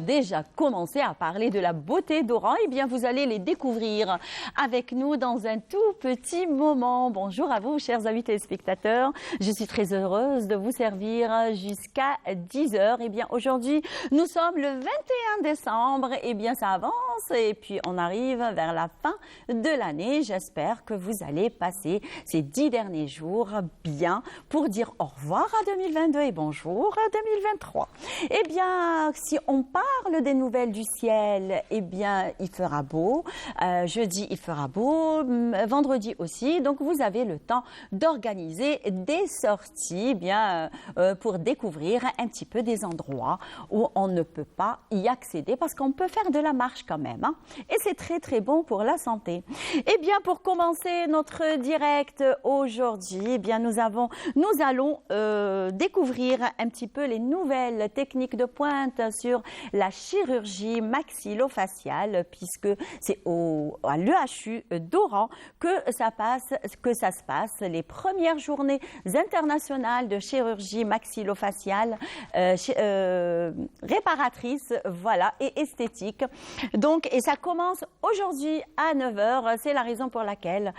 Déjà commencé à parler de la beauté d'Oran, eh bien vous allez les découvrir avec nous dans un tout petit moment. Bonjour à vous, chers amis téléspectateurs. Je suis très heureuse de vous servir jusqu'à 10h. Eh bien aujourd'hui, nous sommes le 21 décembre. Eh bien ça avance et puis on arrive vers la fin de l'année. J'espère que vous allez passer ces 10 derniers jours bien pour dire au revoir à 2022 et bonjour à 2023. Eh bien, si on parle des nouvelles du ciel, eh bien, il fera beau. Jeudi, il fera beau. Vendredi aussi. Donc, vous avez le temps d'organiser des sorties, bien, pour découvrir un petit peu des endroits où on ne peut pas y accéder parce qu'on peut faire de la marche quand même. Hein. Et c'est très, très bon pour la santé. Eh bien, pour commencer notre direct aujourd'hui, eh bien, nous allons découvrir un petit peu les nouvelles techniques de pointe sur la chirurgie maxillofaciale, puisque c'est à l'EHU d'Oran que ça se passe, les premières journées internationales de chirurgie maxillofaciale réparatrice, voilà, et esthétique. Donc, et ça commence aujourd'hui à 9h. C'est la raison pour laquelle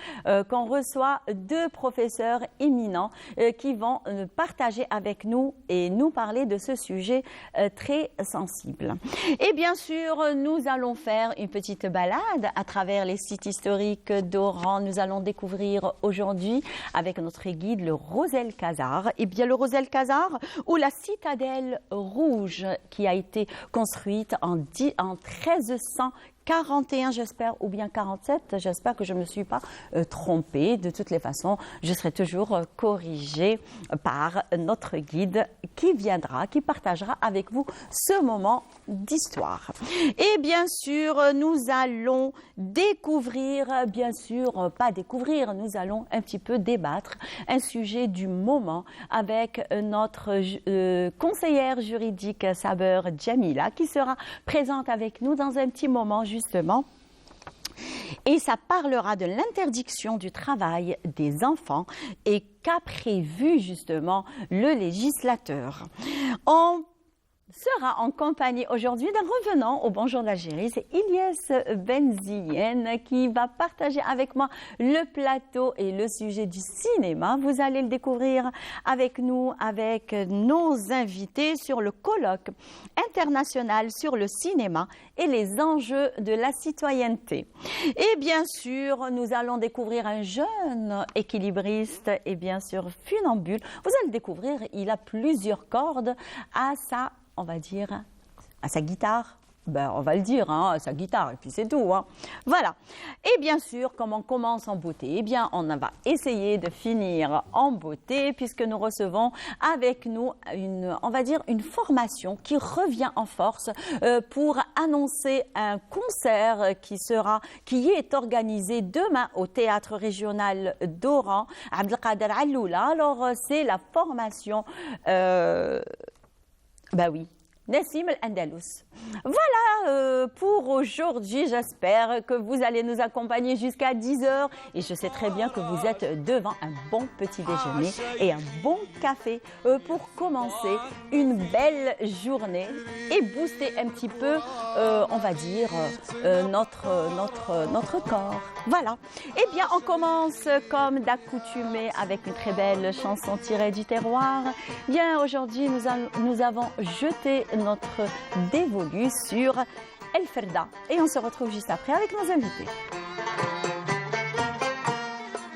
qu'on reçoit deux professeurs éminents qui vont partager avec nous et nous parler de ce sujet très sensible. Et bien sûr, nous allons faire une petite balade à travers les sites historiques d'Oran. Nous allons découvrir aujourd'hui avec notre guide le Rosel Khazar. Et bien le Rosel Khazar ou la citadelle rouge qui a été construite en 1341, j'espère, ou bien 47. J'espère que je ne me suis pas trompée. De toutes les façons, je serai toujours corrigée par notre guide qui viendra, qui partagera avec vous ce moment d'histoire. Et bien sûr, nous allons découvrir, bien sûr, pas découvrir, nous allons un petit peu débattre un sujet du moment avec notre conseillère juridique Saber Jamila qui sera présente avec nous dans un petit moment justement. Et ça parlera de l'interdiction du travail des enfants et qu'a prévu justement le législateur. On sera en compagnie aujourd'hui d'un revenant au Bonjour d'Algérie, c'est Ilyes Benzien qui va partager avec moi le plateau et le sujet du cinéma. Vous allez le découvrir avec nous, avec nos invités sur le colloque international sur le cinéma et les enjeux de la citoyenneté. Et bien sûr, nous allons découvrir un jeune équilibriste et bien sûr funambule. Vous allez le découvrir, il a plusieurs cordes à sa, on va dire, à sa guitare. Ben, on va le dire, hein, sa guitare, et puis c'est tout. Hein. Voilà. Et bien sûr, comme on commence en beauté, eh bien, on va essayer de finir en beauté, puisque nous recevons avec nous on va dire, une formation qui revient en force pour annoncer un concert qui est organisé demain au Théâtre régional d'Oran, Abdelkader Alloula. Alors, c'est la formation, ben oui, Nassim Al-Andalous. Voilà pour aujourd'hui. J'espère que vous allez nous accompagner jusqu'à 10h. Et je sais très bien que vous êtes devant un bon petit déjeuner et un bon café pour commencer une belle journée et booster un petit peu, on va dire, notre corps. Voilà. Eh bien, on commence comme d'accoutumé avec une très belle chanson tirée du terroir. Bien, aujourd'hui, nous avons jeté notre dévolu sur El Ferda et on se retrouve juste après avec nos invités.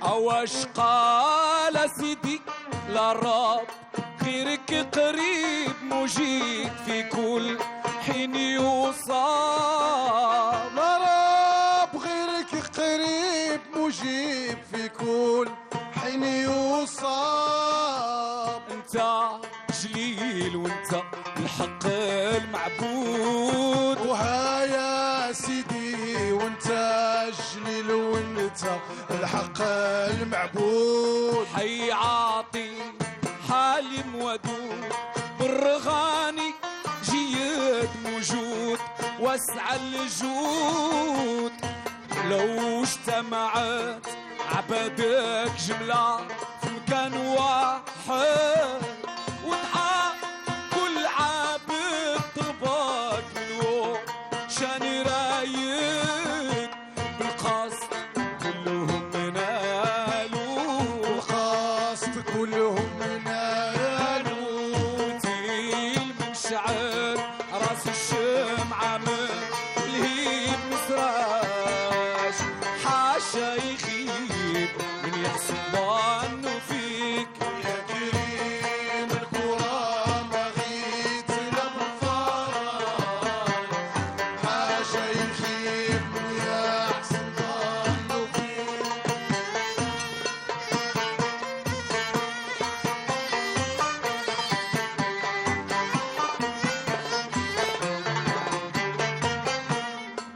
أواش قال سيدي للرب خيرك قريب مجيد في كل حين يوصل لرب غيرك قريب مجيب في كل حين يوصل انت جليل وانت الحق المعبود وها يا سيدي وانت الجليل وانت الحق المعبود حي عاطي حالم ودود بالرغاني جيد موجود واسع الجود لو اجتمعت عبادك جملة في مكان واحد ودعا كل عابد طلبك من حاشا يخيب من يحسن ظنه فيك يا كريم الكرام غيتنا بالفرج حاشا يخيب من يحسن ظنه فيك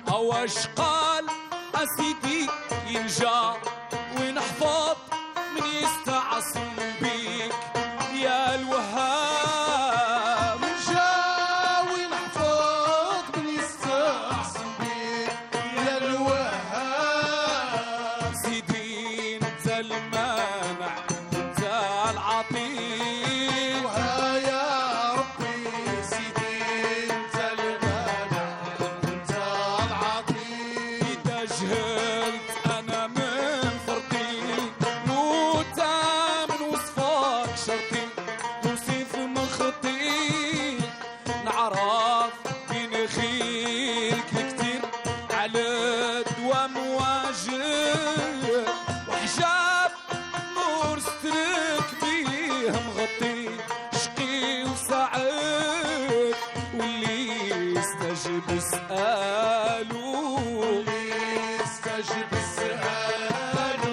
أواش قال أسيدي ينجا ونحفظ من يستعصم بيك يا الوهاب من جاوي نحفظ من يستحسن بيك يا الوهاب سيدي انت المانع انت العطيب وها يا ربي سيدي انت المانع انت العطيب إذا جهلت أنا من فرطي موتى من وصفك شرطي نوصف من خطي نعرف بين خيرك كتير على الدوام واجب وحجاب نور سترك بيه مغطي شقي وسعد واللي يستجيب اسألو يستجب السؤال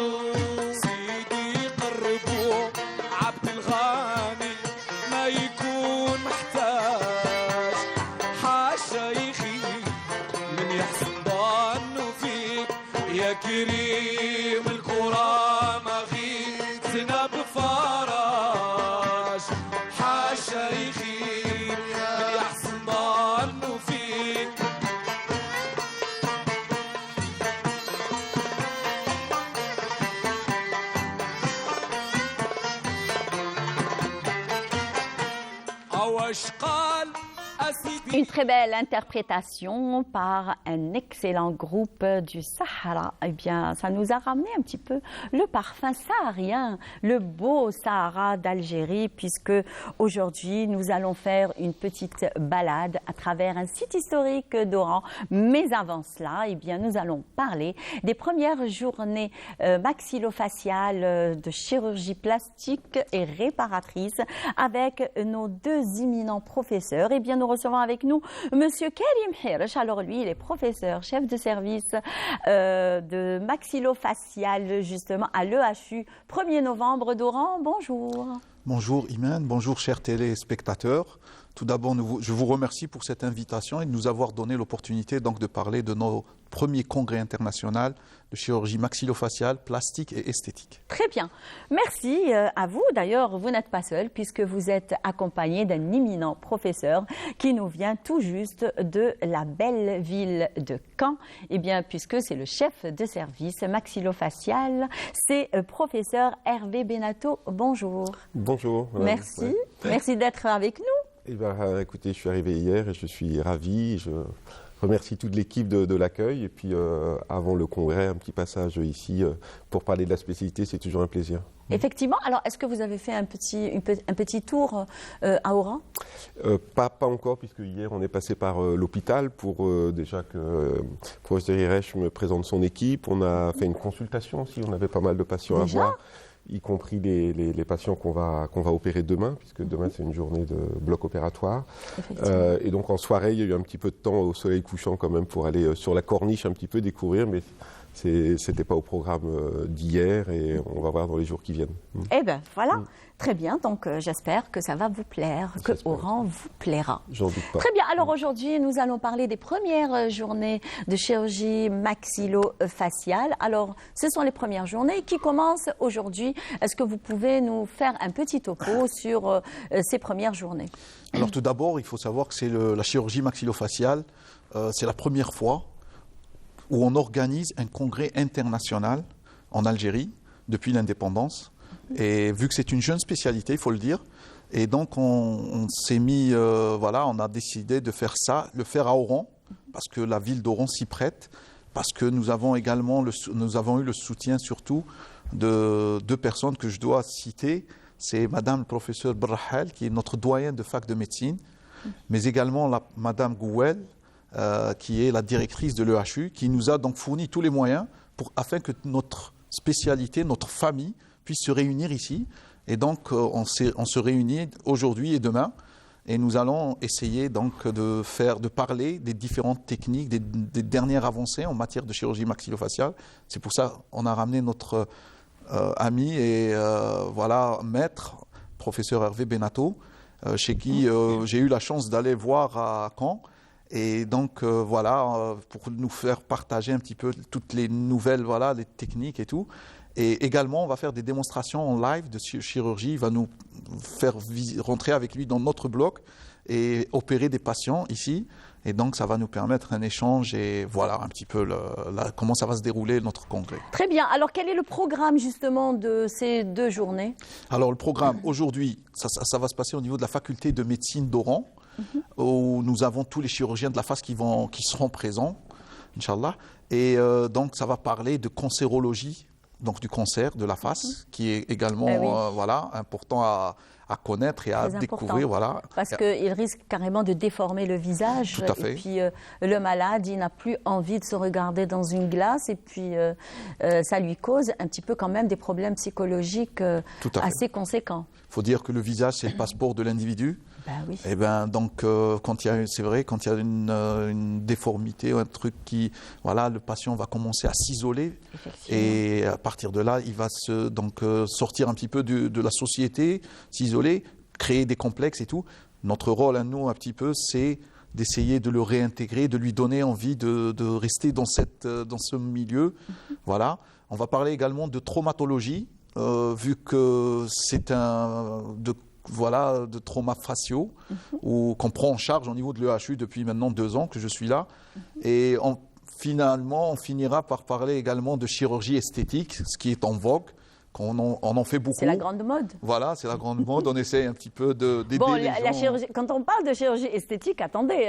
سيدي قربوا عبد الغني ما يكون محتاج حاشا يخيب من يحسن ظنه فيك يا كريم الكرام غيتنا بفرج حاشا يخيب من يحسن ظنه فيك أواش قال أسيدي Une très belle interprétation par un excellent groupe du Sahara. Eh bien, ça nous a ramené un petit peu le parfum saharien, le beau Sahara d'Algérie, puisque aujourd'hui, nous allons faire une petite balade à travers un site historique d'Oran. Mais avant cela, eh bien, nous allons parler des premières journées maxillofaciales de chirurgie plastique et réparatrice avec nos deux éminents professeurs. Eh bien, nous recevons avec nous Monsieur Karim Hirsch. Alors lui, il est professeur, chef de service de maxillofacial justement à l'EHU 1er novembre d'Oran. Bonjour. Bonjour Imen, bonjour chers téléspectateurs. Tout d'abord, je vous remercie pour cette invitation et de nous avoir donné l'opportunité donc de parler de nos premiers congrès international de chirurgie maxillofaciale, plastique et esthétique. Très bien. Merci à vous. D'ailleurs, vous n'êtes pas seul puisque vous êtes accompagné d'un éminent professeur qui nous vient tout juste de la belle ville de Caen. Eh bien, puisque c'est le chef de service maxillofacial, c'est professeur Hervé Benato. Bonjour. Bonjour. Merci. Ouais. Merci d'être avec nous. Eh ben, écoutez, je suis arrivé hier et je suis ravi. Je remercie toute l'équipe de l'accueil. Et puis, avant le congrès, un petit passage ici pour parler de la spécialité, c'est toujours un plaisir. Effectivement. Alors, est-ce que vous avez fait un petit tour à Oran? Pas encore, puisque hier, on est passé par l'hôpital pour déjà que le professeur Hirsch me présente son équipe. On a fait une consultation aussi. On avait pas mal de patients Déjà à voir, y compris les patients qu'on va opérer demain, puisque demain c'est une journée de bloc opératoire. Et donc en soirée, il y a eu un petit peu de temps au soleil couchant quand même pour aller sur la corniche un petit peu découvrir, mais c'était pas au programme d'hier et on va voir dans les jours qui viennent. Eh bien voilà, très bien, donc j'espère que ça va vous plaire, que Oran vous plaira. J'en doute pas. Très bien, alors aujourd'hui nous allons parler des premières journées de chirurgie maxillofaciale. Alors ce sont les premières journées qui commencent aujourd'hui. Est-ce que vous pouvez nous faire un petit topo sur ces premières journées? Alors tout d'abord, il faut savoir que c'est la chirurgie maxillofaciale, c'est la première fois où on organise un congrès international en Algérie depuis l'indépendance. Et vu que c'est une jeune spécialité, il faut le dire, et donc on s'est mis, on a décidé de faire ça, le faire à Oran, parce que la ville d'Oran s'y prête, parce que nous avons également eu le soutien surtout de deux personnes que je dois citer. C'est Madame le professeur Brahel, qui est notre doyenne de fac de médecine, mais également Madame Gouel, qui est la directrice de l'EHU, qui nous a donc fourni tous les moyens afin que notre spécialité, notre famille puisse se réunir ici. Et donc, on se réunit aujourd'hui et demain. Et nous allons essayer donc de parler des différentes techniques, des dernières avancées en matière de chirurgie maxillofaciale. C'est pour ça qu'on a ramené notre ami et maître, professeur Hervé Benato, chez qui j'ai eu la chance d'aller voir à Caen. Et donc pour nous faire partager un petit peu toutes les nouvelles, les techniques et tout. Et également, on va faire des démonstrations en live de chirurgie. Il va nous faire rentrer avec lui dans notre bloc et opérer des patients ici. Et donc, ça va nous permettre un échange et voilà un petit peu comment ça va se dérouler notre congrès. Très bien. Alors, quel est le programme justement de ces 2 journées? Alors, le programme, aujourd'hui, ça va se passer au niveau de la faculté de médecine d'Oran, où nous avons tous les chirurgiens de la face qui seront présents, Inch'Allah. Et donc, ça va parler de cancérologie, donc du cancer de la face, qui est également important à connaître et à découvrir. Voilà. Parce qu'il risque carrément de déformer le visage. Tout à fait. Et puis le malade, il n'a plus envie de se regarder dans une glace. Et puis ça lui cause un petit peu quand même des problèmes psychologiques assez conséquents. Il faut dire que le visage, c'est le passeport de l'individu. Ben oui. Et donc, quand il y a une déformité ou un truc le patient va commencer à s'isoler et à partir de là, il va sortir un petit peu de la société, s'isoler, créer des complexes et tout. Notre rôle à nous, un petit peu, c'est d'essayer de le réintégrer, de lui donner envie de rester dans ce milieu. Voilà. On va parler également de traumatologie, vu que c'est de traumas faciaux qu'on prend en charge au niveau de l'EHU depuis maintenant 2 ans que je suis là. Et finalement, on finira par parler également de chirurgie esthétique, ce qui est en vogue. On en fait beaucoup. C'est la grande mode. Voilà, c'est la grande mode. On essaie un petit peu d'aider les gens. Chirurgie, quand on parle de chirurgie esthétique, attendez,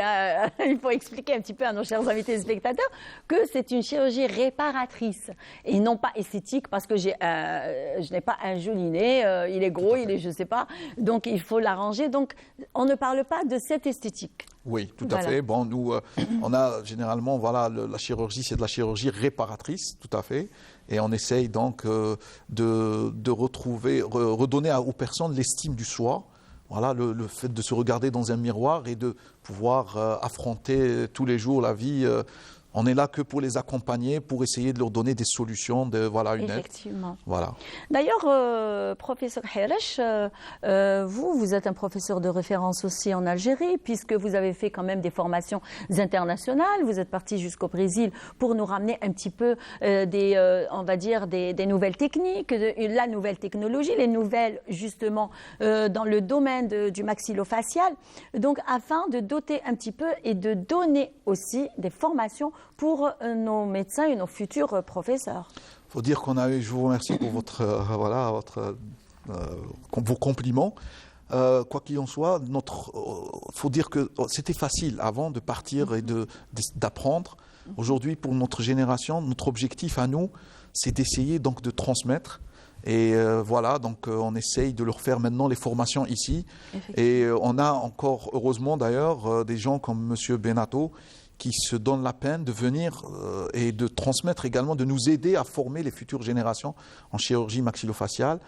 il faut expliquer un petit peu à nos chers invités et spectateurs que c'est une chirurgie réparatrice et non pas esthétique parce que je n'ai pas un joli nez, il est gros, il est je ne sais pas, donc il faut l'arranger. Donc on ne parle pas de cette esthétique. Oui, tout à fait. Bon, nous, on a généralement, la chirurgie, c'est de la chirurgie réparatrice, tout à fait. Et on essaye donc de redonner aux personnes l'estime du soi. Voilà, le fait de se regarder dans un miroir et de pouvoir affronter tous les jours la vie. On est là que pour les accompagner, pour essayer de leur donner des solutions, une aide. Effectivement. Voilà. D'ailleurs, professeur Haresh, vous êtes un professeur de référence aussi en Algérie, puisque vous avez fait quand même des formations internationales. Vous êtes parti jusqu'au Brésil pour nous ramener un petit peu des nouvelles techniques, la nouvelle technologie, les nouvelles justement dans le domaine du maxillofacial. Donc, afin de doter un petit peu et de donner aussi des formations pour nos médecins et nos futurs professeurs. Il faut dire je vous remercie pour vos compliments. Quoi qu'il en soit, faut dire que c'était facile avant de partir et d'apprendre. Aujourd'hui, pour notre génération, notre objectif à nous, c'est d'essayer donc de transmettre. Et on essaye de leur faire maintenant les formations ici. Et on a encore, heureusement d'ailleurs, des gens comme M. Benato qui se donnent la peine de venir et de transmettre également, de nous aider à former les futures générations en chirurgie maxillofaciale,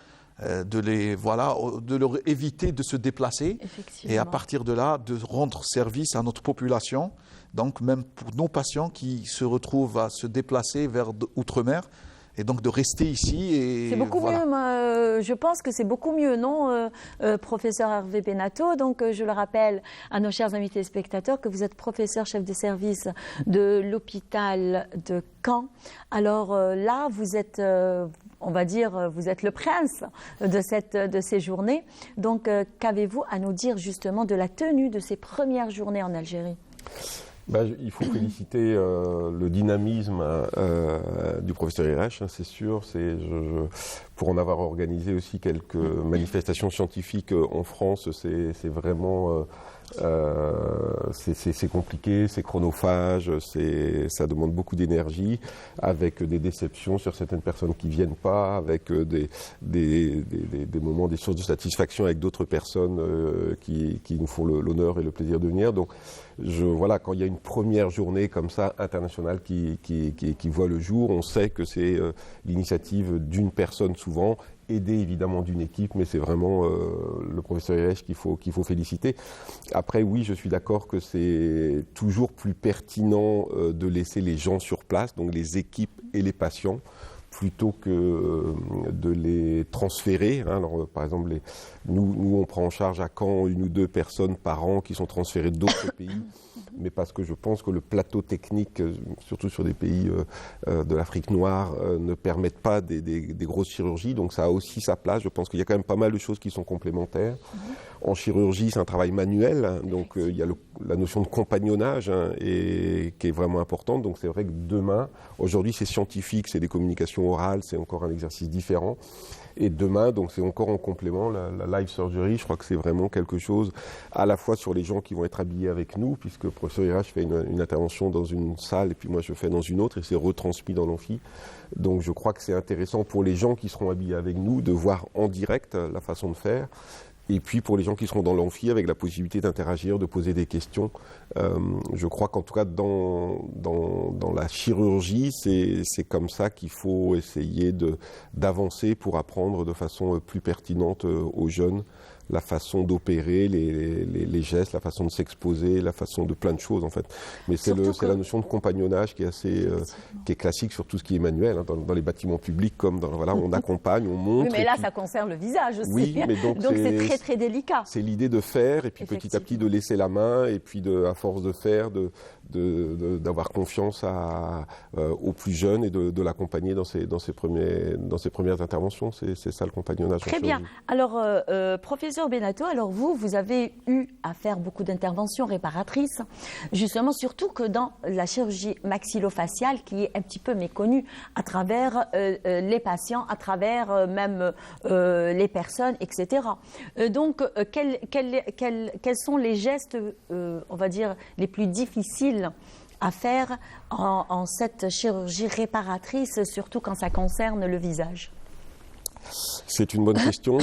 de leur éviter de se déplacer et à partir de là, de rendre service à notre population. Donc même pour nos patients qui se retrouvent à se déplacer vers outre-mer, et donc de rester ici. C'est beaucoup mieux, je pense que c'est beaucoup mieux, non, professeur Hervé Benato. Donc je le rappelle à nos chers invités et spectateurs que vous êtes professeur chef de service de l'hôpital de Caen. Alors là, vous êtes, on va dire, vous êtes le prince de ces journées. Donc qu'avez-vous à nous dire justement de la tenue de ces premières journées en Algérie ? Il faut féliciter le dynamisme du professeur Haresh, c'est sûr. Pour en avoir organisé aussi quelques manifestations scientifiques en France, c'est vraiment C'est compliqué, c'est chronophage, ça demande beaucoup d'énergie, avec des déceptions sur certaines personnes qui ne viennent pas, avec des moments, des sources de satisfaction avec d'autres personnes qui nous font l'honneur et le plaisir de venir. Donc voilà, quand il y a une première journée comme ça, internationale, qui voit le jour, on sait que c'est l'initiative d'une personne souvent, aidé évidemment d'une équipe, mais c'est vraiment le professeur Hirech qu'il faut féliciter. Après, oui, je suis d'accord que c'est toujours plus pertinent de laisser les gens sur place, donc les équipes et les patients, plutôt que de les transférer. Alors, par exemple, nous, on prend en charge à Caen 1 ou 2 personnes par an qui sont transférées d'autres pays, mais parce que je pense que le plateau technique, surtout sur des pays de l'Afrique noire, ne permettent pas des grosses chirurgies, donc ça a aussi sa place. Je pense qu'il y a quand même pas mal de choses qui sont complémentaires. En chirurgie, c'est un travail manuel, donc il y a la notion de compagnonnage qui est vraiment importante. Donc c'est vrai que demain, aujourd'hui c'est scientifique, c'est des communications orales, c'est encore un exercice différent. Et demain, donc c'est encore en complément, la live surgery, je crois que c'est vraiment quelque chose à la fois sur les gens qui vont être habillés avec nous, puisque le professeur Hirech fait une intervention dans une salle et puis moi je fais dans une autre et c'est retransmis dans l'amphi. Donc je crois que c'est intéressant pour les gens qui seront habillés avec nous de voir en direct la façon de faire. Et puis pour les gens qui seront dans l'amphi, avec la possibilité d'interagir, de poser des questions. Je crois qu'en tout cas dans la chirurgie, c'est comme ça qu'il faut essayer d'avancer pour apprendre de façon plus pertinente aux jeunes la façon d'opérer, les gestes, la façon de s'exposer, la façon de plein de choses en fait. Mais c'est la notion de compagnonnage qui est assez qui est classique sur tout ce qui est manuel, dans les bâtiments publics comme voilà, on accompagne, on montre. Oui, mais là ça concerne le visage aussi. Oui, mais donc c'est très très délicat. C'est l'idée de faire et puis petit à petit de laisser la main et puis à force de faire d'avoir confiance aux plus jeunes et de l'accompagner dans ses premières interventions. C'est ça le compagnonnage. Très bien. Alors, professeur Benato, alors vous avez eu à faire beaucoup d'interventions réparatrices, justement, surtout que dans la chirurgie maxillofaciale, qui est un petit peu méconnue à travers les patients, à travers même les personnes, etc. Donc, quels sont les gestes, on va dire, les plus difficiles à faire en cette chirurgie réparatrice, surtout quand ça concerne le visage? C'est une bonne question.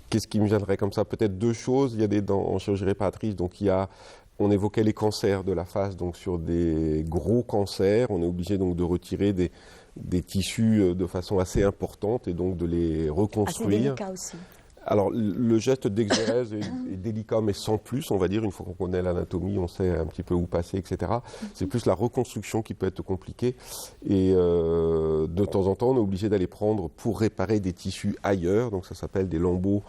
Qu'est-ce qui me viendrait comme ça? Peut-être 2 choses. Il y a en chirurgie réparatrice, donc on évoquait les cancers de la face, donc sur des gros cancers, on est obligé donc de retirer des tissus de façon assez importante et donc de les reconstruire. Assez délicat aussi. Alors, le geste d'exérèse est délicat, mais sans plus, on va dire. Une fois qu'on connaît l'anatomie, on sait un petit peu où passer, etc. C'est plus la reconstruction qui peut être compliquée. Et de temps en temps, on est obligé d'aller prendre pour réparer des tissus ailleurs. Donc, ça s'appelle des lambeaux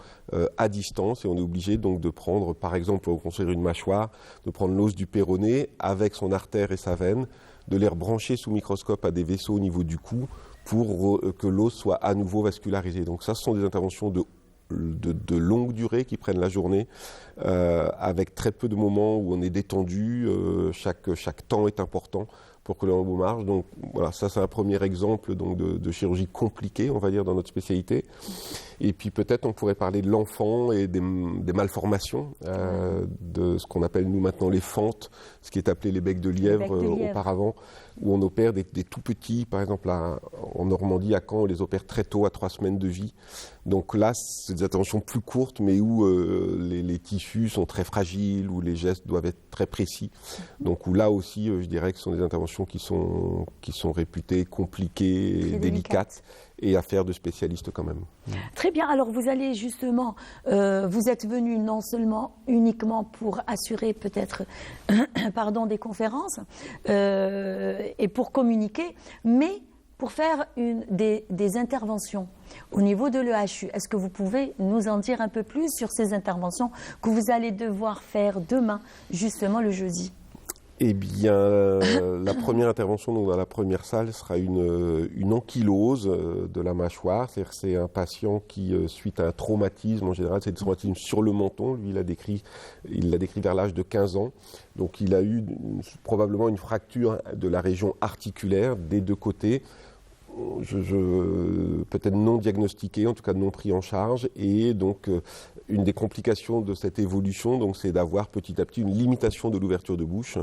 à distance. Et on est obligé donc de prendre, par exemple, pour reconstruire une mâchoire, de prendre l'os du péroné avec son artère et sa veine, de les rebrancher sous microscope à des vaisseaux au niveau du cou pour que l'os soit à nouveau vascularisé. Donc, ça, ce sont des interventions de longue durée qui prennent la journée avec très peu de moments où on est détendu, chaque temps est important pour que le lambeau marche. Donc voilà, ça c'est un premier exemple donc, de chirurgie compliquée, on va dire, dans notre spécialité. Et puis peut-être on pourrait parler de l'enfant et des malformations, de ce qu'on appelle nous maintenant les fentes, ce qui est appelé les becs de lièvre auparavant, où on opère des tout petits, par exemple en Normandie, à Caen, on les opère très tôt, à 3 semaines de vie. Donc là, c'est des interventions plus courtes, mais où les tissus sont très fragiles, où les gestes doivent être très précis. Donc où là aussi, je dirais que ce sont des interventions qui sont réputées compliquées et délicates, et affaires de spécialistes quand même. Très bien, alors vous allez justement, vous êtes venu non seulement uniquement pour assurer peut-être des conférences et pour communiquer, mais pour faire des interventions au niveau de l'EHU. Est-ce que vous pouvez nous en dire un peu plus sur ces interventions que vous allez devoir faire demain, justement le jeudi? Eh bien, la première intervention donc, dans la première salle sera une ankylose de la mâchoire. C'est-à-dire que c'est un patient qui, suite à un traumatisme, en général, c'est un traumatisme sur le menton. Lui, il l'a décrit vers l'âge de 15 ans. Donc, il a eu probablement une fracture de la région articulaire des 2 côtés. Peut-être non diagnostiqué, en tout cas non pris en charge, et donc une des complications de cette évolution, donc, c'est d'avoir petit à petit une limitation de l'ouverture de bouche.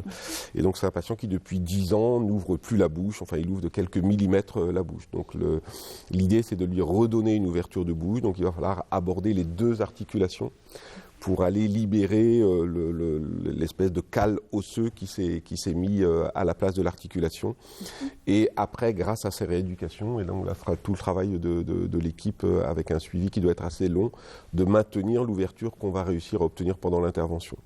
Et donc, c'est un patient qui, depuis 10 ans, n'ouvre plus la bouche. Enfin, il ouvre de quelques millimètres la bouche. Donc, l'idée, c'est de lui redonner une ouverture de bouche. Donc, il va falloir aborder les deux articulations pour aller libérer l'espèce de cale osseux qui s'est mis à la place de l'articulation. Et après, grâce à ces rééducations, et là on fera tout le travail de l'équipe avec un suivi qui doit être assez long, de maintenir l'ouverture qu'on va réussir à obtenir pendant l'intervention.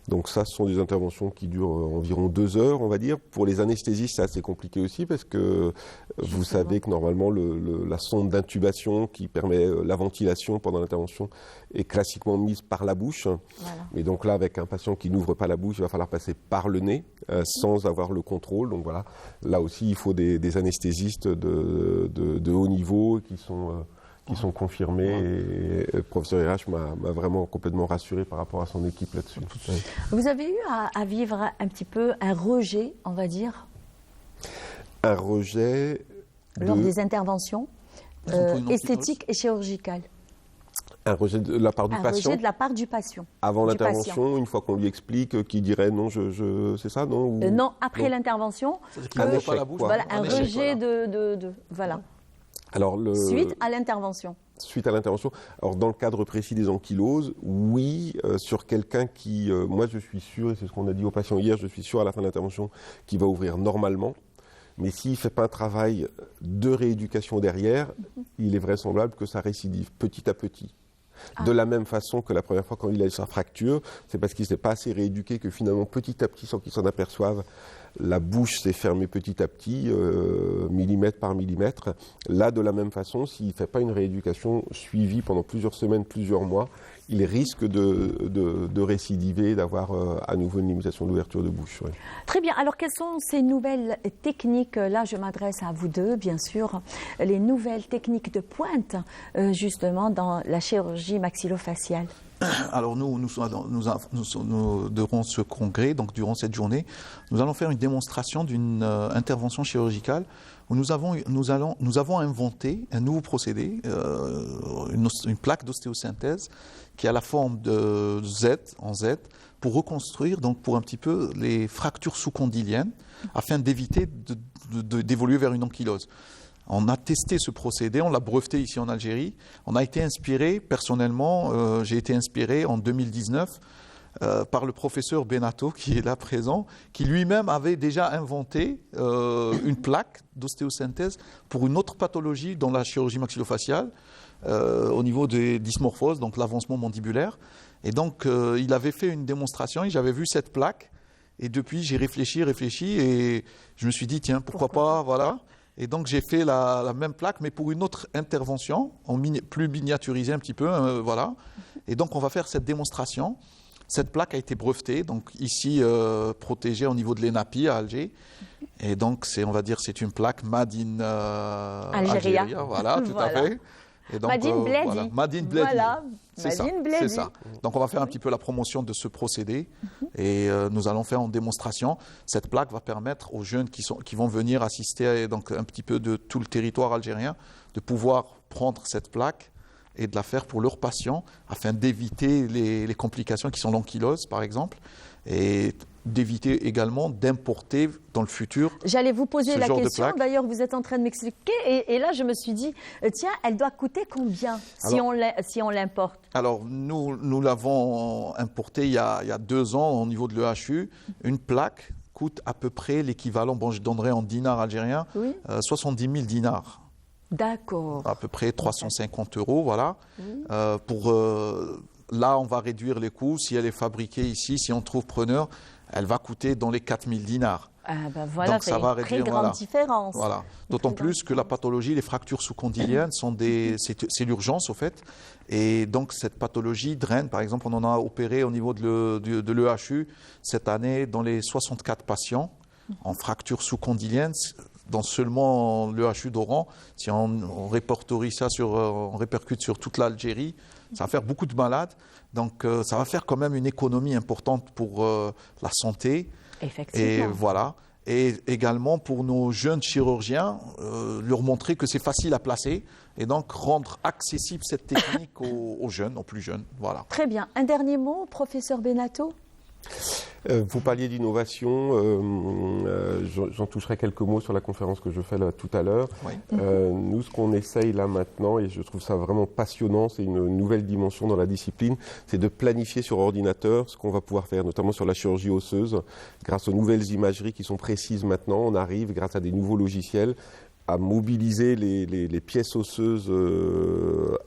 Donc ça, ce sont des interventions qui durent environ 2 heures, on va dire. Pour les anesthésistes, c'est assez compliqué aussi parce que vous savez que normalement la sonde d'intubation qui permet la ventilation pendant l'intervention est classiquement mise par la bouche. Voilà. Et donc là, avec un patient qui n'ouvre pas la bouche, il va falloir passer par le nez sans avoir le contrôle. Donc voilà, là aussi, il faut des anesthésistes de haut niveau qui sont confirmés, et le professeur RH m'a vraiment complètement rassuré par rapport à son équipe là-dessus. Vous avez eu à vivre un petit peu un rejet, on va dire, un rejet lors des interventions esthétiques et chirurgicales. Un rejet de la part du patient. Un rejet de la part du patient. Avant l'intervention, une fois qu'on lui explique, qui dirait non, c'est ça, non non, après l'intervention. Un échec, pas la bouche. Voilà, un échec, rejet voilà. voilà. Alors, Suite à l'intervention. Suite à l'intervention. Alors, dans le cadre précis des ankyloses, oui, sur quelqu'un qui, moi je suis sûr, et c'est ce qu'on a dit aux patients hier, je suis sûr à la fin de l'intervention, qu'il va ouvrir normalement. Mais s'il ne fait pas un travail de rééducation derrière, il est vraisemblable que ça récidive petit à petit. De la même façon que la première fois quand il a eu sa fracture, c'est parce qu'il ne s'est pas assez rééduqué que finalement, petit à petit, sans qu'il s'en aperçoive, la bouche s'est fermée petit à petit, millimètre par millimètre. Là, de la même façon, s'il ne fait pas une rééducation suivie pendant plusieurs semaines, plusieurs mois, il risque de récidiver, d'avoir à nouveau une limitation de l'ouverture de bouche. Ouais. Très bien. Alors, quelles sont ces nouvelles techniques? Là, je m'adresse à vous deux, bien sûr. Les nouvelles techniques de pointe, justement, dans la chirurgie maxillofaciale. Alors durant ce congrès, donc durant cette journée, nous allons faire une démonstration d'une intervention chirurgicale où nous avons inventé un nouveau procédé, une plaque d'ostéosynthèse qui a la forme de en Z, pour reconstruire, donc pour un petit peu les fractures sous-condyliennes, afin d'éviter d'évoluer vers une ankylose. On a testé ce procédé, on l'a breveté ici en Algérie. On a été inspiré, personnellement, j'ai été inspiré en 2019 par le professeur Benato, qui est là présent, qui lui-même avait déjà inventé une plaque d'ostéosynthèse pour une autre pathologie dans la chirurgie maxillofaciale, au niveau des dysmorphoses, donc l'avancement mandibulaire. Et donc, il avait fait une démonstration et j'avais vu cette plaque. Et depuis, j'ai réfléchi et je me suis dit, tiens, pourquoi pas, voilà. Et donc, j'ai fait la même plaque, mais pour une autre intervention, plus miniaturisée un petit peu, voilà. Et donc, on va faire cette démonstration. Cette plaque a été brevetée, donc ici, protégée au niveau de l'ENAPI à Alger. Et donc, on va dire, c'est une plaque Made in Algérie. Voilà, tout à fait. Et donc, Made in Bledi. Voilà, Made in Bledi. Voilà, c'est Made in Bledi. C'est ça. Donc, on va faire un petit peu la promotion de ce procédé et nous allons faire en démonstration. Cette plaque va permettre aux jeunes qui vont venir assister donc, un petit peu de tout le territoire algérien de pouvoir prendre cette plaque et de la faire pour leurs patients afin d'éviter les complications qui sont l'ankylose, par exemple, et d'éviter également d'importer dans le futur. J'allais vous poser la question, plaque. d'ailleurs vous êtes en train de m'expliquer, et là je me suis dit, tiens, elle doit coûter combien si on l'importe? Alors nous l'avons importé il y a 2 ans au niveau de l'EHU. Une plaque coûte à peu près l'équivalent, bon je donnerai en dinars algériens, 70 000 dinars. D'accord. À peu près 350 €, voilà. Là, on va réduire les coûts. Si elle est fabriquée ici, si on trouve preneur, elle va coûter dans les 4 000 dinars. Ah ben voilà, donc ça va une réduire, très grande différence. Voilà. D'autant plus que la pathologie, les fractures sous-condyliennes, c'est l'urgence au fait. Et donc cette pathologie draine, par exemple, on en a opéré au niveau de l'EHU cette année dans les 64 patients en fractures sous-condyliennes. Dans seulement l'EHU d'Oran, si on répertorie ça on répercute sur toute l'Algérie, ça va faire beaucoup de malades. Donc ça va faire quand même une économie importante pour la santé. Effectivement. Et voilà. et également pour nos jeunes chirurgiens, leur montrer que c'est facile à placer et donc rendre accessible cette technique aux jeunes, aux plus jeunes. Voilà. Très bien. Un dernier mot, professeur Benato? Vous parliez d'innovation, j'en toucherai quelques mots sur la conférence que je fais là, tout à l'heure. Oui. Nous, ce qu'on essaye là maintenant, et je trouve ça vraiment passionnant, c'est une nouvelle dimension dans la discipline, c'est de planifier sur ordinateur ce qu'on va pouvoir faire, notamment sur la chirurgie osseuse. Grâce aux nouvelles imageries qui sont précises maintenant, on arrive, grâce à des nouveaux logiciels, à mobiliser les pièces osseuses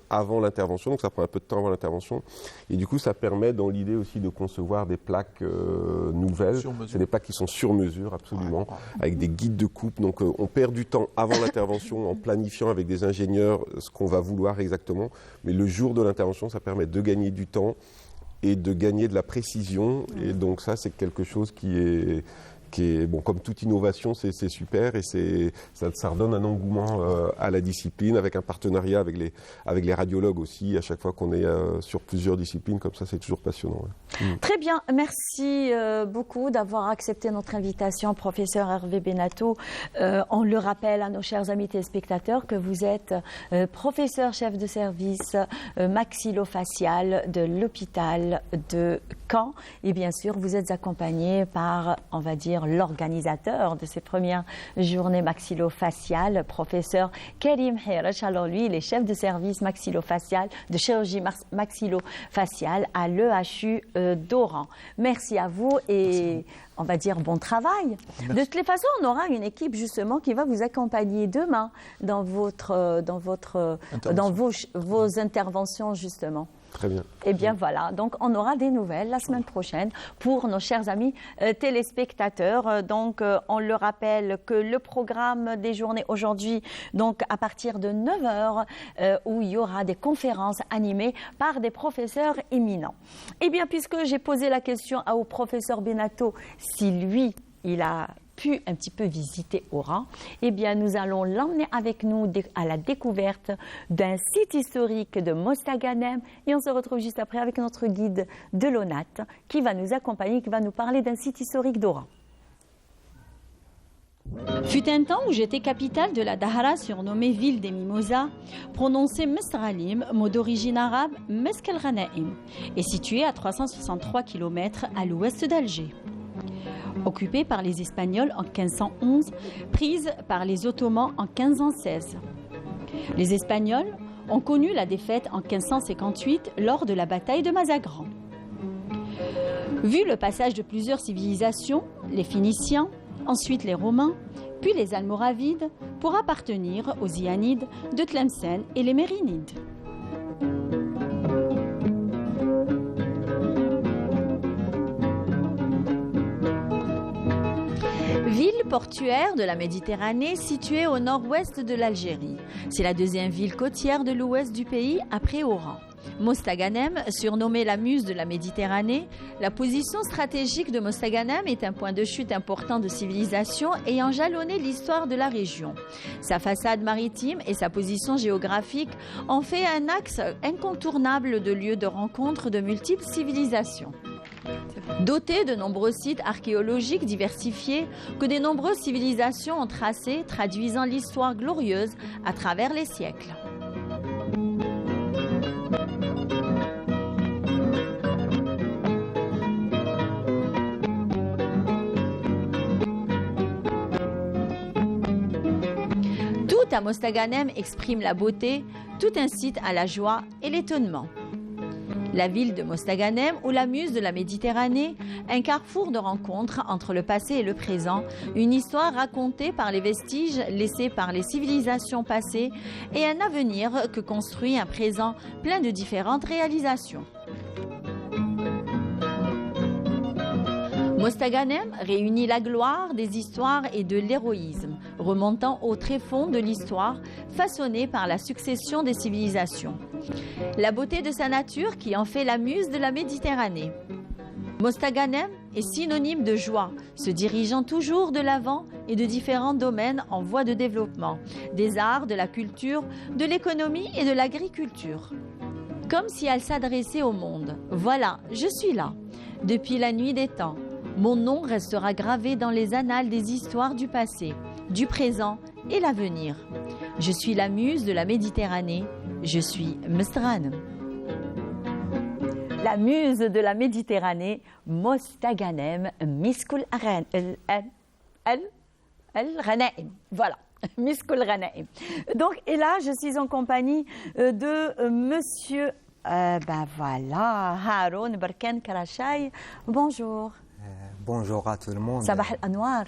avant l'intervention, donc ça prend un peu de temps avant l'intervention, et du coup ça permet dans l'idée aussi de concevoir des plaques nouvelles, c'est des plaques qui sont sur mesure absolument, avec des guides de coupe, donc on perd du temps avant l'intervention en planifiant avec des ingénieurs ce qu'on va vouloir exactement, mais le jour de l'intervention ça permet de gagner du temps et de gagner de la précision, et donc ça c'est quelque chose qui est bon, comme toute innovation, c'est super et ça redonne un engouement à la discipline avec un partenariat avec les radiologues aussi. À chaque fois qu'on est sur plusieurs disciplines, comme ça, c'est toujours passionnant. Ouais. Très bien, merci beaucoup d'avoir accepté notre invitation, professeur Hervé Benato. On le rappelle à nos chers amis téléspectateurs que vous êtes professeur chef de service maxillofacial de l'hôpital de Caen. Et bien sûr, vous êtes accompagné par, on va dire, l'organisateur de ces premières journées maxillofaciales, professeur Karim Hirach. Alors lui, il est chef de service maxillofacial, de chirurgie maxillofaciale à l'EHU d'Oran. Merci à vous et on va dire bon travail. Merci. De toutes les façons, on aura une équipe justement qui va vous accompagner demain dans vos interventions justement. Très bien. Eh bien voilà, donc on aura des nouvelles la semaine prochaine pour nos chers amis téléspectateurs. Donc on le rappelle que le programme des journées aujourd'hui, donc à partir de 9h, où il y aura des conférences animées par des professeurs éminents. Eh bien puisque j'ai posé la question au professeur Benato, si lui, il a pu un petit peu visiter Oran, eh bien nous allons l'emmener avec nous à la découverte d'un site historique de Mostaganem et on se retrouve juste après avec notre guide de l'ONAT qui va nous accompagner, qui va nous parler d'un site historique d'Oran. Fut un temps où j'étais capitale de la Dahra, surnommée ville des Mimosas, prononcée Mesralim, mot d'origine arabe Mesk el-Ghanaim, et située à 363 km à l'ouest d'Alger. Occupée par les Espagnols en 1511, prise par les Ottomans en 1516. Les Espagnols ont connu la défaite en 1558 lors de la bataille de Mazagran. Vu le passage de plusieurs civilisations, les Phéniciens, ensuite les Romains, puis les Almoravides, pour appartenir aux Ianides de Tlemcen et les Mérinides. Ville portuaire de la Méditerranée située au nord-ouest de l'Algérie. C'est la deuxième ville côtière de l'ouest du pays après Oran. Mostaganem, surnommée la muse de la Méditerranée, la position stratégique de Mostaganem est un point de chute important de civilisation ayant jalonné l'histoire de la région. Sa façade maritime et sa position géographique en fait un axe incontournable de lieu de rencontre de multiples civilisations. Doté de nombreux sites archéologiques diversifiés que de nombreuses civilisations ont tracés, traduisant l'histoire glorieuse à travers les siècles. Tout à Mostaganem exprime la beauté, tout incite à la joie et l'étonnement. La ville de Mostaganem, ou la muse de la Méditerranée, un carrefour de rencontres entre le passé et le présent, une histoire racontée par les vestiges laissés par les civilisations passées et un avenir que construit un présent plein de différentes réalisations. Mostaganem réunit la gloire des histoires et de l'héroïsme, remontant au tréfonds de l'histoire façonnée par la succession des civilisations. La beauté de sa nature qui en fait la muse de la Méditerranée. Mostaganem est synonyme de joie, se dirigeant toujours de l'avant et de différents domaines en voie de développement, des arts, de la culture, de l'économie et de l'agriculture. Comme si elle s'adressait au monde. Voilà, je suis là, depuis la nuit des temps. Mon nom restera gravé dans les annales des histoires du passé, du présent et l'avenir. Je suis la muse de la Méditerranée. Je suis Mestghanem. La muse de la Méditerranée, Mostaghanem, Miskoul Ghanaim. Voilà, Miskoul Ghanaim. Donc, et là, je suis en compagnie de monsieur, ben voilà, Haroun Barkan Karachay. Bonjour. Bonjour à tout le monde. Sabah al-Anwar.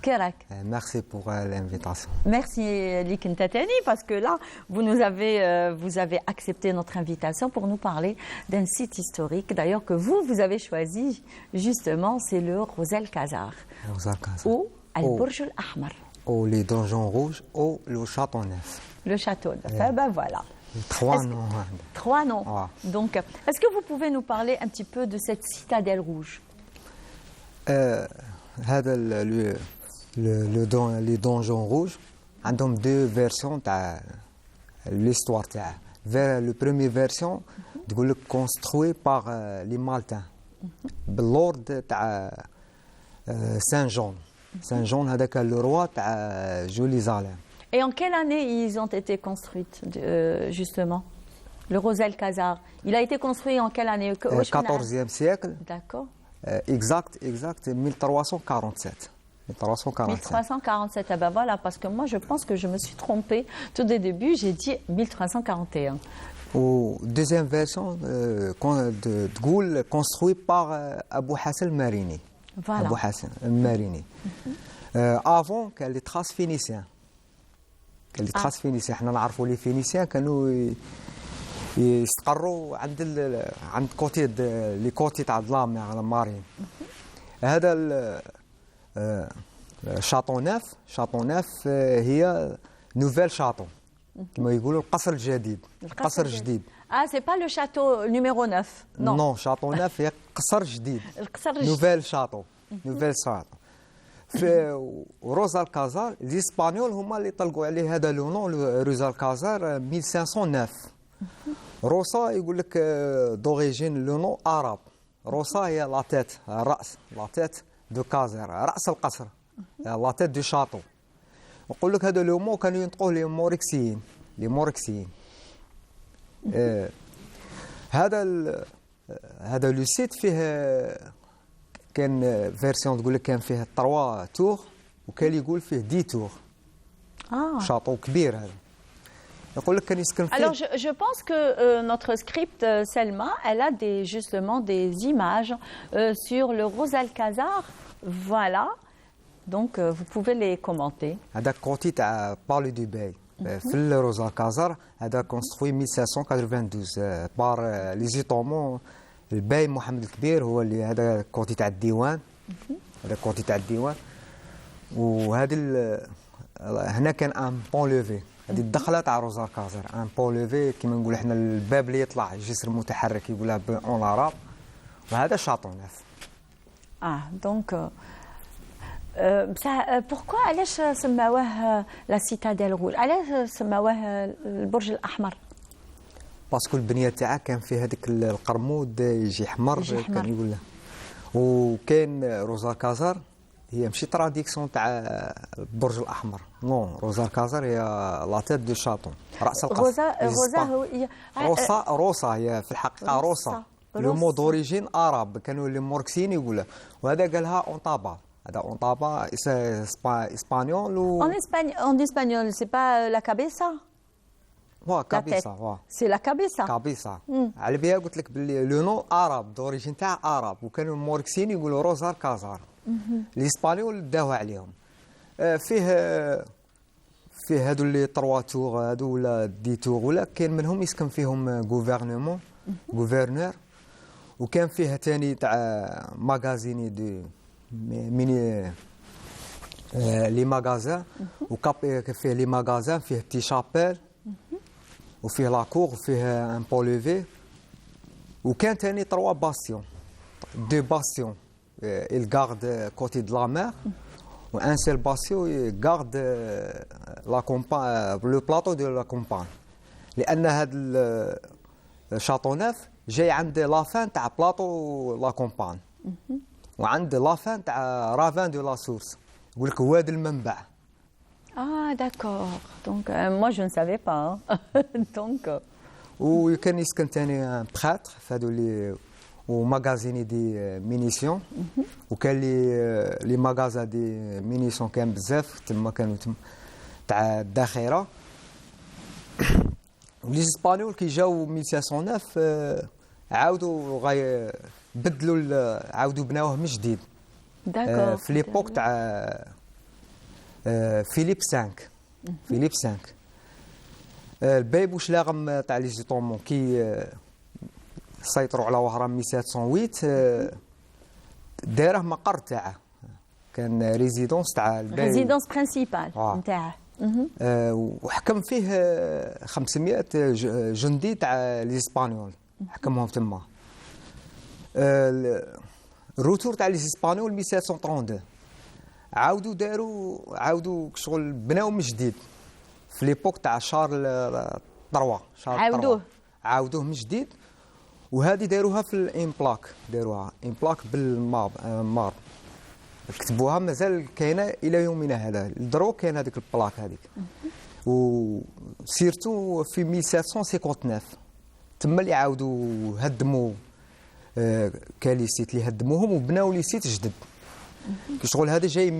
Kerak. Merci pour l'invitation. Merci Lik Ntatani, parce que là, vous avez accepté notre invitation pour nous parler d'un site historique, d'ailleurs que vous avez choisi, justement, c'est le Rosal Khazar. Ou Al-Burj al-Ahmar. Ou les donjons rouges, ou le château neuf. Le château neuf, ben voilà. Trois noms. Trois noms. Ah. Donc, est-ce que vous pouvez nous parler un petit peu de cette citadelle rouge? هذا les donjons rouges عندهم deux versions تاع l'histoire تاعه. Le premier version تقول لك construit par les Maltains باللورد تاع Saint-Jean. Saint-Jean هذاك le roi تاع Jérusalem. Et en quelle année ils ont été construits, justement? Le Rosal Khazar. Il a été construit en quelle année? 14e siècle. D'accord. Exact, 1347. 1347, ah ben voilà, parce que moi je pense que je me suis trompée. Tout au début, j'ai dit 1341. Ou deuxième version, de Ghoul, construit par Abou Hassan Marini. Voilà. Abou Hassan Marini. Avant que les traces phéniciens. Les traces phéniciens, nous savons les Phéniciens كانوا يستقروا عند كوتي لي كوتي تاع الظلام على مارين. هذا شاطو ناف هي نوفيل شاطو كما يقولوا القصر الجديد. القصر الجديد. Ah, c'est pas le château numéro 9. Non. Non, شاطو ناف هي قصر جديد. القصر الجديد. نوفيل شاطو. نوفيل شاطو. في روزا الكازار الاسبانيول هما اللي طلقوا عليه هذا لو نون روزا الكازار 1509. روسا يقول لك دوريجين لو نو عرب. روسا هي لا تيت الراس، لا تيت دو كازر، راس القصر، لا تيت دو شاطو. يقول لك هذا لو مو كانوا ينطقوه لي موركسيين. هذا لو سيت فيه كان فيرسيون تقول لك كان فيه 3 تور وكان يقول فيه 10 تور. شاطو كبير هذا. Alors, je pense que notre script, Selma, elle a justement des images sur le Rosal Khazar. Voilà. Donc, vous pouvez les commenter. هذا كوتي تاع بالي دو باي في الروزال كازار هذا كونستروي 1592 بار لي زيتومون الباي محمد الكبير هو اللي هذا كوتي تاع الديوان. هذا كوتي تاع الديوان. وهذه هنا كان ان بون لوفي. هذه الدخله تاع روزا كازر ان بون لوفي كيما نقول احنا الباب اللي يطلع جسر متحرك يقولها اون عرب. وهذا شاطو ناف. Donc pourquoi علاش سماوه لا سيتاديل رول؟ علاش سماوه البرج الاحمر؟ باسكو البنيه تاعها كان فيه هذاك القرمود يجي حمر كان يقول له. وكاين روزا كازر هي ماشي تراديكسيون تاع البرج الاحمر. نو روزا كازر هي لا تيت دو شاطون راس القصر. روسا هي في الحقيقه روسا لو مو دوريجين عرب كانوا لي موركسيين يقولها. وهذا قالها اونطابا. هذا اونطابا اسبانيول. En espagnol, c'est pas la cabeza? كابيسا. C'est la cabeza. كابيسا. على بها قلت لك باللي لو نو عرب دوريجين تاع عرب وكانوا الموركسيين يقولوا روزا كازار. الاسبانيول داوها عليهم. فيه هادو اللي 3 تور هادو ولا 10 تور ولا كاين منهم يسكن فيهم غوفرنور. وكان فيه ثاني تاع ماغازيني دو ميني لي ماغازان. فيه لي ماغازان فيه تي شابيل وفيه لاكور وفيه ان بوليفي. وكان ثاني 3 باستيون 2 باستيون il garde côté de la mer ou un seul bastion il garde la campagne le plateau de la campagne. لأن هذا الشاطو ناف جاي عند لا فان تاع بلاطو لا كومبان. وعند لافان تاع رافان دو لا سورس يقول لك واد المنبع. Ah, d'accord. Donc, moi, je ne savais pas. Hein. Donc, وكان يسكن ثاني بخاتر في هذو اللي وماغازيني دي مينيسيون وكان لي ماغازا دي مينيسيون كان بزاف تما كانوا تاع الذخيره. ولي اسبانيول كي جاو 1509 عاودوا بدلوا عاودوا بناوه من جديد d'accord. في ليبوك تاع فيليب 5. فيليب 5 البايب واش لاغم تاع لي زيتومون كي سيطروا على وهران 1708 داره مقر تاعه كان ريزيدونس تاع البايب Résidence principale. نتاعه. وحكم فيه 500 جندي تاع الاسبانيول حكمهم تما. الروتور تاع الاسبانيول 1732 عاودوا شغل بناو من جديد في ليبوك تاع شارل 3. عاودوه من جديد وهذه داروها في الامبلاك. داروها امبلاك بالمار كتبوها مازال كاينه الى يومنا هذا. الدروك كاين هذيك البلاك هذيك وسيرتو في 1759 تما اللي عاودوا هدموا كان لي سيت اللي هدموهم وبناو لي سيت جدد. شغل هذا جاي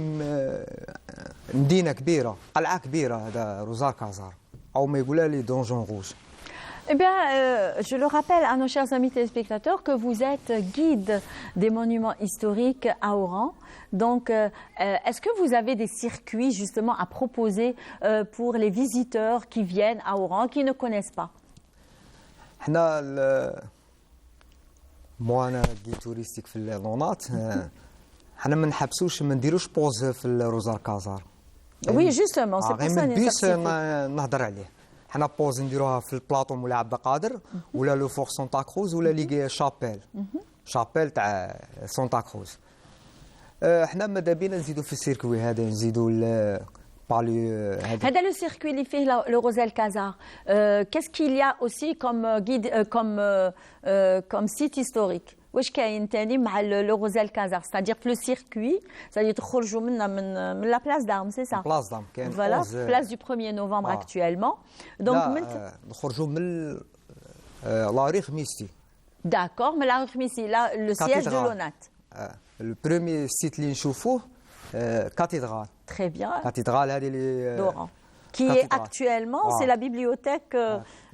مدينه كبيره قلعه كبيره هذا روزار كازار او ما يقولها لي دونجون روج. Eh bien, je le rappelle à nos chers amis téléspectateurs que vous êtes guide des monuments historiques à Oran. Donc, est-ce que vous avez des circuits justement à proposer pour les visiteurs qui viennent à Oran, qui ne connaissent pas? انا جي توريستيك في اللونات حنا ما نحبسوش ما نديروش بوز في الروزار كازار. Oui, justement, c'est pour ça غير بيس نهضر عليه. حنا بوز نديروها في البلاطو مولا عبد القادر ولا لو فور سانتا كروز ولا لي شابيل تاع سانتا كروز. حنا ماذا بينا نزيدوا في السيركوي هذا نزيدوا هذا لو سيركوي اللي فيه لو روزيل كازار. Qu'est-ce qu'il y a aussi comme guide comme site historique? واش كاين ثاني مع لو روزيل كازار؟ c'est-à-dire في لو سيركوي c'est-à-dire تخرجوا من لا بلاس دارم سي سا. بلاس دارم كاين فوالا بلاس دو 1er نوفمبر actuellement. دونك نخرجوا من لا ريخ ميستي. D'accord, mais la Rue là, le siège de l'ONAT. Le premier site اللي نشوفوه cathédrale. Très bien. Cathédrale هذه اللي d'Oran. Qui est actuellement, c'est la bibliothèque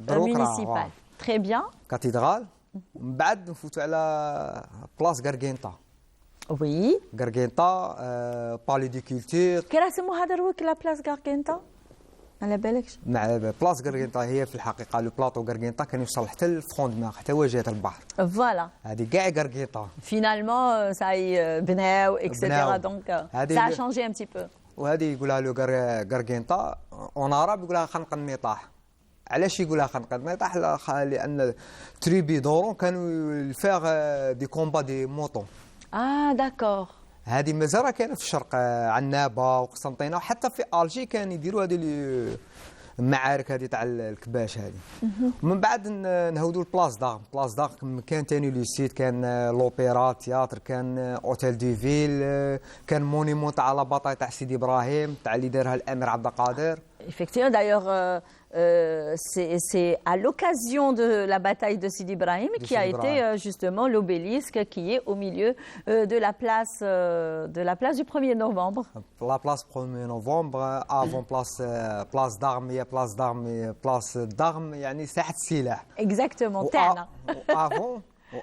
municipale. Très bien. Cathédrale. من بعد نفوتوا على بلاص غارغينتا. Oui. غارغينتا بالي دي كولتور. كي راه سمو هذا الوقت لا بلاص غارغينتا؟ على بالكش؟ مع بلاص غارغينتا هي في الحقيقه لو بلاطو غارغينتا كان يوصل حتى الفروندمون حتى واجهه البحر. فوالا. هذه كاع غارغينتا. Finalement, ça y بناو etc. Donc ça a changé un petit peu. وهذه يقولها له غارغينتا اون عرب يقولها خنق النطاح. علاش يقولها خنق النطاح؟ لان تريبي دورون كانوا يفاغ دي كومبا دي موطون. داكور. هذه مازال كاينه في الشرق عنابه وقسنطينه وحتى في الجي كان يديروا هذه المعارك هذه تاع الكباش هذه. ومن بعد نهودوا البلاص داغ. بلاص داغ كان ثاني لي سيت كان لوبيرا تياتر كان اوتيل دي فيل كان مونيمون تاع لا باطاي تاع سيدي ابراهيم تاع اللي دارها الامير عبد القادر. Effectivement, d'ailleurs, c'est à l'occasion de la bataille de Sidi Ibrahim qui a été justement l'obélisque qui est au milieu de la place du 1er novembre. La place 1er novembre, avant place d'armes, il y a place d'armes, يعني ساحة السلاح. Exactement, تاعنا.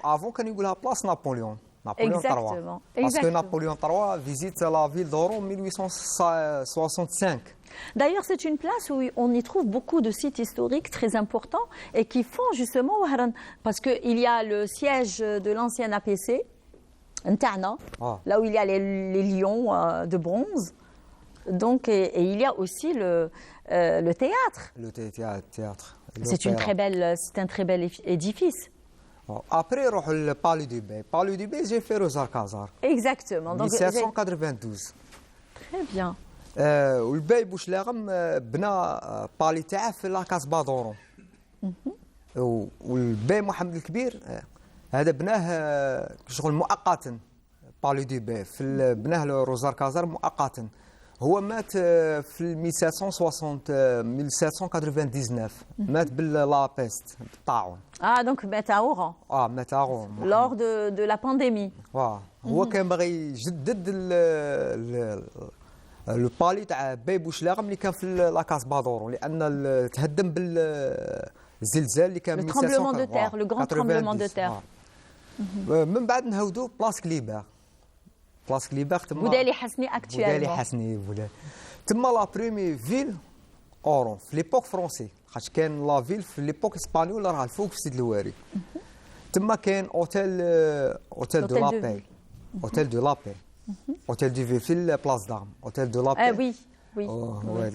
Avant كان يقولها place Napoléon. Napoléon III. Parce que Napoléon III visite la ville d'Oran en 1865. D'ailleurs, c'est une place où on y trouve beaucoup de sites historiques très importants et qui font justement parce qu'il y a le siège de l'ancien APC, Ntarna, là où il y a les lions de bronze. Donc, et il y a aussi le théâtre. Le théâtre. C'est un très bel édifice. Après, on va le Palais du Bey. Palais du Bey, j'ai fait Rosa Kazar. Exactement. Donc, 1792. Très bien. والباي بوشلاغم بنى بالي تاعه في لاكاس بادورون. والباي محمد الكبير هذا بناه شغل مؤقتا بالي دي باي بناه روزار كازار مؤقتا. هو مات في 1760 1799 مات باللا بيست بالطاعون. Ah, donc mette à Oran, مات اغو lors de la pandémie. هو كان باغي يجدد لو بالي تاع باي بوشلاغ ملي كان في لاكاس بادورو لان تهدم بالزلزال اللي كان Le tremblement de terre, le grand tremblement de terre. من بعد نهودو بلاص كليبر. بلاص كليبر تما Boudali Hasni بودالي actuellement. حسني بودالي تما لا بريمي فيل اورون في ليبوك فرونسي خاطر كان لا فيل في ليبوك اسبانيول راه الفوق في سيد الواري. تما كاين اوتيل دو لا باي اوتيل دو لا باي اوتيل دو في في بلاص دارم اوتيل دو لا Ah باي oui, oui. هو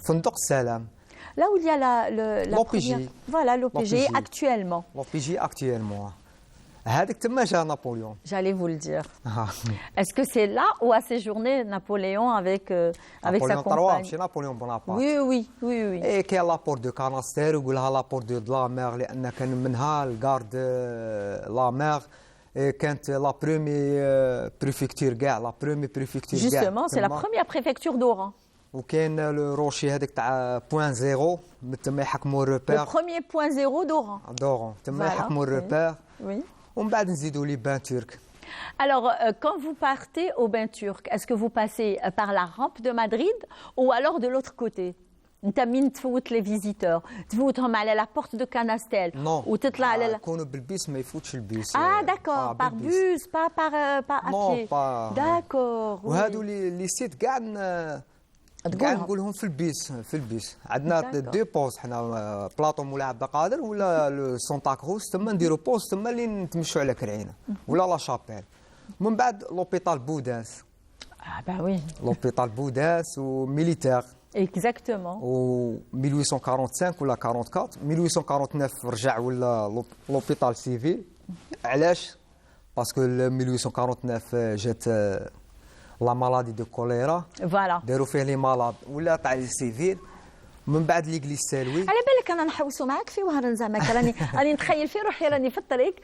فندق السلام Là où il y a la L'OPJ. première... Voilà, l'OPJ L'OPJ. actuellement. لو بي جي اكتويلمون هذاك تما جا نابليون. J'allais vous le dire. Est-ce que c'est là où a séjourné Napoléon avec sa نابليون 3 compagne? ماشي نابليون بونابرت. Oui, oui, oui, oui. اي كاين لابور دو كاناستير يقولها لابور دو لا مير لان كان منها الكارد لا مير كانت لا برومي بريفكتور كاع لا برومي بريفكتور كاع. Justement, c'est la تما. première préfecture d'Oran. وكاين لو روشي هذاك تاع بوان زيرو تما يحكموا Le الروبير premier point zéro d'Oran. دورون تما Voilà. يحكموا الروبير Oui. ومن بعد نزيدوا لي بان ترك. Alors, quand vous partez au bain turc, est-ce que vous passez par la rampe de Madrid ou alors de l'autre côté? انت مين تفوت les visiteurs تفوتهم على la porte de Canastel نو وتطلع على يكونوا بالبيس ما يفوتش البيس. Ah d'accord, par bus, pas à Non, pied. pas- D'accord. oui. وهادو لي سيت كاع كاع تقولهم. نقولهم في البيس في البيس عندنا D'accord. دو بوست حنا بلاطو مولاي عبد القادر ولا لو سونتا كروس تما نديرو بوست تما اللي نتمشوا على كرعينه ولا لا شابيل. من بعد لوبيتال بوداس Ah bah oui, لوبيتال بوداس وميليتير exactement. و 1845 ولا 44 1849 رجع ولا لوبيتال سيفيل. علاش؟ باسكو 1849 جات لا مالادي دو كوليرا Voilà. داروا فيه لي مالاد ولا تاع لي سيفيل. من بعد ليغليز سالوي على بالك انا نحوسوا معاك في وهران زعما راني نتخيل في روحي راني في الطريق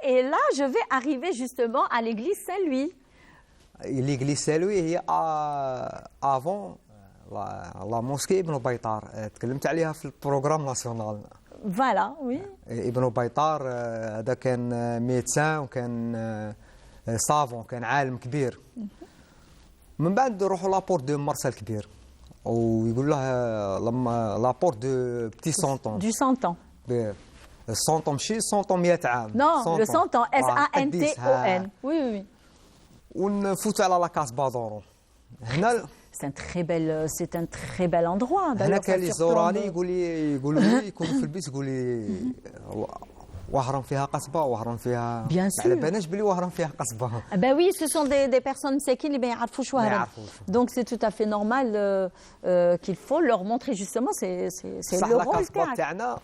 et là je vais arriver justement à l'église Saint-Louis. ليغليز سالوي هي افون لا موسكي ابن بيطار تكلمت عليها في البروغرام ناسيونال. Voilà, oui. ابن بيطار هذا كان ميدسان وكان صافون كان عالم كبير. من بعد نروحوا لابور دو مارسيل كبير ويقول له لما لابور دو بتي سونتون Du 100 ans. سونتون ماشي سونتون 100 عام. Non, le 100 ans, قديس، S-A-N-T-O-N. Oui, oui, oui. ونفوتوا على لاكاس بادورو. هنا C'est un très bel endroit. هنا D'ailleurs, كان ça لي surplombe- زوراني يقولوا لي يكونوا في البيت يقول لي وهران فيها قصبه وهران فيها Bien sûr. على بالناش بلي وهران فيها قصبه. Ah ben oui, ce sont des personnes مساكين اللي ما يعرفوش وهران. يعرفوش. Donc c'est tout à fait normal qu'il faut leur montrer justement c'est صح le لا rôle كاسبا تاعك. تاعنا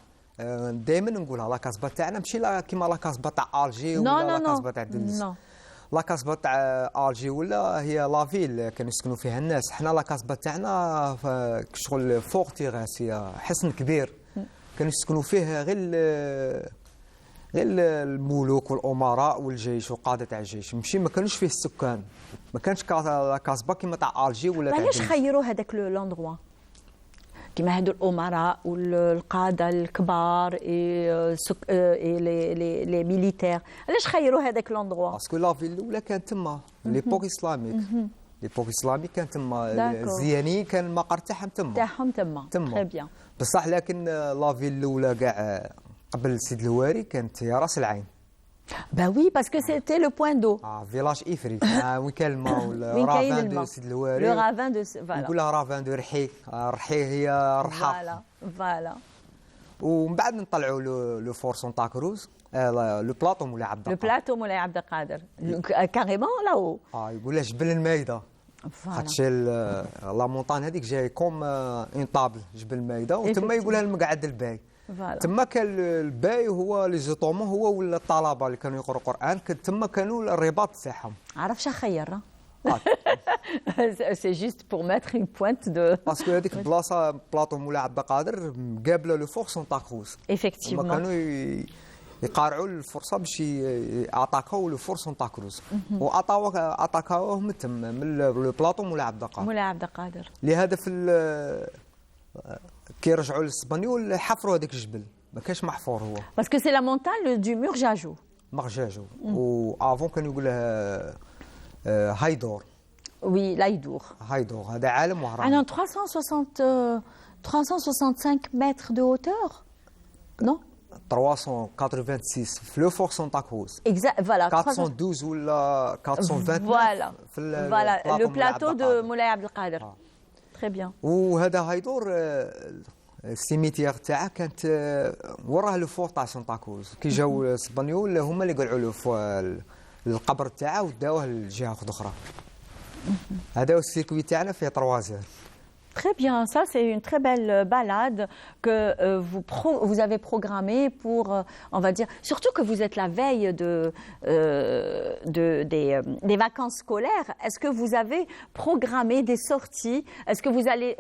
دائما نقولها لا كاسبا تاعنا ماشي كيما لا كاسبا تاع الجي Non, ولا لا non, كاسبا non. تاع دنيس. Non. لا كاسبا تاع الجي ولا هي لافيل كانوا يسكنوا فيها الناس. حنا لا كاسبا تاعنا شغل فوق تيغاس هي حصن كبير كانوا يسكنوا فيه غير الملوك والامراء والجيش وقاده تاع الجيش ماشي ما كانوش فيه السكان. ما كانش لا كاسبا كيما تاع الجي ولا تاع علاش دنيس. خيروا هذاك لاندروا كيما هادو الامراء والقاده الكبار اي لي ميليتير علاش خيروا هذاك لاندروا؟ باسكو لا فيل الاولى كانت تما ليبوك اسلاميك. ليبوك اسلاميك كانت تما D'accord. الزيانيين كان المقر تاعهم تما. تاعهم تما. تما. تري بيان. بصح لكن لا فيل الاولى كاع قبل سيد الواري كانت هي راس العين. Bah oui, parce que c'était le point d'eau. فيلاج افريك وين كان الماء وين كاين رافان دو الماء. سيد الواري. Le ravin de voilà. نقولها رافان دو رحي. رحي هي الرحاق. Voilà, voilà. ومن بعد نطلعوا لو فور سونتا كروز لو بلاطو مولاي عبد Le القادر. plateau Moulay Abd Qadir. Carrément là-haut. يقول له جبل المايده. Voilà. خاطش لا مونطان هذيك جاي كوم اون طابل جبل المايده وتما يقولها المقعد الباي. Voilà. تما كان الباي هو لي زوطومون هو ولا الطلبه اللي كانوا يقروا قران تما كانوا الرباط تاعهم. عرف شا خيرنا. C'est juste pour mettre une pointe de. باسكو هذيك البلاصه بلاطو مولاي عبد القادر مقابله لو فور سونتا كروز. تما Effectivement. كانوا يقارعوا الفرصه باش اتاكاو لو فورس نتاع كروز اتاكاوه من تم من لو بلاطو مولاي عبد القادر. مولاي عبد القادر. لهذا كي رجعوا للاسبانيول حفروا هذاك الجبل ما كانش محفور هو. باسكو سي لا مونتاgne du Murjajou. مرجاجو وافون كانوا يقول لها هايدور. Oui, l'Aïdour. هايدور هذا عالم وهران. Alors 365 mètres de hauteur. Non? 386 في لو فور سانتا كروز. Exact, voilà. 412 ولا 429 Voilà. في Voilà, le plateau de مولاي Moulay Abdelkader. Très bien. وهذا هايدور السيميتير تاعه كانت وراه لو فور تاع سانتا كروز كي جاو الاسبانيول هما اللي قلعوا له القبر تاعه وداوه لجهه اخرى. هذا هو السيركوي تاعنا فيه 3 heures. Très bien, ça c'est une très belle balade que vous avez programmée pour, on va dire, surtout que vous êtes la veille des vacances scolaires. Est-ce que vous avez programmé des sorties? Est-ce que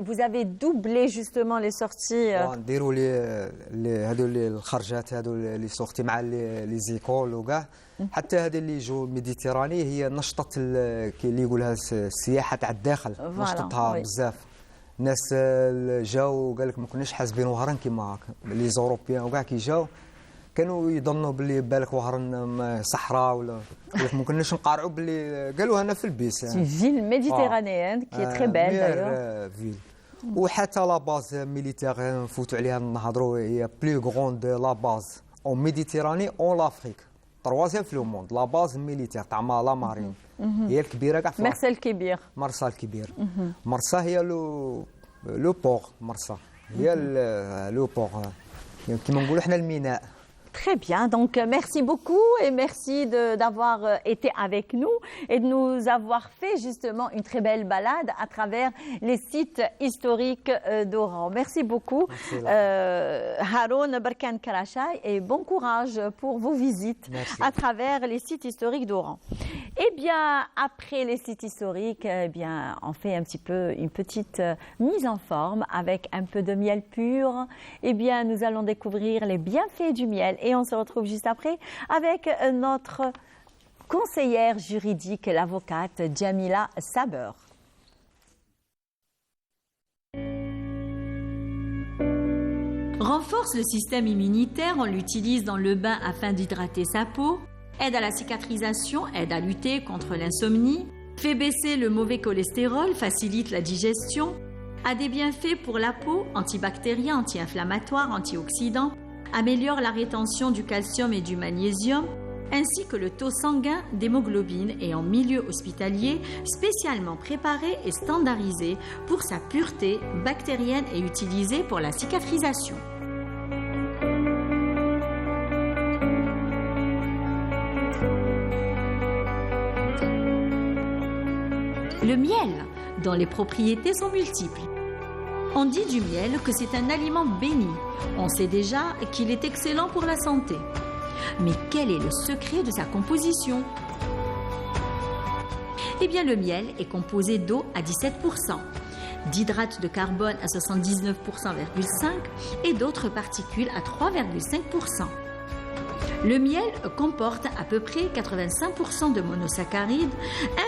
vous avez doublé justement les sorties? نديروا لي هذو الخرجات هذو اللي سورتي مع لي زيكول وكاع حتى هذه اللي يجوا ميديتيراني هي نشطت اللي يقولها السياحه تاع الداخل نشطتها بزاف. الناس جاو وقال لك ما كناش حاسبين وهران كيما لي زوروبيان وكاع كي جاو كانوا يظنوا باللي بالك وهران صحراء ولا ما كناش نقارعوا باللي قالوا هنا في البيس. C'est une ville méditerranéenne qui est très belle d'ailleurs. وحتى لا باز ميليتير نفوتوا عليها نهضروا هي بلو غروند لا باز او ميديتيراني اون لافريك. 3 في لو موند لا باز ميليتير تاع لا مارين هي الكبيره كاع في مرسى الكبير. مرسى الكبير. مرسى هي لو بور مرسى هي لو بور كيما نقولوا احنا الميناء. Très bien, donc merci beaucoup et merci d'avoir été avec nous et de nous avoir fait justement une très belle balade à travers les sites historiques d'Oran. Merci beaucoup Haroun Barkan Karachay et bon courage pour vos visites à travers les sites historiques d'Oran. Eh bien, après les sites historiques, eh bien, on fait un petit peu une petite mise en forme avec un peu de miel pur. Eh bien, nous allons découvrir les bienfaits du miel. Et on se retrouve juste après avec notre conseillère juridique, l'avocate Jamila Saber. Renforce le système immunitaire, on l'utilise dans le bain afin d'hydrater sa peau, aide à la cicatrisation, aide à lutter contre l'insomnie, fait baisser le mauvais cholestérol, facilite la digestion, a des bienfaits pour la peau, antibactérien, anti-inflammatoire, antioxydant, améliore la rétention du calcium et du magnésium, ainsi que le taux sanguin d'hémoglobine et en milieu hospitalier spécialement préparé et standardisé pour sa pureté bactérienne et utilisé pour la cicatrisation. Le miel, dont les propriétés sont multiples. On dit du miel que c'est un aliment béni. On sait déjà qu'il est excellent pour la santé. Mais quel est le secret de sa composition? Eh bien, le miel est composé d'eau à 17%, d'hydrate de carbone à 79,5% et d'autres particules à 3,5%. Le miel comporte à peu près 85% de monosaccharides,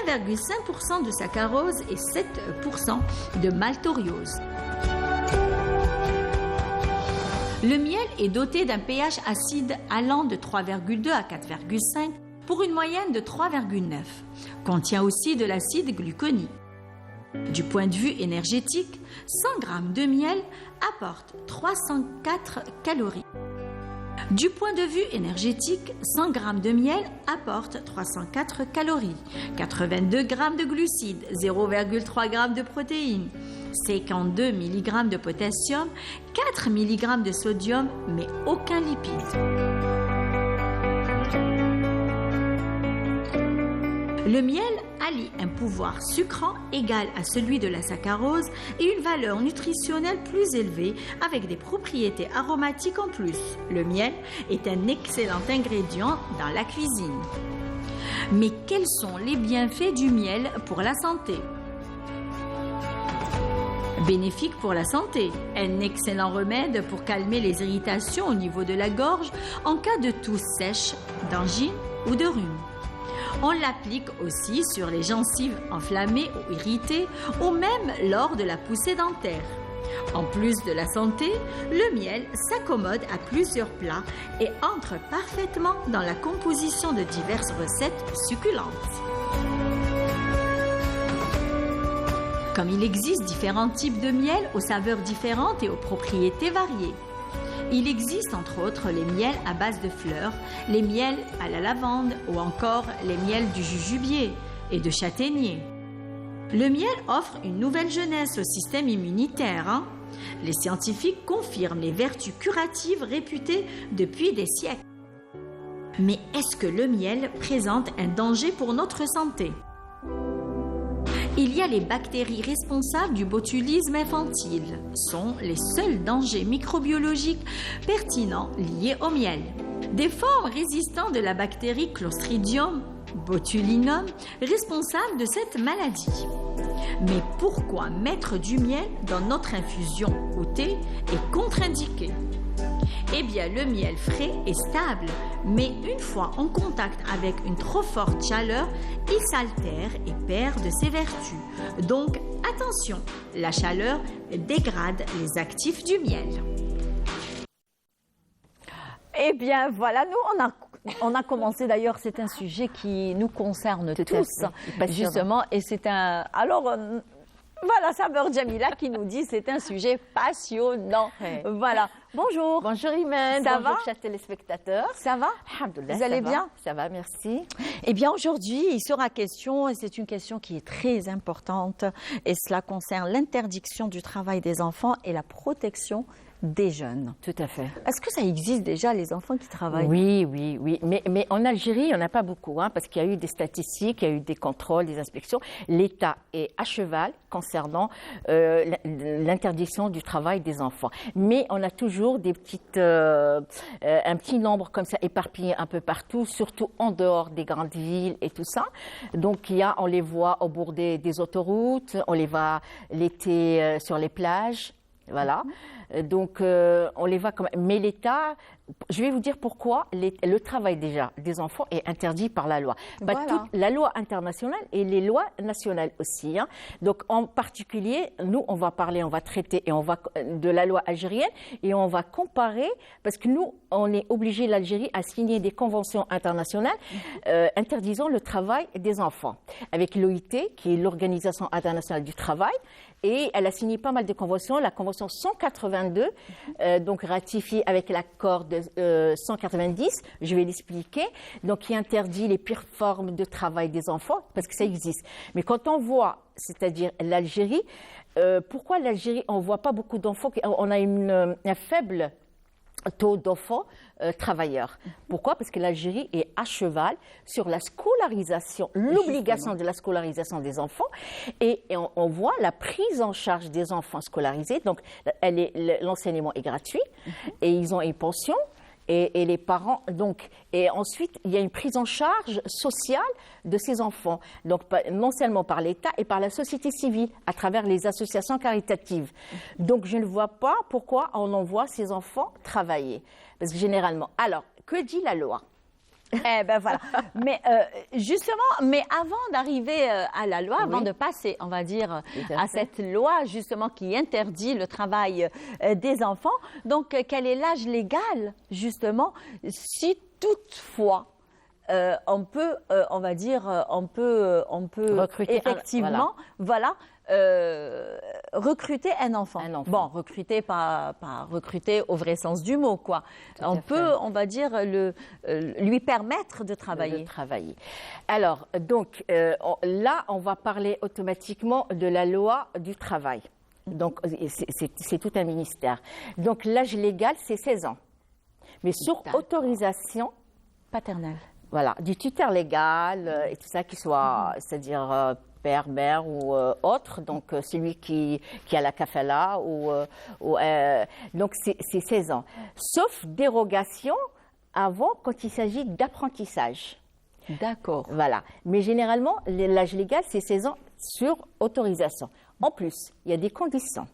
1,5% de saccharose et 7% de maltoriose. Le miel est doté d'un pH acide allant de 3,2 à 4,5 pour une moyenne de 3,9. Contient aussi de l'acide gluconique. Du point de vue énergétique, 100 g de miel apporte 304 calories. Du point de vue énergétique, 100 g de miel apporte 304 calories, 82 g de glucides, 0,3 g de protéines, 52 mg de potassium, 4 mg de sodium, mais aucun lipide. Le miel allie un pouvoir sucrant égal à celui de la saccharose et une valeur nutritionnelle plus élevée avec des propriétés aromatiques en plus. Le miel est un excellent ingrédient dans la cuisine. Mais quels sont les bienfaits du miel pour la santé ? Bénéfique pour la santé, un excellent remède pour calmer les irritations au niveau de la gorge en cas de toux sèche, d'angine ou de rhume. On l'applique aussi sur les gencives enflammées ou irritées ou même lors de la poussée dentaire. En plus de la santé, le miel s'accommode à plusieurs plats et entre parfaitement dans la composition de diverses recettes succulentes. Comme il existe différents types de miel aux saveurs différentes et aux propriétés variées. Il existe entre autres les miels à base de fleurs, les miels à la lavande ou encore les miels du jujubier et de châtaignier. Le miel offre une nouvelle jeunesse au système immunitaire. Les scientifiques confirment les vertus curatives réputées depuis des siècles. Mais est-ce que le miel présente un danger pour notre santé ? Il y a les bactéries responsables du botulisme infantile, sont les seuls dangers microbiologiques pertinents liés au miel. Des formes résistantes de la bactérie Clostridium botulinum, responsable de cette maladie. Mais pourquoi mettre du miel dans notre infusion ou thé est contre-indiqué ? Eh bien, le miel frais est stable, mais une fois en contact avec une trop forte chaleur, il s'altère et perd de ses vertus. Donc, attention, la chaleur dégrade les actifs du miel. Eh bien, voilà, nous, on a commencé d'ailleurs, c'est un sujet qui nous concerne tous, justement, et c'est un... Alors, voilà, Saber Jamila qui nous dit c'est un sujet passionnant. Ouais. Voilà. Bonjour. Bonjour Imen, Ça bonjour va chers téléspectateurs. Ça va? Alhamdoulilah, Vous allez bien? Ça va, merci. Eh bien, aujourd'hui, il sera question, et c'est une question qui est très importante, et cela concerne l'interdiction du travail des enfants et la protection des jeunes. Tout à fait. Est-ce que ça existe déjà, les enfants qui travaillent? Oui, oui, oui. Mais en Algérie, il n'y en a pas beaucoup, parce qu'il y a eu des statistiques, il y a eu des contrôles, des inspections. L'État est à cheval concernant l'interdiction du travail des enfants. Mais on a toujours des petites, un petit nombre comme ça éparpillé un peu partout, surtout en dehors des grandes villes et tout ça. Donc, on les voit au bord des autoroutes, on les voit l'été sur les plages. Voilà. Donc, on les voit comme... Mais l'État, je vais vous dire pourquoi le travail déjà des enfants est interdit par la loi. Voilà. Toute la loi internationale et les lois nationales aussi. Donc, en particulier, nous, on va traiter de la loi algérienne et on va comparer, parce que nous, on est obligé, l'Algérie, à signer des conventions internationales interdisant le travail des enfants. Avec l'OIT, qui est l'Organisation internationale du travail, et elle a signé pas mal de conventions. La convention 182, donc ratifiée avec l'accord de 190, je vais l'expliquer, donc qui interdit les pires formes de travail des enfants, parce que ça existe. Mais quand on voit, c'est-à-dire l'Algérie, pourquoi l'Algérie, on ne voit pas beaucoup d'enfants, on a un faible taux d'enfants travailleurs. Pourquoi? Parce que l'Algérie est à cheval sur la scolarisation, l'obligation de la scolarisation des enfants, et on voit la prise en charge des enfants scolarisés. Donc, l'enseignement est gratuit, et ils ont une pension. Et les parents, donc, et ensuite, il y a une prise en charge sociale de ces enfants, donc non seulement par l'État et par la société civile, à travers les associations caritatives. Donc, je ne vois pas pourquoi on envoie ces enfants travailler. Parce que généralement, alors, que dit la loi ? Eh ben voilà. Mais justement, mais avant d'arriver à la loi, avant de passer, on va dire, à cette loi justement qui interdit le travail des enfants, donc quel est l'âge légal justement, si toutefois on peut, on va dire, on peut recruter effectivement, voilà. Recruter un enfant. Bon, recruter, pas recruter au vrai sens du mot, quoi. On peut, on va dire, lui permettre de travailler. Alors, donc, là, on va parler automatiquement de la loi du travail. Donc, c'est tout un ministère. Donc, l'âge légal, c'est 16 ans. Mais sur autorisation paternelle. Voilà, du tuteur légal et tout ça qui soit, c'est-à-dire... père, mère ou autre, donc celui qui a la kafala, donc c'est 16 ans. Sauf dérogation avant quand il s'agit d'apprentissage. D'accord. Voilà. Mais généralement, l'âge légal, c'est 16 ans sur autorisation. En plus, il y a des conditions.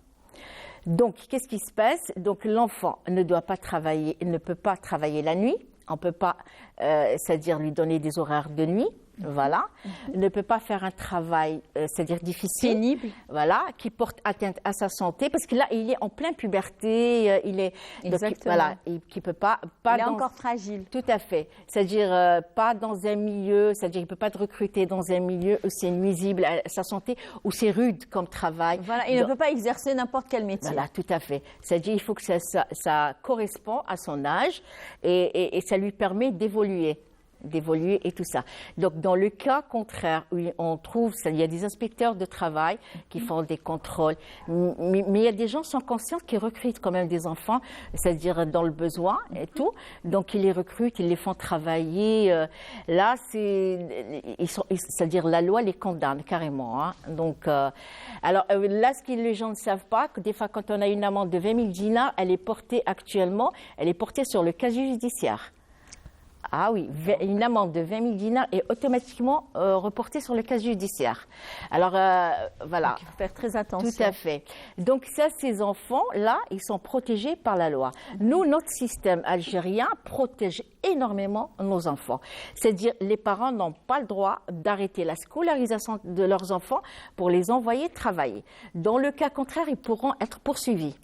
Donc, qu'est-ce qui se passe? Donc, l'enfant ne doit pas travailler, il ne peut pas travailler la nuit. On ne peut pas, c'est-à-dire lui donner des horaires de nuit. Voilà, ne peut pas faire un travail, c'est-à-dire difficile, pénible, voilà, qui porte atteinte à sa santé, parce que là, il est en pleine puberté, il est, exactement, donc, voilà, qui peut pas il est dans, encore fragile. Tout à fait, c'est-à-dire pas dans un milieu, c'est-à-dire il peut pas être recruté dans un milieu où c'est nuisible à sa santé, où c'est rude comme travail. Voilà, il ne peut pas exercer n'importe quel métier. Voilà, tout à fait. C'est-à-dire il faut que ça correspond à son âge et ça lui permet d'évoluer et tout ça. Donc, dans le cas contraire, où on trouve, il y a des inspecteurs de travail qui font des contrôles, mais il y a des gens qui sont conscients qui recrutent quand même des enfants, c'est-à-dire dans le besoin et tout. Donc, ils les recrutent, ils les font travailler. Là, c'est-à-dire la loi les condamne carrément. Hein. Donc, alors là, ce que les gens ne savent pas, que des fois, quand on a une amende de 20 000 dinars, elle est portée sur le casier judiciaire. Ah oui, une amende de 20 000 dinars est automatiquement reportée sur le casier judiciaire. Alors, voilà. Donc, il faut faire très attention. Tout à fait. Donc, ça, ces enfants-là, ils sont protégés par la loi. Nous, notre système algérien protège énormément nos enfants. C'est-à-dire, les parents n'ont pas le droit d'arrêter la scolarisation de leurs enfants pour les envoyer travailler. Dans le cas contraire, ils pourront être poursuivis.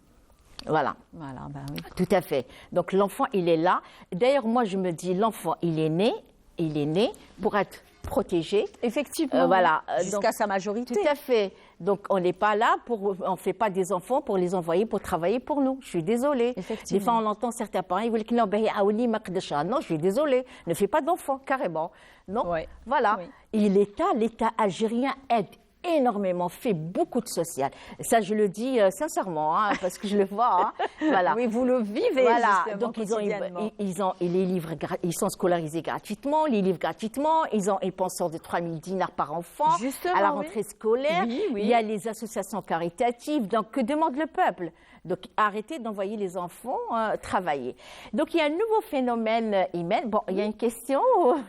Voilà. Voilà, ben oui. Tout à fait. Donc l'enfant, il est là. D'ailleurs, moi, je me dis, l'enfant, il est né pour être protégé. Effectivement. Voilà. Jusqu'à sa majorité. Tout à fait. Donc on n'est pas là on fait pas des enfants pour les envoyer pour travailler pour nous. Je suis désolée. Effectivement. Des fois, on entend certains parents, ils veulent que non, non, je suis désolée. Ne fais pas d'enfants, carrément. Non. Oui. Voilà. Oui. Et l'État algérien aide énormément, fait beaucoup de social. Ça, je le dis sincèrement, hein, parce que je le vois. Hein. Voilà. Oui, vous le vivez, voilà. justement, Donc, quotidiennement. ils ont les livres, ils sont scolarisés gratuitement, les livres gratuitement, ils ont une pension de 3 000 dinars par enfant Justement, à la oui. rentrée scolaire. Oui, oui. Il y a les associations caritatives. Donc, que demande le peuple? Donc, arrêtez d'envoyer les enfants travailler. Donc, il y a un nouveau phénomène, Imen. Bon, il y a une question?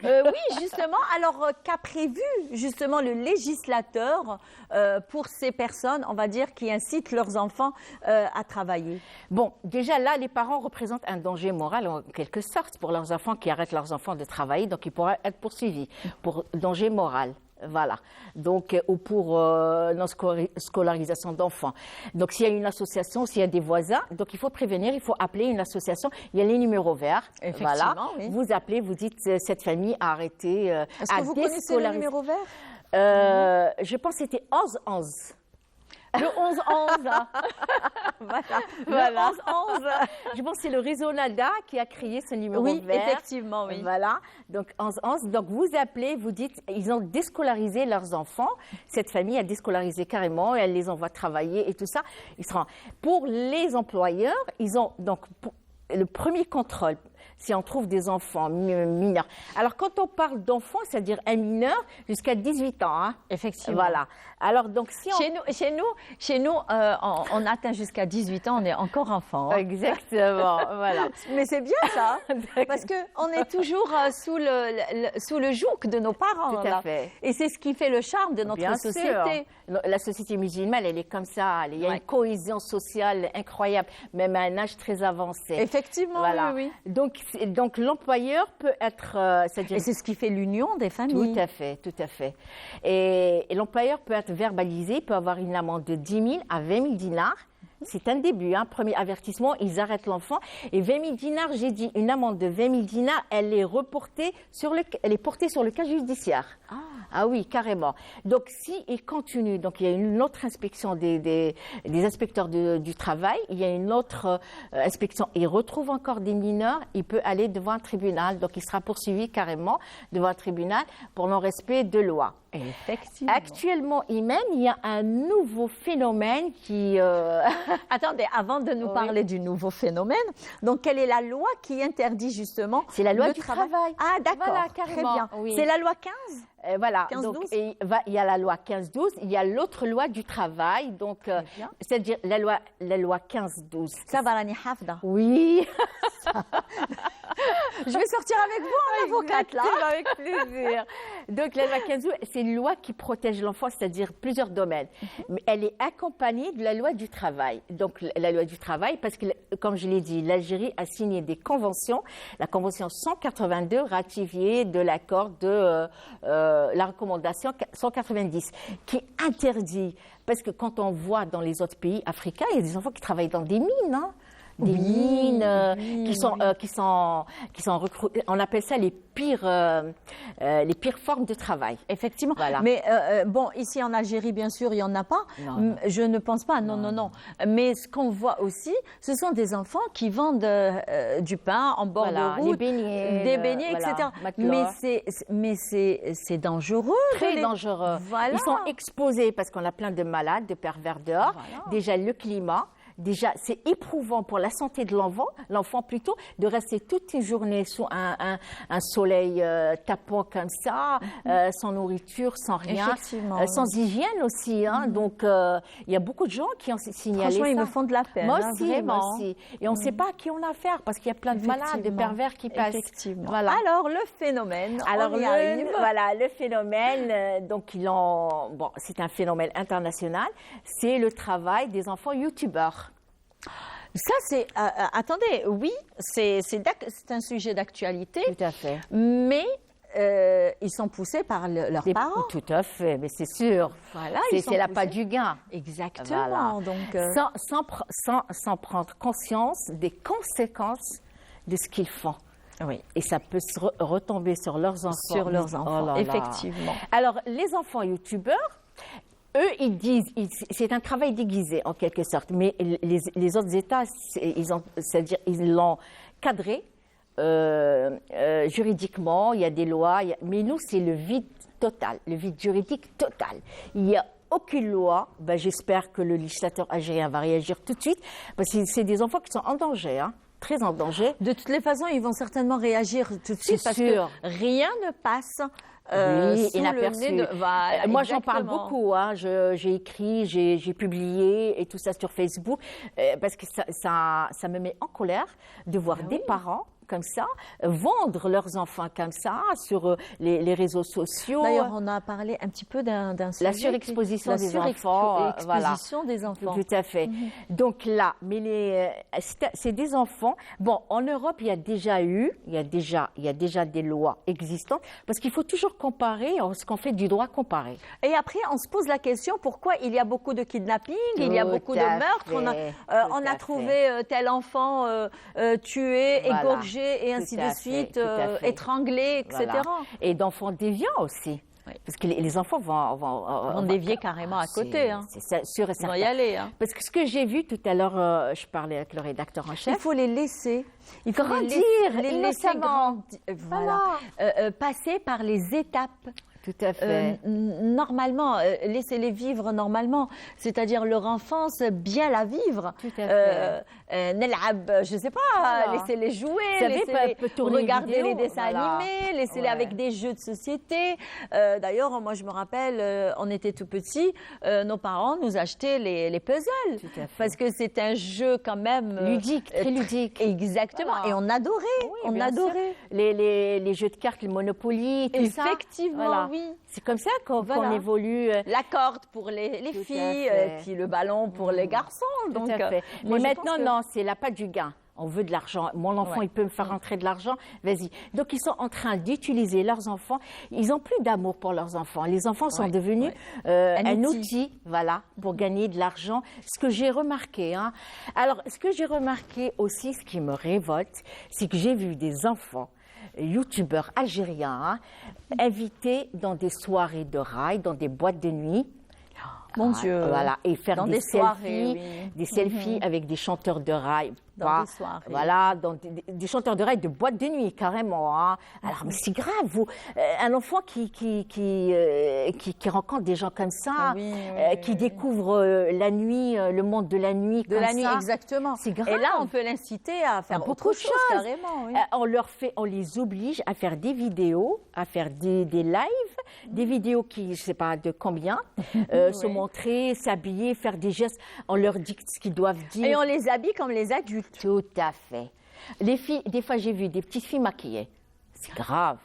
Oui, justement. Alors, qu'a prévu justement le législateur pour ces personnes, on va dire, qui incitent leurs enfants à travailler? Bon, déjà là, les parents représentent un danger moral en quelque sorte pour leurs enfants qui arrêtent leurs enfants de travailler, donc ils pourraient être poursuivis pour danger moral. Voilà. Donc, ou pour non-scolarisation d'enfants. Donc, s'il y a une association, s'il y a des voisins, donc il faut prévenir, il faut appeler une association. Il y a les numéros verts. Effectivement, voilà. oui. vous appelez, vous dites cette famille a arrêté. Est-ce que vous connaissez le numéro vert? Je pense que c'était 11-11. Le 11-11. Voilà. Le 11-11. Je pense que c'est le réseau NADA qui a créé ce numéro Oui, vert. effectivement, oui. Voilà. Donc, 11-11. Donc, vous appelez, vous dites, ils ont déscolarisé leurs enfants. Cette famille a déscolarisé carrément, et elle les envoie travailler et tout ça. Pour les employeurs, ils ont donc le premier contrôle. Si on trouve des enfants mineurs. Alors, quand on parle d'enfants, c'est-à-dire un mineur jusqu'à 18 ans. Hein. Effectivement. Voilà. Alors, donc, si on... Chez nous, on atteint jusqu'à 18 ans, on est encore enfant. Hein. Exactement, voilà. Mais c'est bien ça, parce qu'on est toujours sous le joug de nos parents. Tout à là. fait. Et c'est ce qui fait le charme de notre Bien société. sûr. La société musulmane, elle est comme ça. Il y a une cohésion sociale incroyable, même à un âge très avancé. Effectivement, voilà. oui. Donc l'employeur peut être... et c'est ce qui fait l'union des familles. Tout à fait, tout à fait. Et l'employeur peut être verbalisé, peut avoir une amende de 10 000 à 20 000 dinars. C'est un début, hein. Premier avertissement, ils arrêtent l'enfant. Et 20 000 dinars, j'ai dit, une amende de 20 000 dinars, elle est portée sur le cas judiciaire. Ah oui, carrément. Donc, s'il continue, donc il y a une autre inspection des inspecteurs du travail, il y a une autre inspection, il retrouve encore des mineurs, il peut aller devant un tribunal, donc il sera poursuivi carrément devant un tribunal pour non-respect de loi. Effectivement. Actuellement, Imen, il y a un nouveau phénomène qui... Attendez, avant de nous parler du nouveau phénomène, donc quelle est la loi qui interdit justement C'est la loi le du travail. Ah, d'accord, Voilà, très carrément, bien. oui. C'est la loi 15 voilà, 15-12. donc il y a la loi 15-12, il y a l'autre loi du travail, donc c'est-à-dire la loi 15-12. Ça va, Rani Hafda. Oui. Je vais sortir avec vous en avocate, là. Exactement, avec plaisir. Donc, la loi 15 août, c'est une loi qui protège l'enfant, c'est-à-dire plusieurs domaines. Mais elle est accompagnée de la loi du travail. Donc, la loi du travail, parce que, comme je l'ai dit, l'Algérie a signé des conventions. La convention 182, ratifiée de l'accord de la recommandation 190, qui interdit, parce que quand on voit dans les autres pays africains, il y a des enfants qui travaillent dans des mines, hein. Des mines qui sont recrutés. On appelle ça les pires formes de travail. Effectivement. Voilà. Mais bon, ici en Algérie, bien sûr, il n'y en a pas. Non. Je ne pense pas. Non. Mais ce qu'on voit aussi, ce sont des enfants qui vendent du pain en bord Voilà, de route, les beignets, des beignets, voilà, etc. matelas. Mais c'est dangereux. Très dangereux. Voilà. Ils sont exposés parce qu'on a plein de malades, de pervers dehors. Voilà. Déjà, le climat. Déjà, c'est éprouvant pour la santé de l'enfant plutôt, de rester toute une journée sous un soleil tapant comme ça, sans nourriture, sans rien, Effectivement. sans hygiène aussi. Hein. Donc, il y a beaucoup de gens qui ont signalé Franchement, ça. ils me font de la peine. Moi hein, aussi, vraiment. moi aussi. Et on ne sait pas à qui on a affaire parce qu'il y a plein de malades, de Effectivement. pervers qui passent. Effectivement. Voilà. Alors, le phénomène, Alors, on y arrive. le phénomène, donc c'est un phénomène international, c'est le travail des enfants youtubeurs. Ça, c'est... attendez, oui, c'est un sujet d'actualité, Tout à fait. mais ils sont poussés par leurs parents. Tout à fait, mais c'est sûr. Voilà, ils sont c'est la poussés. pas du gain. Exactement. Voilà. Donc, Sans prendre conscience des conséquences de ce qu'ils font. oui. Et ça peut se retomber sur leurs enfants. Sur leurs enfants, Oh là là. effectivement. Alors, les enfants youtubeurs, eux, ils disent, c'est un travail déguisé en quelque sorte, mais les autres États, c'est-à-dire ils l'ont cadré juridiquement, il y a des lois, mais nous, c'est le vide total, le vide juridique total. Il n'y a aucune loi. Ben, j'espère que le législateur algérien va réagir tout de suite, parce que c'est des enfants qui sont en danger, hein, très en danger. De toutes les façons, ils vont certainement réagir tout de suite C'est parce sûr. que rien ne passe Oui, sous inaperçu. le nez de... Voilà, Moi, j'en parle exactement. beaucoup. Hein. J'ai écrit, j'ai publié et tout ça sur Facebook parce que ça me met en colère de voir des parents comme ça, vendre leurs enfants comme ça sur les réseaux sociaux. D'ailleurs, on a parlé un petit peu d'un sujet. La surexposition la des enfants. surexposition des enfants. Tout à fait. Donc là, mais c'est des enfants. Bon, en Europe, il y a déjà des lois existantes parce qu'il faut toujours comparer ce qu'on fait du droit comparé. Et après, on se pose la question pourquoi il y a beaucoup de kidnappings, il y a Tout beaucoup de à meurtres. fait, On a trouvé tel enfant tué, Voilà. égorgé et Tout ainsi à de fait, suite, tout à fait. étranglé, etc. Voilà. Et d'enfants déviants aussi. Oui. Parce que les enfants vont dévier carrément à côté. Hein. C'est sûr et Ils vont certain. y aller. Hein. Parce que ce que j'ai vu tout à l'heure, je parlais avec le rédacteur en Il chef. faut les laisser. Il faut Grandir, les laisser innocemment. passer par les étapes. Tout à fait. Normalement, laissez-les vivre normalement, c'est-à-dire leur enfance, bien la vivre. Tout à fait. Nelab, je ne sais pas, Voilà. laissez-les jouer, Vous savez, laissez-les peut tourner une regarder vidéo, les dessins voilà. animés, laissez-les Ouais. avec des jeux de société. D'ailleurs, moi je me rappelle, on était tout petits, nos parents nous achetaient les puzzles, Tout à fait. parce que c'est un jeu quand même Ludique, très ludique. Exactement, Voilà. et on adorait, Oui, on bien sûr. adorait. Les jeux de cartes, le Monopoly, tout ça. Effectivement, Voilà. oui. C'est comme ça qu'on Voilà. évolue. La corde pour les Tout à filles, fait. puis le ballon pour les garçons. Donc, Tout à fait. moi, Mais je maintenant, pense que- non, c'est la pas du gain. On veut de l'argent. Mon enfant, Ouais. il peut me faire rentrer de l'argent. Vas-y. Donc, ils sont en train d'utiliser leurs enfants. Ils n'ont plus d'amour pour leurs enfants. Les enfants sont Ouais, devenus ouais. un Un outil, voilà, pour gagner de l'argent. Ce que j'ai remarqué. Hein. Alors, ce que j'ai remarqué aussi, ce qui me révolte, c'est que j'ai vu des enfants youtubeurs algériens hein, invités dans des soirées de rail, dans des boîtes de nuit. Mon Dieu. Voilà, et faire Dans des des soirées, selfies, oui. des selfies avec des chanteurs de rail. Dans Pas- des soirées. Voilà, dans des chanteurs de rail de boîte de nuit, carrément. Hein. Alors, mais c'est grave, vous, un enfant qui rencontre des gens comme ça, Oui, qui découvre la nuit, le monde de la nuit, De comme la nuit, ça. exactement. C'est grave. Et là, on peut l'inciter à faire beaucoup beaucoup de de choses, choses. carrément. Oui. On les oblige à faire des vidéos, à faire des lives, des vidéos qui, je sais pas de combien, se montrer, s'habiller, faire des gestes. On leur dit ce qu'ils doivent dire. Et on les habille comme les adultes. Tout à fait. Les filles, des fois j'ai vu des petites filles maquillées. C'est grave.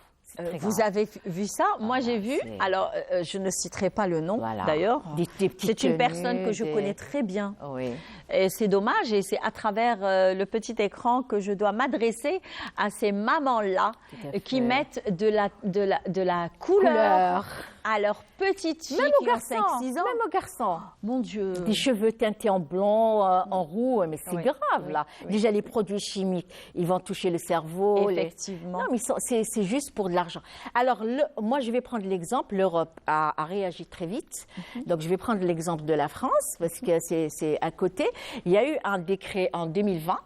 Vous avez vu ça? Moi, j'ai vu. c'est- Alors, je ne citerai pas le nom, Voilà. d'ailleurs. Des petites C'est une tenues, personne que je des- connais très bien. Oui. Et c'est dommage, et c'est à travers le petit écran que je dois m'adresser à ces mamans-là Tout à qui fait. mettent de la couleur à leurs petites filles Même aux qui ont garçons. 5-6 ans. Même aux garçons. Mon Dieu. Des cheveux teintés en blanc, en roux, mais c'est Oui, grave oui, là. oui. Déjà les produits chimiques, ils vont toucher le cerveau. Effectivement. Non, mais c'est juste pour de l'argent. Alors moi je vais prendre l'exemple, l'Europe a réagi très vite. Donc je vais prendre l'exemple de la France parce que c'est à côté. Il y a eu un décret en 2020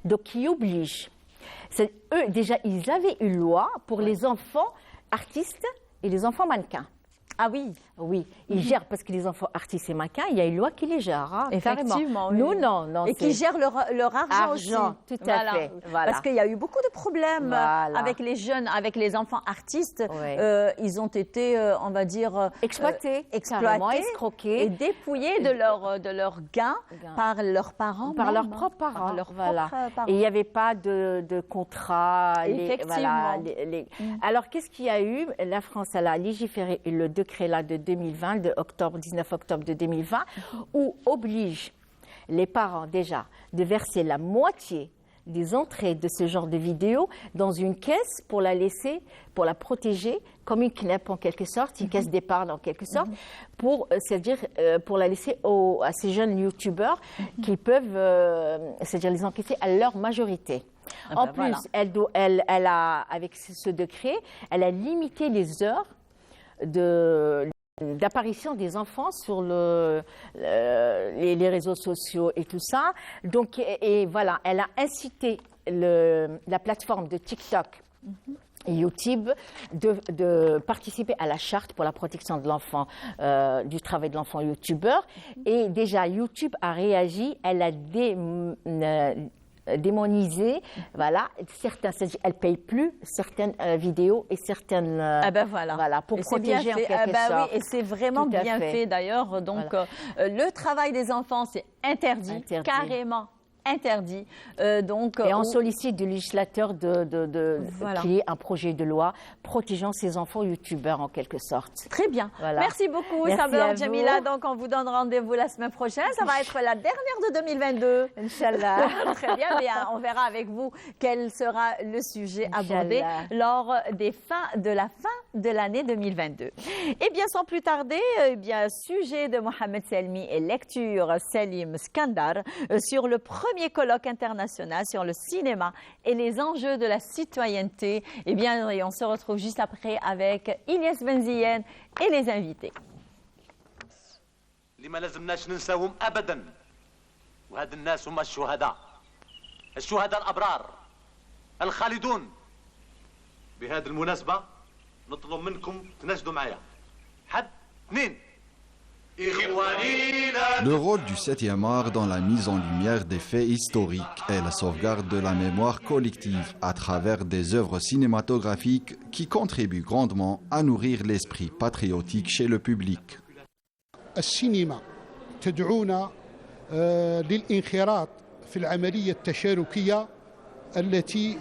donc qui oblige. Eux déjà ils avaient une loi pour les enfants artistes et les enfants mannequins. Ah oui. Oui, ils gèrent parce que les enfants artistes et mannequins, il y a une loi qui les gère, hein, Effectivement, carrément. oui. Nous, non. Et qui gèrent leur argent aussi. Tout à Voilà. fait. Voilà. Parce qu'il y a eu beaucoup de problèmes Voilà. avec les jeunes, avec les enfants artistes. Oui. Ils ont été, on va dire, Exploités, carrément, exploités escroqués. et dépouillés de leurs gains par leurs parents. Par même, leurs hein. propres parents. Par leurs Voilà. propres parents. Et il n'y avait pas de contrat. Effectivement. Alors, qu'est-ce qu'il y a eu? La France, elle a légiféré le décret là de 2020, de 19 octobre de 2020, où oblige les parents déjà de verser la moitié des entrées de ce genre de vidéo dans une caisse pour la laisser, pour la protéger, comme une CNEP en quelque sorte, une caisse d'épargne en quelque sorte, pour, c'est-à-dire pour la laisser à ces jeunes youtubeurs qui peuvent, c'est-à-dire les encaisser à leur majorité. En plus, voilà. elle a, avec ce décret, elle a limité les heures d'apparition des enfants sur les réseaux sociaux et tout ça. Donc, et voilà, elle a incité la plateforme de TikTok et YouTube de participer à la charte pour la protection de l'enfant, du travail de l'enfant youtubeur. Et déjà, YouTube a réagi, elle a démonisé, voilà, certains, c'est-à-dire elle paye plus certaines vidéos et certaines, voilà, pour et c'est bien protéger en fait. quelque sorte. Oui, et c'est vraiment Tout à bien fait d'ailleurs. Donc, le travail des enfants, c'est interdit, carrément interdit. Et on sollicite du législateur Voilà. qu'il y ait un projet de loi protégeant ces enfants youtubeurs en quelque sorte. Très bien. Voilà. Merci beaucoup, Merci Saber à vous. Jamila. Donc, on vous donne rendez-vous la semaine prochaine. Ça va être la dernière de 2022. Inch'Allah. Très bien. Mais on verra avec vous quel sera le sujet abordé lors de la fin de l'année 2022. Et bien, sans plus tarder, sujet de Mohamed Selmi et lecture Salim Skandar sur le premier colloque international sur le cinéma et les enjeux de la citoyenneté. Et bien, on se retrouve juste après avec Ilyes Benziyen et les invités. اللي ما لازمناش ننساهم ابدا وهاد الناس هم الشهداء الابرار الخالدون بهذه المناسبه نطلب منكم تناشدوا معايا حد اثنين Le rôle du 7e art dans la mise en lumière des faits historiques est la sauvegarde de la mémoire collective à travers des œuvres cinématographiques qui contribuent grandement à nourrir l'esprit patriotique chez le public. السينما تدعونا للانخراط في العملية التشاركية التي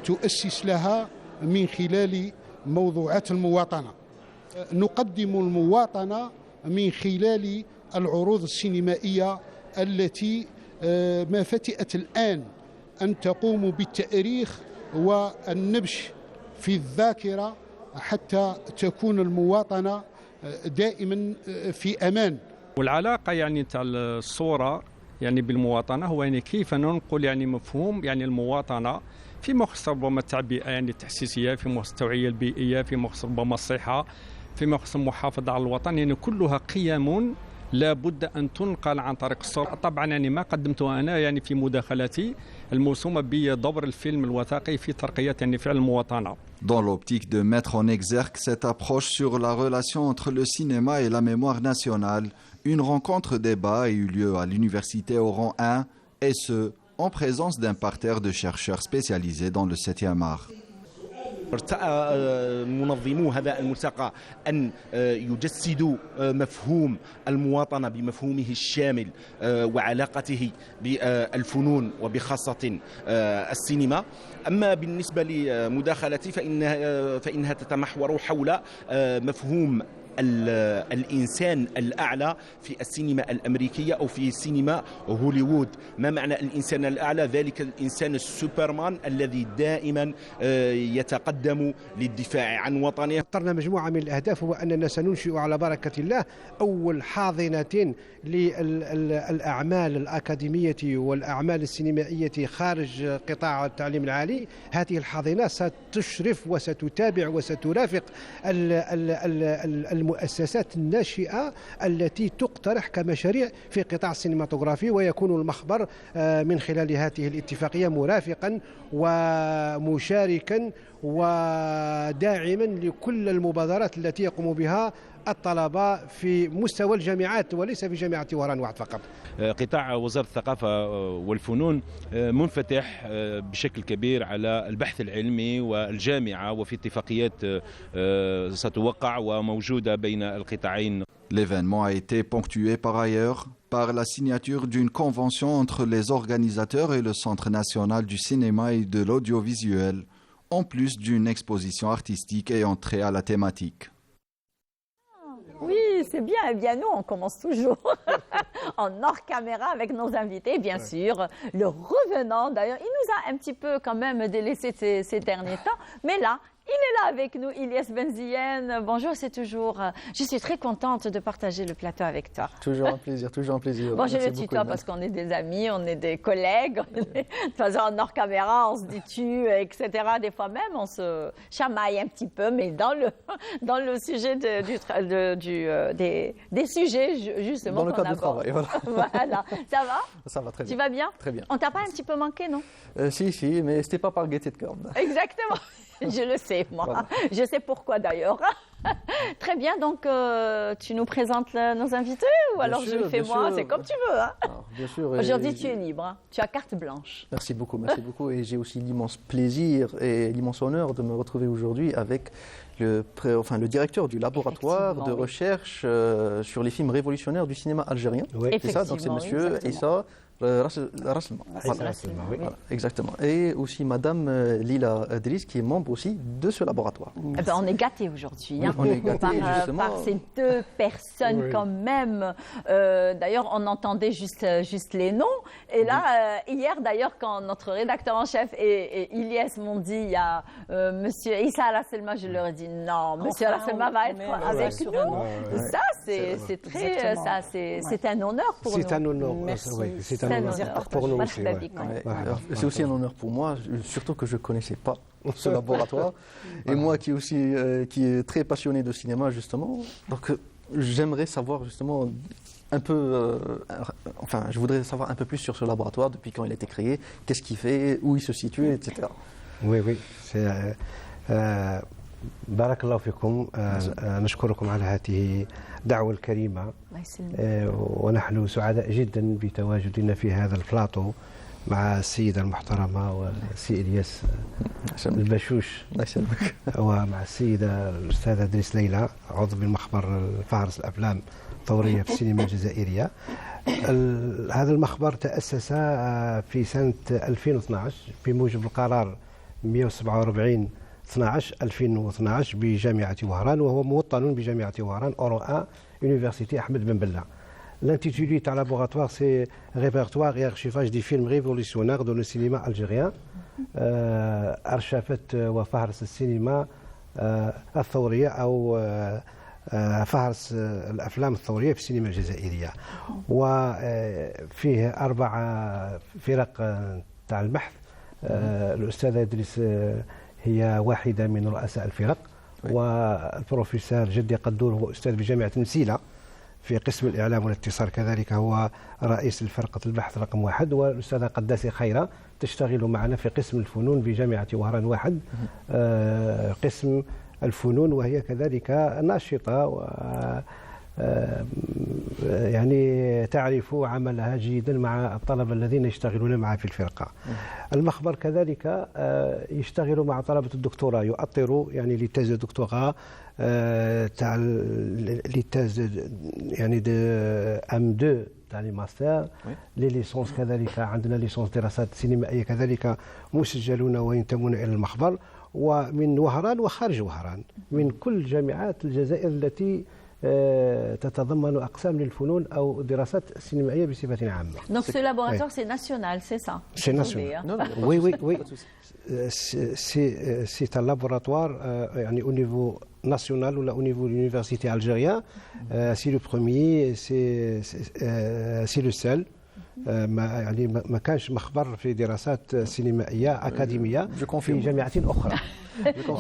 تؤسس لها من خلال موضوعات المواطنة. نقدم المواطنة من خلال العروض السينمائية التي ما فتئت الآن أن تقوم بالتأريخ والنبش في الذاكرة حتى تكون المواطنة دائما في أمان. والعلاقة يعني تاع الصورة يعني بالمواطنة هو يعني كيف ننقل يعني مفهوم يعني المواطنة فيما يخص ربما التعبئة يعني التحسيسية، فيما يخص التوعية البيئية، فيما يخص ربما الصحة، فيما يخص المحافظة على الوطن، يعني كلها قيم لابد أن تنقل عن طريق الصورة. طبعا يعني ما قدمته أنا يعني في مداخلتي الموسومة بدور الفيلم الوثائقي في ترقية يعني فعل المواطنة. Dans l'optique de mettre en exergue cette approche sur la relation entre le cinéma et la mémoire nationale, une rencontre-débat a eu lieu à l'université Oran 1, et ce, en présence d'un parterre de chercheurs spécialisés dans le 7e art. ارتأى منظمو هذا الملتقى أن يجسدوا مفهوم المواطنة بمفهومه الشامل وعلاقته بالفنون وبخاصة السينما. أما بالنسبة لمداخلتي فإنها تتمحور حول مفهوم الإنسان الأعلى في السينما الأمريكية أو في سينما هوليوود. ما معنى الإنسان الأعلى؟ ذلك الإنسان السوبرمان الذي دائما يتقدم للدفاع عن وطنه. اخترنا مجموعة من الأهداف، هو أننا سننشئ على بركة الله أول حاضنة للأعمال الأكاديمية والأعمال السينمائية خارج قطاع التعليم العالي. هذه الحاضنة ستشرف وستتابع وسترافق المؤسسات الناشئة التي تقترح كمشاريع في قطاع السينماتوغرافي، ويكون المخبر من خلال هذه الاتفاقية مرافقا ومشاركا وداعما لكل المبادرات التي يقوم بها الطلبة في مستوى الجامعات وليس في جامعة وهران واحد فقط. قطاع وزارة الثقافة والفنون منفتح بشكل كبير على البحث العلمي والجامعة، وفي اتفاقيات ستوقع وموجودة بين القطاعين. L'événement a été ponctué par ailleurs par la signature d'une convention entre les organisateurs et le Centre national du cinéma et de l'audiovisuel, en plus d'une exposition artistique ayant trait à la thématique. Oui, c'est bien. Eh bien, nous, on commence toujours en hors caméra avec nos invités, bien sûr. Le revenant, d'ailleurs, il nous a un petit peu quand même délaissé ces derniers temps. Mais là, il est là avec nous, Ilyes Benziyen. Bonjour, c'est toujours... Je suis très contente de partager le plateau avec toi. Toujours un plaisir, toujours un plaisir. Bon, je le tutoie parce qu'on est des amis, on est des collègues. De toute façon, en hors caméra, on se dit tu, etc. Des fois même, on se chamaille un petit peu, mais dans le sujet des sujets, justement, dans le cadre du travail, voilà. Voilà. Ça va? Ça va très bien. Tu vas bien? Très bien. On t'a pas un petit peu manqué, non? Si, mais c'était pas par gaieté de cœur. Exactement. Je le sais, moi. Voilà. Je sais pourquoi, d'ailleurs. Très bien, donc tu nous présentes nos invités ou alors je le fais moi? C'est comme tu veux. Hein. Alors, bien sûr. Aujourd'hui, tu es libre. Hein. Tu as carte blanche. Merci beaucoup. Et j'ai aussi l'immense plaisir et l'immense honneur de me retrouver aujourd'hui avec le directeur du laboratoire de recherche sur les films révolutionnaires du cinéma algérien. Oui. C'est ça, donc c'est monsieur Issa Rasselma. Voilà, exactement. Et aussi Madame Lila Adris, qui est membre aussi de ce laboratoire. Eh ben, on est gâtés aujourd'hui. Oui, hein, on est gâtés, par ces deux personnes quand même. D'ailleurs, on entendait juste les noms. Et là, hier, d'ailleurs, quand notre rédacteur en chef et Ilyes m'ont dit, il y a Monsieur Issa Rasselma, je leur ai dit non, Monsieur Rasselma va être avec nous. Ça, c'est très, c'est un honneur pour nous. C'est un honneur. Merci. C'est un honneur pour nous aussi. C'est aussi un honneur pour moi, surtout que je ne connaissais pas ce laboratoire. Et moi qui est très passionné de cinéma, justement. Donc j'aimerais savoir justement un peu, je voudrais savoir un peu plus sur ce laboratoire, depuis quand il a été créé, qu'est-ce qu'il fait, où il se situe, etc. Oui. بارك الله فيكم. نشكركم على هذه الدعوة الكريمة، ونحن سعداء جدا بتواجدنا في هذا البلاطو مع السيدة المحترمة والسي إلياس البشوش ومع السيدة الأستاذة دريس ليلى عضو بالمخبر فهرس الأفلام الثورية في السينما الجزائرية. هذا المخبر تأسس في سنة 2012 بموجب القرار 147/12/2012 بجامعة وهران، وهو موطن بجامعة وهران أوروآ Université Ahmed Ben Bella. L'intitulé de laboratoire, c'est Répertoire et archivage des films révolutionnaires dans le cinéma algérien. أرشفت وفهرس السينما الثورية أو فهرس الأفلام الثورية في السينما الجزائرية. وفيه 4 فرق تاع البحث. الأستاذة إدريس هي واحدة من رؤساء الفرق، والبروفيسور جدي قدور هو أستاذ بجامعة مسيلة في قسم الإعلام والاتصال، كذلك هو رئيس الفرقة البحث رقم 1. والأستاذة قداسي خيرة تشتغل معنا في قسم الفنون بجامعة وهران 1 قسم الفنون، وهي كذلك ناشطة يعني تعرف عملها جيدا مع الطلبة الذين يشتغلون معها في الفرقة. المخبر كذلك يشتغل مع طلبة الدكتوراه، يؤطر يعني للتاز دكتوراه تاع للتاز يعني ام 2 تاع لي ماستر، لي ليسونس كذلك عندنا ليسونس دراسات سينمائية كذلك مسجلون وينتمون إلى المخبر، ومن وهران وخارج وهران من كل جامعات الجزائر التي تتضمن أقسام للفنون أو دراسات سينمائية بصفة عامة. Donc ce laboratoire c'est national, c'est ça? C'est national. Oui, oui, oui. C'est un laboratoire يعني au niveau national ou au niveau de l'université algérienne. C'est le premier, c'est le seul. يعني ما كانش مخبر في دراسات سينمائية أكاديمية في جامعة أخرى.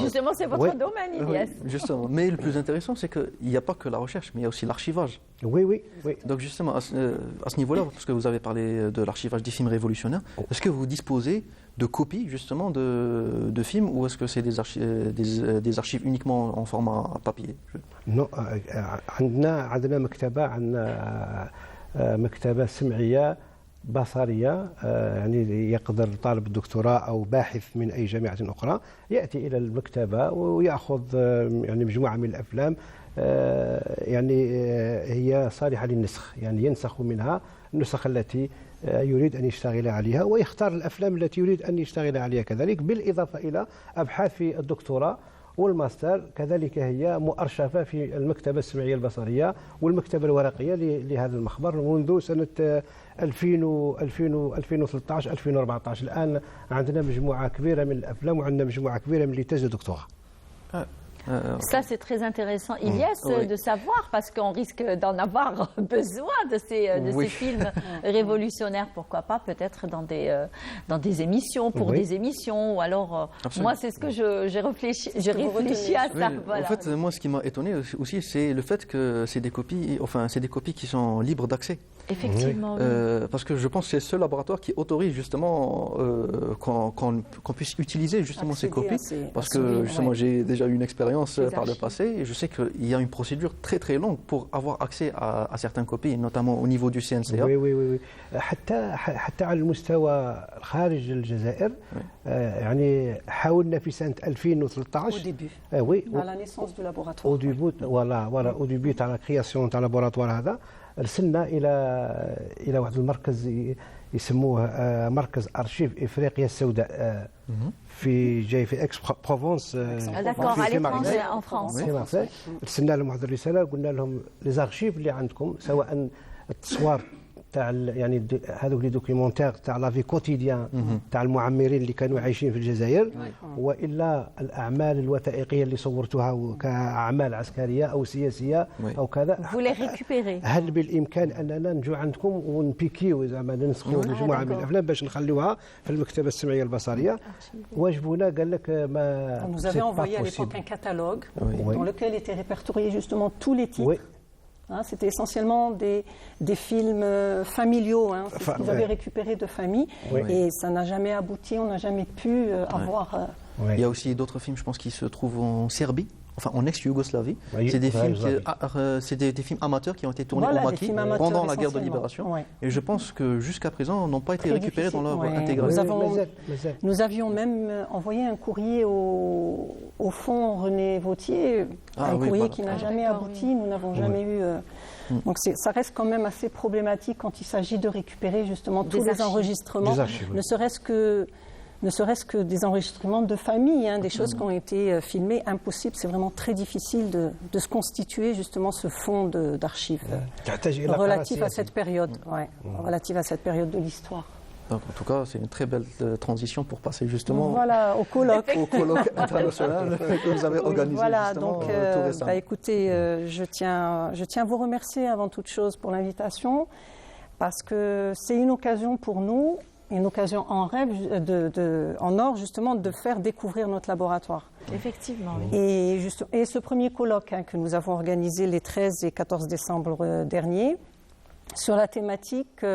Justement, c'est votre domaine, Ilyes. Justement. Mais le plus intéressant, c'est qu'il n'y a pas que la recherche, mais il y a aussi l'archivage. Oui, oui, oui. Donc justement, à ce niveau-là, parce que vous avez parlé de l'archivage des films révolutionnaires, est-ce que vous disposez de copies justement de films, ou est-ce que c'est des archives uniquement en format papier? Non, عندنا مكتبة سمعية بصرية، يعني يقدر طالب الدكتوراه أو باحث من أي جامعة أخرى يأتي إلى المكتبة ويأخذ يعني مجموعة من الأفلام يعني هي صالحة للنسخ، يعني ينسخ منها النسخ التي يريد أن يشتغل عليها ويختار الأفلام التي يريد أن يشتغل عليها كذلك، بالإضافة إلى أبحاث في الدكتوراه والماستر كذلك هي مؤرشفة في المكتبة السمعية البصرية والمكتبة الورقية لهذا المخبر منذ سنة 2013 2014. الآن عندنا مجموعة كبيرة من الأفلام وعندنا مجموعة كبيرة من اللي تاج دكتوراه. Ça, c'est très intéressant, Ilyes, de savoir, parce qu'on risque d'en avoir besoin de ces films révolutionnaires. Pourquoi pas, peut-être dans des émissions, pour des émissions, ou alors, moi, c'est ce que j'ai réfléchi à ça. Voilà. En fait, moi, ce qui m'a étonné aussi, c'est le fait que c'est des copies qui sont libres d'accès. Effectivement. Parce que je pense que c'est ce laboratoire qui autorise justement qu'on puisse utiliser justement ces copies. Parce que justement, j'ai déjà eu une expérience par le passé et je sais qu'il y a une procédure très très longue pour avoir accès à certaines copies, notamment au niveau du CNCA. Oui, oui, oui. حتى على المستوى خارج الجزائر يعني حاولنا في سنة 2013 au début à la naissance du laboratoire. Au début, voilà, au début تاع la création تاع laboratoire هذا رسلنا إلى واحد المركز يسموه مركز أرشيف إفريقيا السوداء في اكس بروفونس في مارسيل ان فرانس. في مارسيل رسلنا لهم واحد الرساله قلنا لهم لي زارشيف اللي عندكم سواء التصوير تاع يعني هذوك لي دوكيومونتير تاع لا في كوتيديان تاع المعمرين اللي كانوا عايشين في الجزائر، والا الاعمال الوثائقيه اللي صورتوها كاعمال عسكريه او سياسيه او كذا، هل بالامكان اننا نجو عندكم ونبيكيو زعما ننسخوا مجموعه من الافلام باش نخليوها في المكتبه السمعيه البصريه؟ واجبونا قال لك ما Nous avez envoyé à l'époque un catalogue dans lequel étaient répertoriés justement tous les titres. Hein, c'était essentiellement des films familiaux, hein, c'est ce qu'ils avaient récupéré de famille, et ça n'a jamais abouti, on n'a jamais pu avoir... Il y a aussi d'autres films, je pense, qui se trouvent en Serbie, enfin en ex-Yougoslavie. C'est des films amateurs qui ont été tournés au Maquis pendant la guerre de libération. Et je pense que jusqu'à présent, n'ont pas été récupérés dans leur intégralité. Nous avions même envoyé un courrier au fonds René Vautier, un courrier qui n'a jamais abouti, nous n'avons jamais eu... Donc ça reste quand même assez problématique quand il s'agit de récupérer justement tous les enregistrements, ne serait-ce que des enregistrements de famille, hein, des choses qui ont été filmées, impossible, c'est vraiment très difficile de se constituer justement ce fonds d'archives relatif à cette période, relatif à cette période de l'histoire. Donc, en tout cas, c'est une très belle transition pour passer justement au colloque. Au colloque international que vous avez organisé donc, tout récemment. Écoutez, je tiens à vous remercier avant toute chose pour l'invitation, parce que c'est une occasion pour nous, une occasion en rêve, en or justement, de faire découvrir notre laboratoire. Effectivement. Et ce premier colloque que nous avons organisé les 13 et 14 décembre dernier, sur la thématique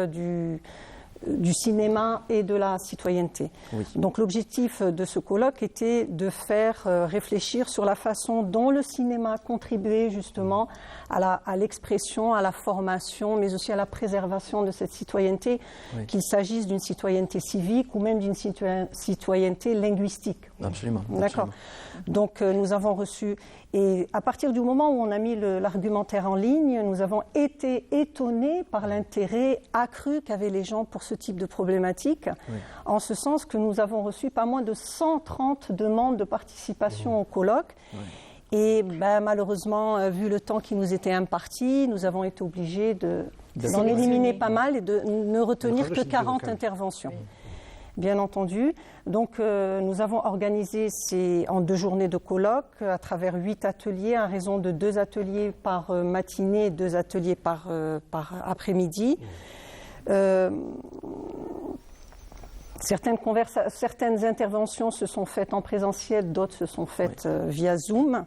du cinéma et de la citoyenneté. Oui. Donc l'objectif de ce colloque était de faire réfléchir sur la façon dont le cinéma contribuait justement à l'expression, à la formation, mais aussi à la préservation de cette citoyenneté, Oui. qu'il s'agisse d'une citoyenneté civique ou même d'une citoyenneté linguistique. Absolument. D'accord. Donc nous avons reçu, et à partir du moment où on a mis l'argumentaire en ligne, nous avons été étonnés par l'intérêt accru qu'avaient les gens pour ce type de problématique, Oui. en ce sens que nous avons reçu pas moins de 130 demandes de participation au colloque. Oui. Et malheureusement, vu le temps qui nous était imparti, nous avons été obligés d'en éliminer pas mal et de ne retenir que 40 interventions. Bien entendu. Donc, nous avons organisé en 2 journées de colloque à travers 8 ateliers, à raison de 2 ateliers par matinée et 2 ateliers par après-midi. Certaines interventions se sont faites en présentiel, d'autres se sont faites via Zoom.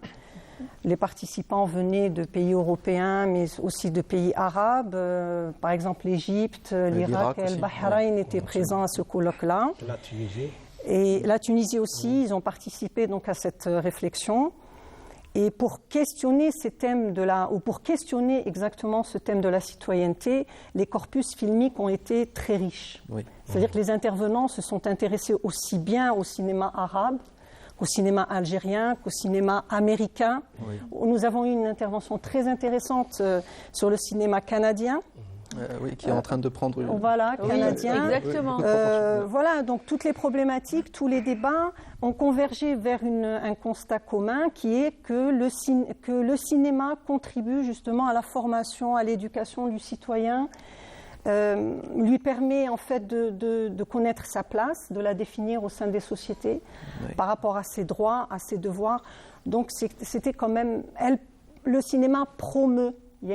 Les participants venaient de pays européens, mais aussi de pays arabes. Par exemple, l'Égypte, l'Irak et le Bahreïn étaient présents à ce colloque-là. La Tunisie. Et la Tunisie aussi, ils ont participé donc à cette réflexion. Et pour questionner ces thèmes ou pour questionner exactement ce thème de la citoyenneté, les corpus filmiques ont été très riches. Oui. C'est-à-dire que les intervenants se sont intéressés aussi bien au cinéma arabe qu'au cinéma algérien, qu'au cinéma américain. Oui. Nous avons eu une intervention très intéressante sur le cinéma canadien. Oui, qui est en train de prendre une... Voilà, canadien. Exactement. Voilà, donc toutes les problématiques, tous les débats ont convergé vers un constat commun qui est que le cinéma contribue justement à la formation, à l'éducation du citoyen, lui permet en fait de connaître sa place, de la définir au sein des sociétés par rapport à ses droits, à ses devoirs. Donc c'était quand même... le cinéma promeut, il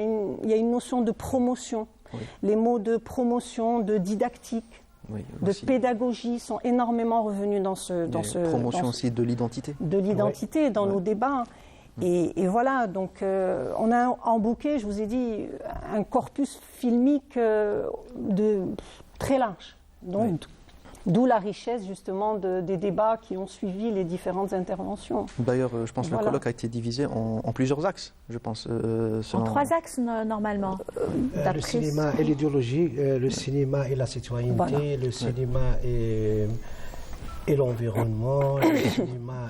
y a une notion de promotion. Oui. Les mots de promotion, de didactique, de pédagogie sont énormément revenus dans ce... promotion aussi de l'identité. De l'identité dans nos débats. Et voilà, donc on a embouqué, je vous ai dit, un corpus filmique très large. Donc, d'où la richesse justement des débats qui ont suivi les différentes interventions. D'ailleurs, je pense que le colloque a été divisé en plusieurs axes, je pense. En 3 axes normalement. Le cinéma et l'idéologie, le cinéma et la citoyenneté, le cinéma et l'environnement, le cinéma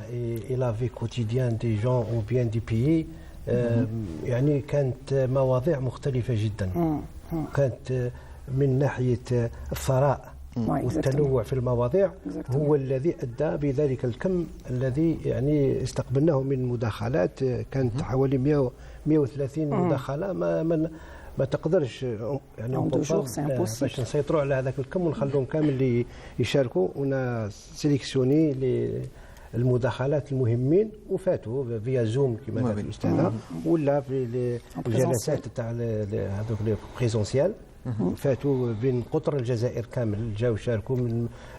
et la vie quotidienne des gens ou bien des pays. يعني كانت مواضيع مختلفة جدا. كانت من ناحية الثراء والتنوع في المواضيع هو الذي أدى بذلك الكم الذي يعني استقبلناه من مداخلات. كانت حوالي 130 مداخلة ما تقدرش يعني باش نسيطروا على هذاك الكم ونخلوهم كامل اللي يشاركوا. ونا سيليكسيوني المداخلات المهمين وفاتوا فيا زوم كما قالت الاستاذه ولا في الجلسات تاع هذوك لي بريزونسيال. فاتوا بين قطر الجزائر كامل جاوا شاركوا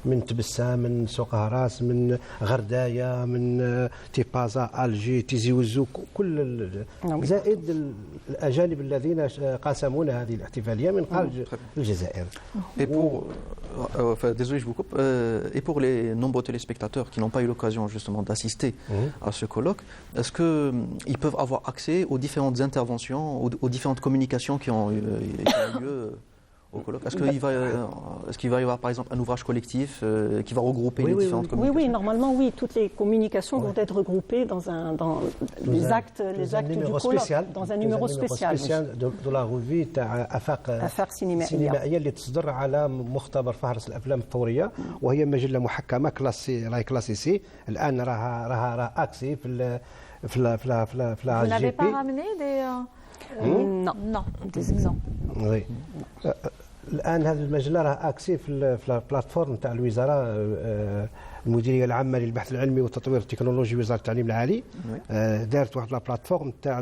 من تبسه، من سوق هراس، من غردايه، من تيبازا، الجي، تيزي وزو، كل زائد الاجانب الذين قاسمونا هذه الاحتفاليه من خارج الجزائر. Désolé, je vous coupe. Et pour les nombreux téléspectateurs qui n'ont pas eu l'occasion justement d'assister à ce colloque, est-ce qu'ils peuvent avoir accès aux différentes interventions, aux différentes communications qui ont eu lieu au colloque? Est-ce qu'il va y avoir par exemple un ouvrage collectif qui va regrouper les différentes communications? Oui, normalement oui, toutes les communications vont être regroupées dans les actes du colloque, dans un numéro spécial de la revue تاع آفاق سينمائية اللي تصدر على مختبر فهرس الأفلام الثورية، وهي مجلة محكمة راهي كلاسي سي. الآن راها أكسي في Vous n'avez pas ramené des non, des exemples. Oui. الآن هذه المجلة راه أكسي في البلاتفورم تاع الوزارة المديرية العامة للبحث العلمي والتطوير التكنولوجي وزارة التعليم العالي. دارت واحد البلاتفورم تاع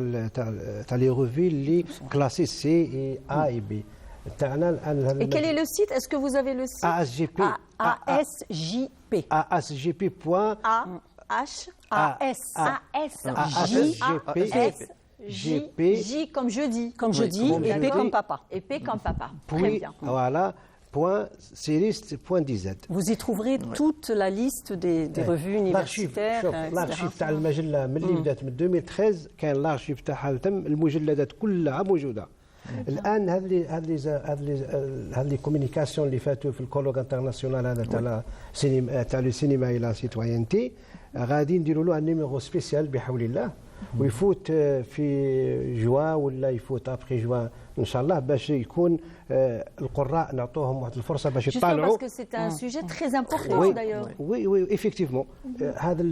لي ريفي اللي كلاسي سي A et B. Et quel est le site? Est-ce que vous avez le site? ASJP. ASJP. ASJP. J comme jeudi. Comme jeudi, et P comme papa. Et P comme papa. Très bien. Voilà. www.series.dz. Vous y trouverez toute la liste des revues universitaires. الارشيف تاع المجله ملي بدات من 2013 كان الارشيف تاعها تم المجلدات كلها موجوده. الان هذه كوميونيكاسيون اللي فاتوا في الكولوج انترناسيونال هذا تاع السينما الى سيتوينتي غادي نديروا له نيميرو سبيسيال بحول الله ويفوت في جوا ولا يفوت ابخي جوا ان شاء الله باش يكون القراء نعطوهم واحد الفرصه باش يطالعوا parce que c'est un sujet très important d'ailleurs. وي ايفيكتيفمون هذا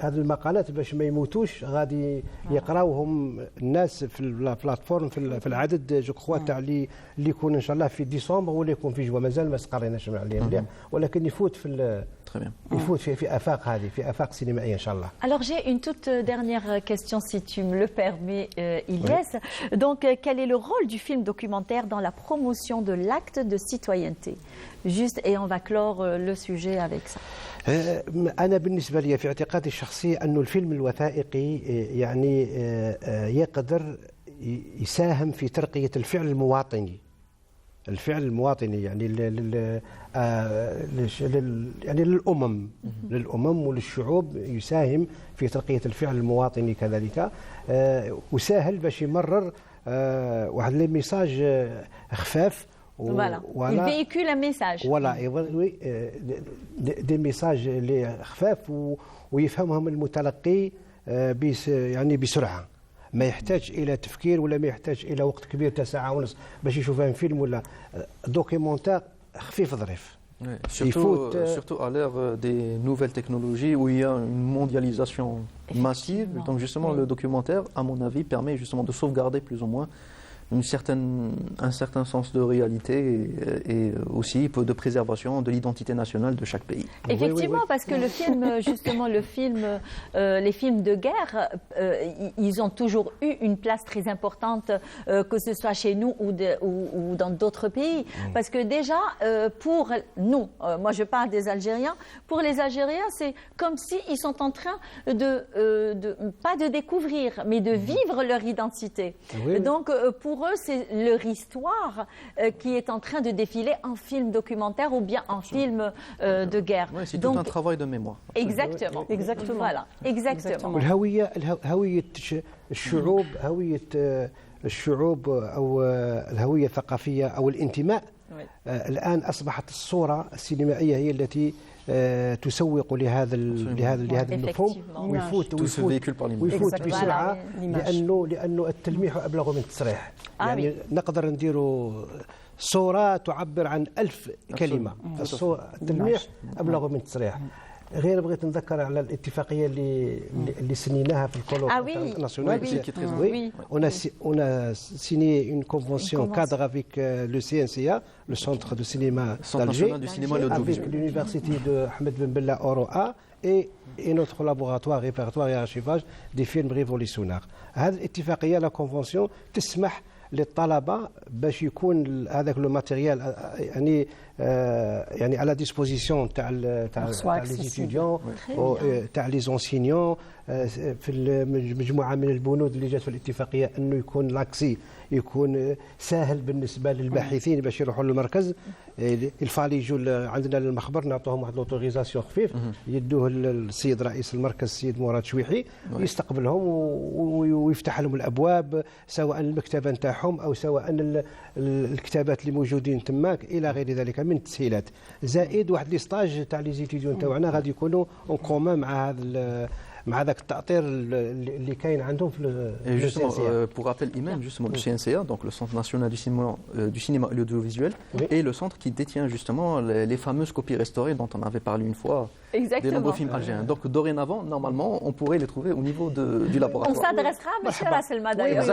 المقالات باش ما يموتوش غادي يقراوهم الناس في البلاتفورم في العدد جو كخوا تاع اللي يكون ان شاء الله في ديسمبر ولا يكون في جوا مازال ما استقريناش عليه مليح ولكن يفوت يفوت في افاق هذه في افاق سينمائيه ان شاء الله. Alors j'ai une toute dernière question si tu me le permets Ilyes. Donc quel est le rôle du film documentaire dans la promotion de l'acte de citoyenneté? Juste et on va clore le sujet avec ça. أنا بالنسبة لي في اعتقادي الشخصي أنه الفيلم الوثائقي يعني يقدر يساهم في ترقية الفعل المواطني. الفعل المواطني يعني يعني للأمم وللشعوب يساهم في ترقية الفعل المواطني كذلك وسهل باش يمرر واحد لي ميساج خفاف Voilà. Il véhicule un message. Voilà, oui, des messages اللي خفاف ويفهمهم المتلقي يعني بسرعة. ما يحتاج إلى تفكير ولا ما يحتاج إلى وقت كبير تاع ساعة ونص باش يشوف فيلم ولا دوكيومونتير خفيف ظريف. Surtout à l'ère des nouvelles technologies où il y a une mondialisation massive. Donc justement, le documentaire, à mon avis, permet justement de sauvegarder plus ou moins un certain sens de réalité et aussi de préservation de l'identité nationale de chaque pays. Effectivement, parce que le film, justement, les films de guerre, ils ont toujours eu une place très importante, que ce soit chez nous ou dans d'autres pays. Parce que déjà, pour nous, moi je parle des Algériens, pour les Algériens, c'est comme s'ils sont en train pas de découvrir, mais de vivre leur identité. Donc, pour eux, c'est leur histoire qui est en train de défiler en film documentaire ou bien en film de guerre. Oui, c'est tout un travail de mémoire. Exactement. Exactement. Voilà. Exactement. هوية الشعوب أو الهوية الثقافية أو الانتماء الآن أصبحت الصورة السينمائية هي التي تسوق لهذا المفهوم ويفوت بسرعة لأنه التلميح أبلغ من التصريح. يعني نقدر نديروا صورة تعبر عن 1000 كلمة. التلميح أبلغ من التصريح. غير بغيت نذكر على الاتفاقيه اللي سنيناها في الكولوج ناسيونال. On a signé une convention cadre avec le CNCA, le Centre de cinéma d'Alger, avec l'université de Ahmed Ben Bella Oroa et notre laboratoire répertoire et archivage des films révolutionnaires. هذه الاتفاقيه لا كونفونسيون تسمح للطلبه باش يكون هذاك لو ماتيريال يعني على ديسبوزيسيون تاع لي ستوديون تاع لي زونسينيون في المجموعه من البنود اللي جات في الاتفاقيه انه يكون لاكسي يكون سهل بالنسبه للباحثين باش يروحوا للمركز الفالي يجوا عندنا للمخبر نعطوهم واحد لوتوريزاسيون خفيف يدوه للسيد رئيس المركز السيد مراد شويحي يستقبلهم ويفتح لهم الابواب سواء المكتبه نتاعهم او سواء الكتابات اللي موجودين تماك الى غير ذلك من التسهيلات زائد واحد لي ستاج تاع لي زيتيديون تاعنا غادي يكونوا اون كومان مع ذاك التأطير اللي كاين عندهم في le CNCA. Pour rappel, Imen, justement, le CNCA, donc le Centre national du cinéma et l'audiovisuel, est le centre qui détient justement les fameuses copies restaurées dont on avait parlé une fois. Exactement. Des nombreux films algériens. Donc dorénavant, normalement, on pourrait les trouver au niveau du laboratoire. On s'adressera à M. Rasselma d'ailleurs.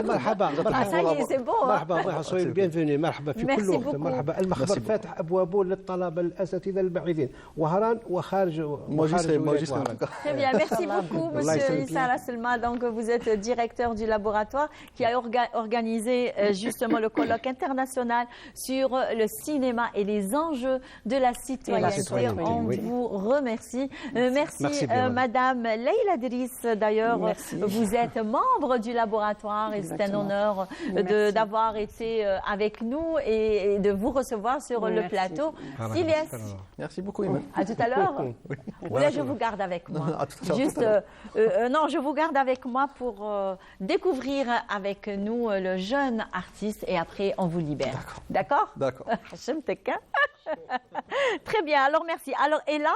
Ah ça y est, c'est bon. مرحبا soyez le bienvenu. مرحبا في كل وقت. مرحبا المخبر فاتح ابوابه للطلبه الاساتذه الباحثين وهران وخارج. Moi je serai Très bien, merci beaucoup. beaucoup, Monsieur Issa Rasselma. Donc, vous êtes directeur du laboratoire qui a organisé justement le colloque international sur le cinéma et les enjeux de la citoyenneté. On vous remercie. Merci Madame Leïla Driss. D'ailleurs, vous êtes membre du laboratoire et c'est un honneur d'avoir été avec nous et de vous recevoir sur le plateau. Ilyes. Merci beaucoup, Iman. À tout à l'heure. Là, je vous garde avec moi. Juste, non, je vous garde avec moi pour découvrir avec nous le jeune artiste et après on vous libère. D'accord? D'accord. Très bien, alors merci. Alors, et là,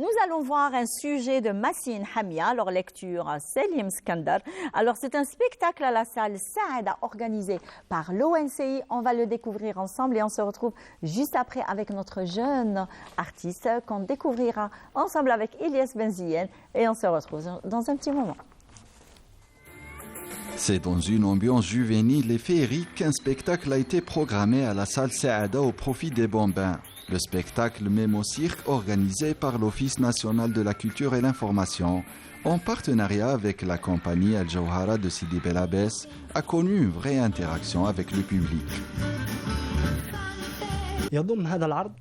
nous allons voir un sujet de Massine Hamia, alors lecture Selim Skandar. Alors, c'est un spectacle à la salle Saada organisé par l'ONCI. On va le découvrir ensemble et on se retrouve juste après avec notre jeune artiste qu'on découvrira ensemble avec Ilyes Benzien et on se retrouve dans un petit moment. C'est dans une ambiance juvénile et féerique qu'un spectacle a été programmé à la salle Saada au profit des bambins. Le spectacle Mémo Cirque, organisé par l'Office national de la culture et l'information, en partenariat avec la compagnie Al Jawhara de Sidi Bel Abbès, a connu une vraie interaction avec le public. يضم هذا العرض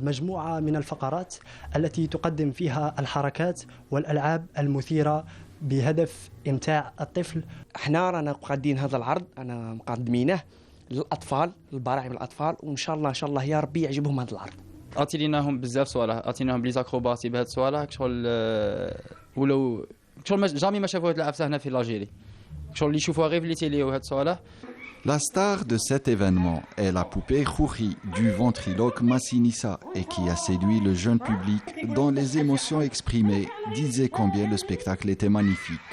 مجموعة من الفقرات التي تقدم فيها الحركات والألعاب المثيرة بهدف إمتاع الطفل. احنا رانا قادين هذا العرض انا مقدمينه للاطفال البراعم الاطفال وان شاء الله يا ربي يعجبهم هذا العرض. اعطيناهم بزاف صوالح اعطيناهم بلي زاكروباتي بهاد الصوالح شغل ولو شغل جامي ما شافوا هاد العفسه هنا في الجيري شغل اللي يشوفوها غير في لي تيلي وهاد الصوالح. La star de cet événement est la poupée Khouri du ventriloque Massinissa et qui a séduit le jeune public dont les émotions exprimées disaient combien le spectacle était magnifique.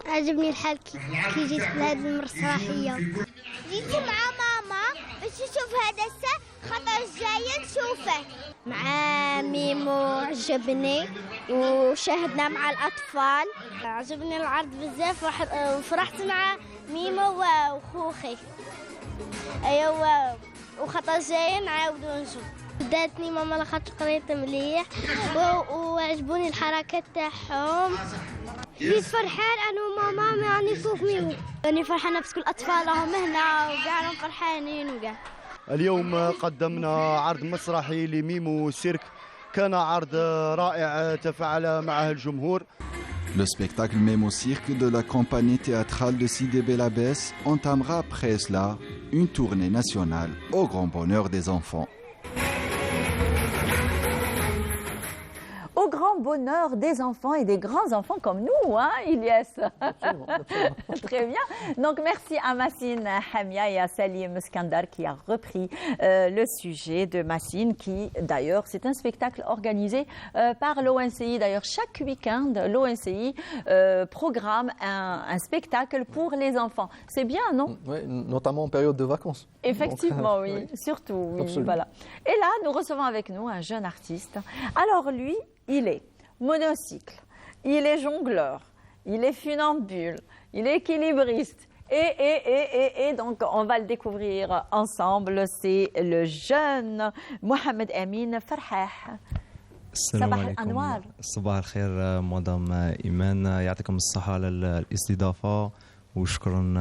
عجبني الحال كي جيت لهذه المسرحية. جيت مع ماما باش نشوف هذا السا خاطر جاية نشوفه مع ميمو. عجبني وشاهدنا مع الأطفال. عجبني العرض بزاف وفرحت مع ميمو وخوخي. أيوة وخاطر جاية نعاودو نشوف. داتني ماما لخاطر قريت مليح وعجبوني الحركات تاعهم. جيت فرحان انا وماما ما نشوف ميمو. راني فرحانه باسكو الاطفال راهم هنا وكاع راهم فرحانين وكاع. اليوم قدمنا عرض مسرحي لميمو سيرك. كان عرض رائع تفاعل معه الجمهور. Le spectacle Mémo Cirque de la compagnie théâtrale de Sidi Bel Abbès entamera après cela une tournée nationale au grand bonheur des enfants. Au grand bonheur des enfants et des grands-enfants comme nous, hein, Ilyes. Très bien. Donc, merci à Massine Hamia et à Salim Skandar qui a repris le sujet de Massine, qui, d'ailleurs, c'est un spectacle organisé par l'ONCI. D'ailleurs, chaque week-end, l'ONCI programme un spectacle pour les enfants. C'est bien, non? Oui, notamment en période de vacances. Effectivement, donc, oui, surtout. Oui, voilà. Et là, nous recevons avec nous un jeune artiste. Alors, lui, il est monocycle, il est jongleur, il est funambule, il est équilibriste. Et donc, on va le découvrir ensemble. C'est le jeune Mohamed Amin Farhah. السلام عليكم. صباح الخير مدام إيمان، يعطيكم الصحة على الاستضافة وشكرا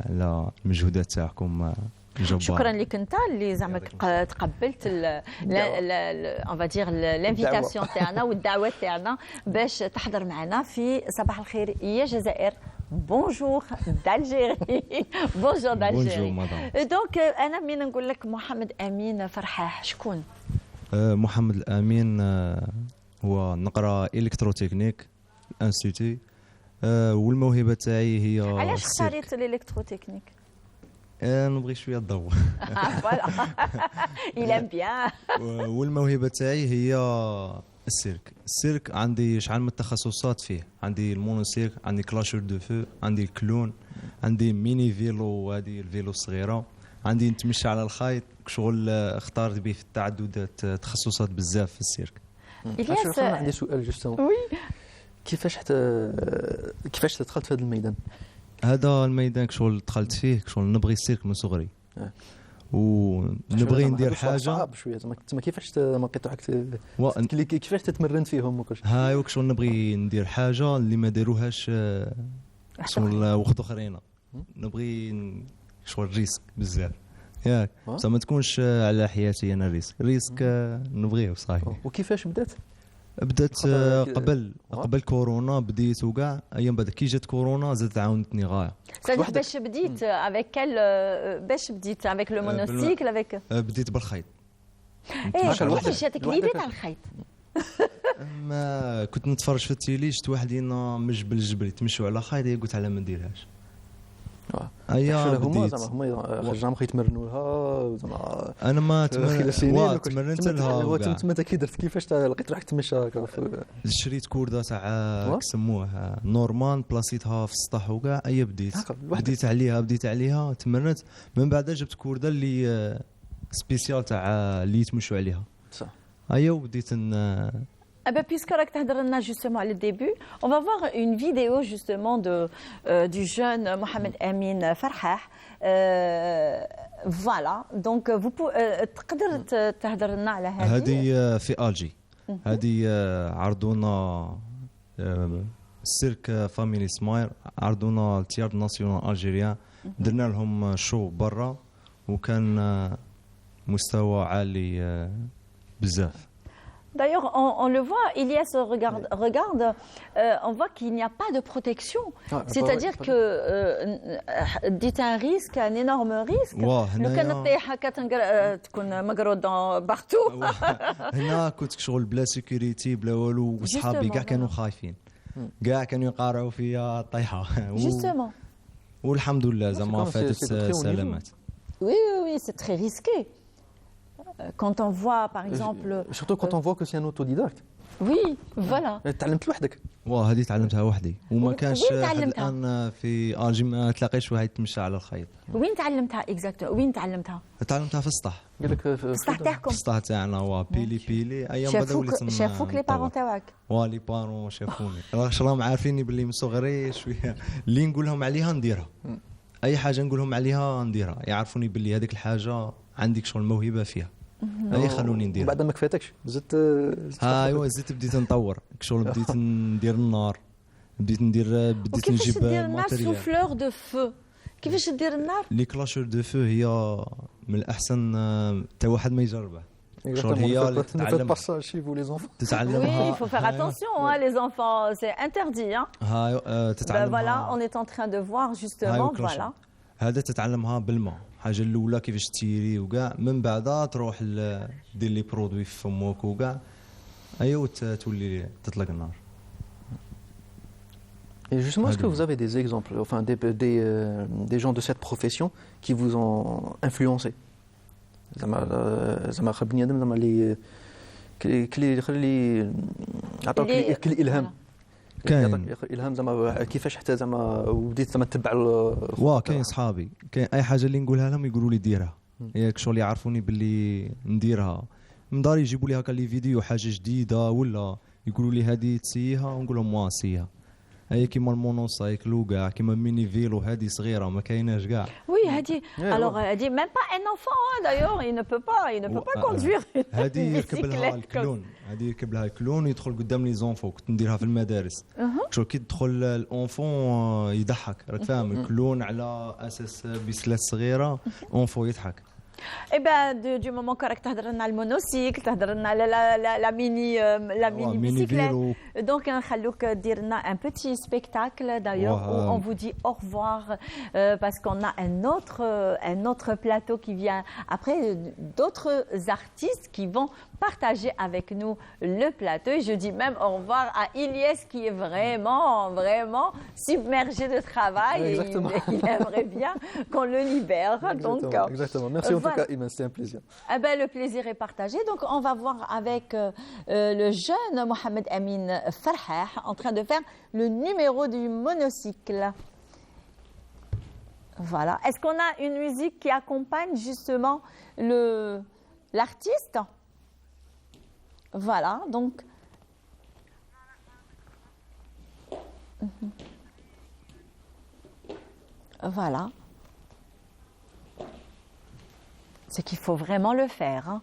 على المجهودات تاعكم. شكرا لك انت اللي زعما تقبلت اون فادير الانفيتاسيون تاعنا والدعوه تاعنا باش تحضر معنا في صباح الخير يا جزائر. بونجور دالجيري. بونجور دالجيري. دونك انا من نقول لك محمد امين فرحاح شكون؟ محمد الامين هو نقرا الكتروتكنيك انستيتي والموهبه تاعي هي. علاش اختاريت الالكتروتكنيك؟ نبغي شويه الضوء. il aime bien. والموهبه تاعي هي السيرك عندي شحال من التخصصات فيه. عندي المونوسيرك، عندي كلاشور دو فو، عندي الكلون، عندي ميني فيلو، هذه الفيلو الصغيره، عندي نتمشى على الخيط. شغل اختارت به في التعددات تخصصات بزاف في السيرك. عندي سؤال جوستومون. وي كيفاش دخلت في هذا الميدان؟ هذا الميدان شغل دخلت فيه شغل نبغي السيرك من صغري. ونبغي ندير حاجه صعب شويه زعما كيفاش ما قطعك كيفاش تتمرنت فيهم وكلشي هاي وكشغل نبغي ندير حاجه اللي ما داروهاش شغل وقت اخرين نبغي شغل ريسك بزاف ياك بصح ما تكونش على حياتي انا ريسك نبغيه صحيح. وكيفاش بدات قبل كورونا بديت وكاع ايام بعد كي جات كورونا زادت عاونتني غايه. باش بديت باش بديت افيك لو مونوسيكل افيك بديت بالخيط. كيفاش جاتك ليدي تاع الخيط؟ ما كنت نتفرج في التيلي شفت واحد من جبل يتمشوا على خيط قلت على ما نديرهاش. هما زعما يتمرنوا لها زعما انا ما تمرنت لها هو تما كي درت كيفاش لقيت روحك تمشى شريت كورده تاع كسموه نورمان بلاصيتها في السطح وكاع بديت عليها تمرنت من بعد جبت كورده اللي سبيسيال تاع اللي يتمشوا عليها صح وبديت puisque justement à le début, on va voir une vidéo justement du jeune Mohamed Amin Farhah. Voilà, donc vous pouvez تقدر تهضر لنا على هذه في الجي هذه عرضونا سيرك فاميلي سماير عرضونا التيار ناسيونال الجيريان درنا لهم شو برا وكان مستوى عالي بزاف. D'ailleurs, on le voit, Ilyes regarde on voit qu'il n'y a pas de protection. C'est-à-dire que dit un risque, un énorme risque. لو كان نطيح هكا تكون مقروضه بارتو. هنا كنت شغل بلا سيكوريتي بلا والو وصحابي كاع كانوا خايفين. كاع كانوا يقارعوا فيا طيحه. Justement. والحمد لله زعما فاتت سلامات. Oui, c'est très risqué. Quand on voit par exemple surtout quand on voit que c'est un autodidacte. Oui, voilà. تعلمت لوحدك. هذه تعلمتها وحدي وما كانش الان في الجي ما تلاقيش واحد يتمشى على الخيط. وين تعلمتها اكزاكتو؟ وين تعلمتها في السطح. قال لك في السطح تاعكم؟ في السطح تاعنا بيلي ايام بعد وليت شافوك لي بارون تاعك؟ لي بارون شافوني راهم عارفيني باللي من صغري شويه اللي نقول لهم عليها نديرها. اي حاجه نقول لهم عليها نديرها يعرفوني باللي هذيك الحاجه عندك شغل موهبه فيها. خلوني ندير بعد ما كفاتكش زدت زدت بديت نطور شغل بديت ندير النار بديت نجيب ماتيريال سوفلور دو فو كيفاش دير النار لي كلاشور دو فو هي من الاحسن حتى واحد ما يجربها شغل هي اللي تتعلم تتعلمها. Oui, il faut faire attention les enfants, c'est interdit تتعلمها. Voilà, on est en train de voir justement voilà. هذا تتعلمها بالماء. الحاجه الاولى كيفاش تيري وكاع من بعد تروح دير لي برودوي في فمك وكاع تولي تطلق النار. Et justement, est-ce que vous avez des exemples, enfin des gens de cette profession qui vous ont influencé? زعما بني ادم زعما اللي يخلي عطاوك الالهام. كاين الهام زعما كيفاش حتى زعما وبديت زعما تتبع كاين صحابي كاين اي حاجه اللي نقولها لهم يقولوا لي ديرها ياك شغل يعرفوني باللي نديرها من دار يجيبوا لي هكا لي فيديو حاجه جديده ولا يقولوا لي هذه تسيها ونقول لهم سيها هي كيما المونوسايكل وكاع كيما ميني فيلو هذه صغيره ما كايناش كاع. Oui, هذه alors هذه même pas un enfant d'ailleurs il ne peut pas conduire. هذه يركب لها الكلون يركب لها الكلون ويدخل قدام لي زونفون كنت نديرها في المدارس. شو كي تدخل الانفون يضحك راك فاهم الكلون على اساس بسلات صغيره انفون يضحك. Eh ben du moment que تهضر لنا على المونوسيكل تهضر لنا على لا ميني بيسيكليت donc نخلوك دير لنا un petit spectacle d'ailleurs où on vous dit au revoir parce qu'on a un autre plateau qui vient après d'autres artistes qui vont partager avec nous le plateau et je dis même au revoir à Ilyes qui est vraiment submergé de travail et il aimerait bien qu'on le libère. Exactement. Merci en tout cas Iman, c'était un plaisir. Eh ben, le plaisir est partagé. Donc on va voir avec le jeune Mohamed Amin Farhah en train de faire le numéro du monocycle. Voilà. Est-ce qu'on a une musique qui accompagne justement l'artiste? Voilà, donc. Voilà. C'est qu'il faut vraiment le faire. Hein.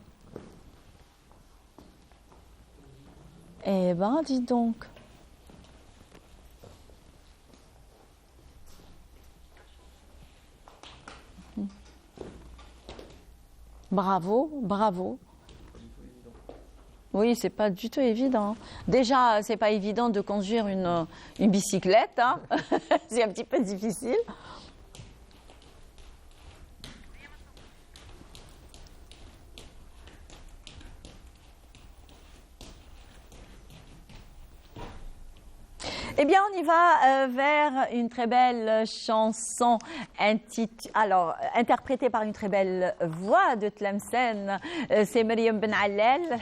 Eh ben, dis donc. Bravo, bravo. Oui, c'est pas du tout évident. Déjà, c'est pas évident de conduire une bicyclette. Hein. C'est un petit peu difficile. Eh bien, on y va vers une très belle chanson interprétée par une très belle voix de Tlemcen. C'est Myriam Ben Allel.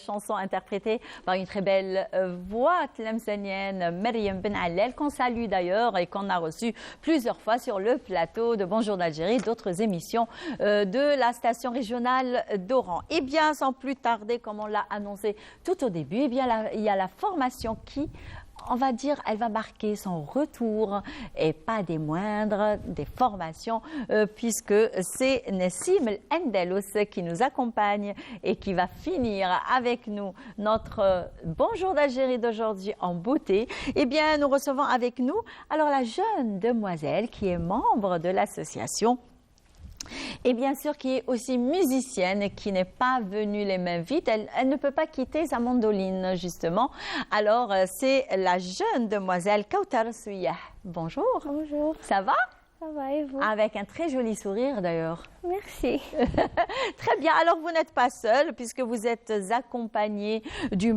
Chanson interprétée par une très belle voix tlemcenienne, Myriam Ben Allel, qu'on salue d'ailleurs et qu'on a reçu plusieurs fois sur le plateau de Bonjour d'Algérie, d'autres émissions de la station régionale d'Oran. Et bien, sans plus tarder, comme on l'a annoncé tout au début, eh bien, il y a la formation qui, on va dire, elle va marquer son retour et pas des moindres, des formations, puisque c'est Nessim El-Andalous qui nous accompagne et qui va finir avec nous notre Bonjour d'Algérie d'aujourd'hui en beauté. Eh bien, nous recevons avec nous alors la jeune demoiselle qui est membre de l'association et bien sûr qui est aussi musicienne, qui n'est pas venue les mains vides. Elle ne peut pas quitter sa mandoline, justement. Alors, c'est la jeune demoiselle Kautar Souyah. Bonjour. Bonjour. Ça va? Ça va et vous? Avec un très joli sourire d'ailleurs. Merci. Très bien. Alors, vous n'êtes pas seule puisque vous êtes accompagnée du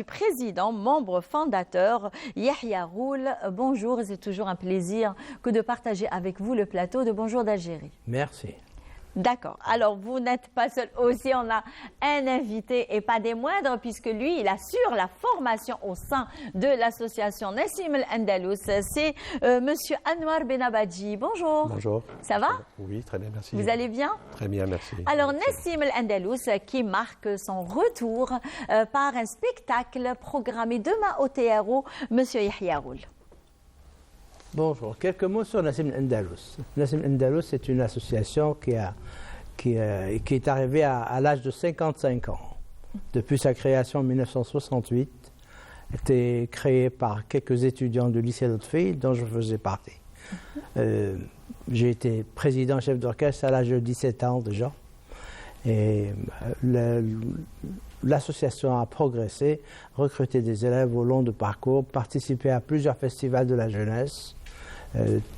président, membre fondateur, Yahya Roul. Bonjour, c'est toujours un plaisir que de partager avec vous le plateau de Bonjour d'Algérie. Merci. D'accord. Alors, vous n'êtes pas seul. Aussi, on a un invité et pas des moindres, puisque lui, il assure la formation au sein de l'association Nessim El-Andalous. C'est Monsieur Anwar Benabadji. Bonjour. Bonjour. Ça va? Oui, très bien, merci. Vous allez bien? Très bien, merci. Alors, Nessim El-Andalous qui marque son retour par un spectacle programmé demain au TRO. Monsieur Yahya Roul. Bonjour. Quelques mots sur Nessim El-Andalous. Nessim El-Andalous, c'est une association qui est arrivée à l'âge de 55 ans. depuis sa création en 1968, était créé par quelques étudiants du lycée Lotfi, dont je faisais partie. J'ai été président chef d'orchestre à l'âge de 17 ans déjà. Et l'association a progressé, recruté des élèves au long du parcours, participé à plusieurs festivals de la jeunesse,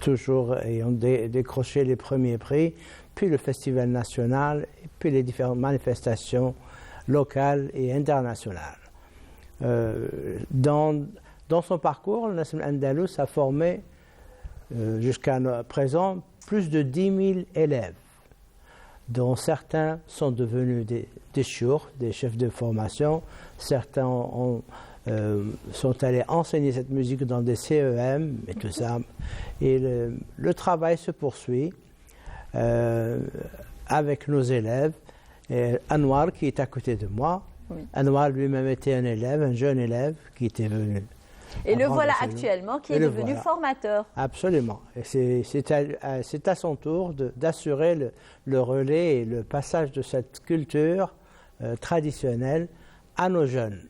toujours ayant décroché les premiers prix, puis le festival national, puis les différentes manifestations locales et internationales. Dans son parcours, Nassim Andalous a formé jusqu'à présent plus de 10 000 élèves, dont certains sont devenus des chouurs, des chefs de formation, certains sont allés enseigner cette musique dans des CEM et tout ça. Et le travail se poursuit avec nos élèves. Et Anwar, qui est à côté de moi, Anwar lui-même était un élève, un jeune élève qui était venu. Et le voilà actuellement qui est devenu formateur. Absolument. C'est à son tour d'assurer le relais et le passage de cette culture traditionnelle à nos jeunes.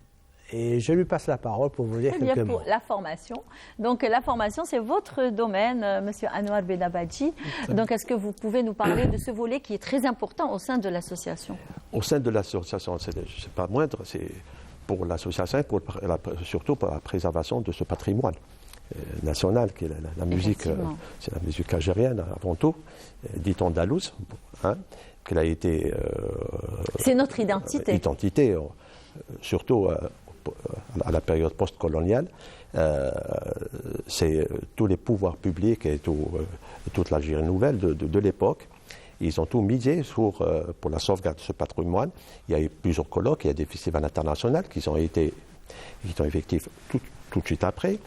Et je lui passe la parole pour vous dire quelques mots. Pour la formation. Donc la formation, c'est votre domaine, Monsieur Anwar Benabadji. Donc est-ce que vous pouvez nous parler de ce volet qui est très important au sein de l'association? Au sein de l'association, c'est pas moindre, c'est pour l'association, surtout pour la préservation de ce patrimoine national qui est la musique, c'est la musique algérienne avant tout, dite andalouse, qu'elle a été. C'est notre identité. Surtout à la période post-coloniale, c'est tous les pouvoirs publics et toute l'Algérie nouvelle de l'époque. Ils ont tout misé pour la sauvegarde de ce patrimoine. Il y a eu plusieurs colloques, il y a des festivals internationaux qui sont effectifs tout de suite après.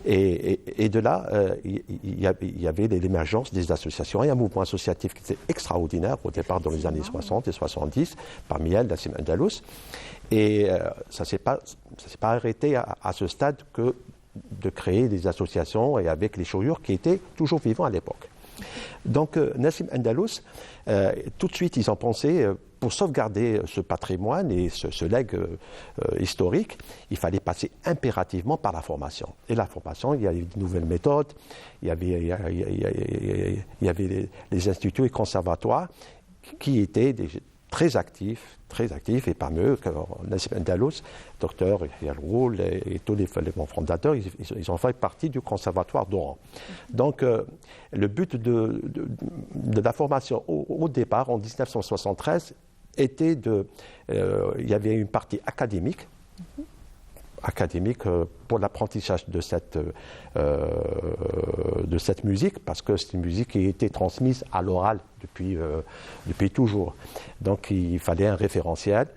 Et de là, il y avait l'émergence des associations et un mouvement associatif qui était extraordinaire au départ dans les années 60 et 70, parmi elles Nassim Andalous. Et ça ne s'est pas arrêté à ce stade que de créer des associations et avec les chouyours qui étaient toujours vivants à l'époque. Donc Nassim Andalous, tout de suite ils ont pensé, pour sauvegarder ce patrimoine et ce legs historique, il fallait passer impérativement par la formation. Et la formation, il y avait de nouvelles méthodes, il y avait les instituts et conservatoires qui étaient très actifs, et parmi eux, Nassim Andalous, docteur Yalroul et tous les fondateurs, ils ont fait partie du conservatoire d'Oran. Donc, le but de la formation au départ, en 1973, était il y avait une partie académique, pour l'apprentissage de cette musique, parce que c'est une musique qui a été transmise à l'oral depuis toujours. Donc il fallait un référentiel,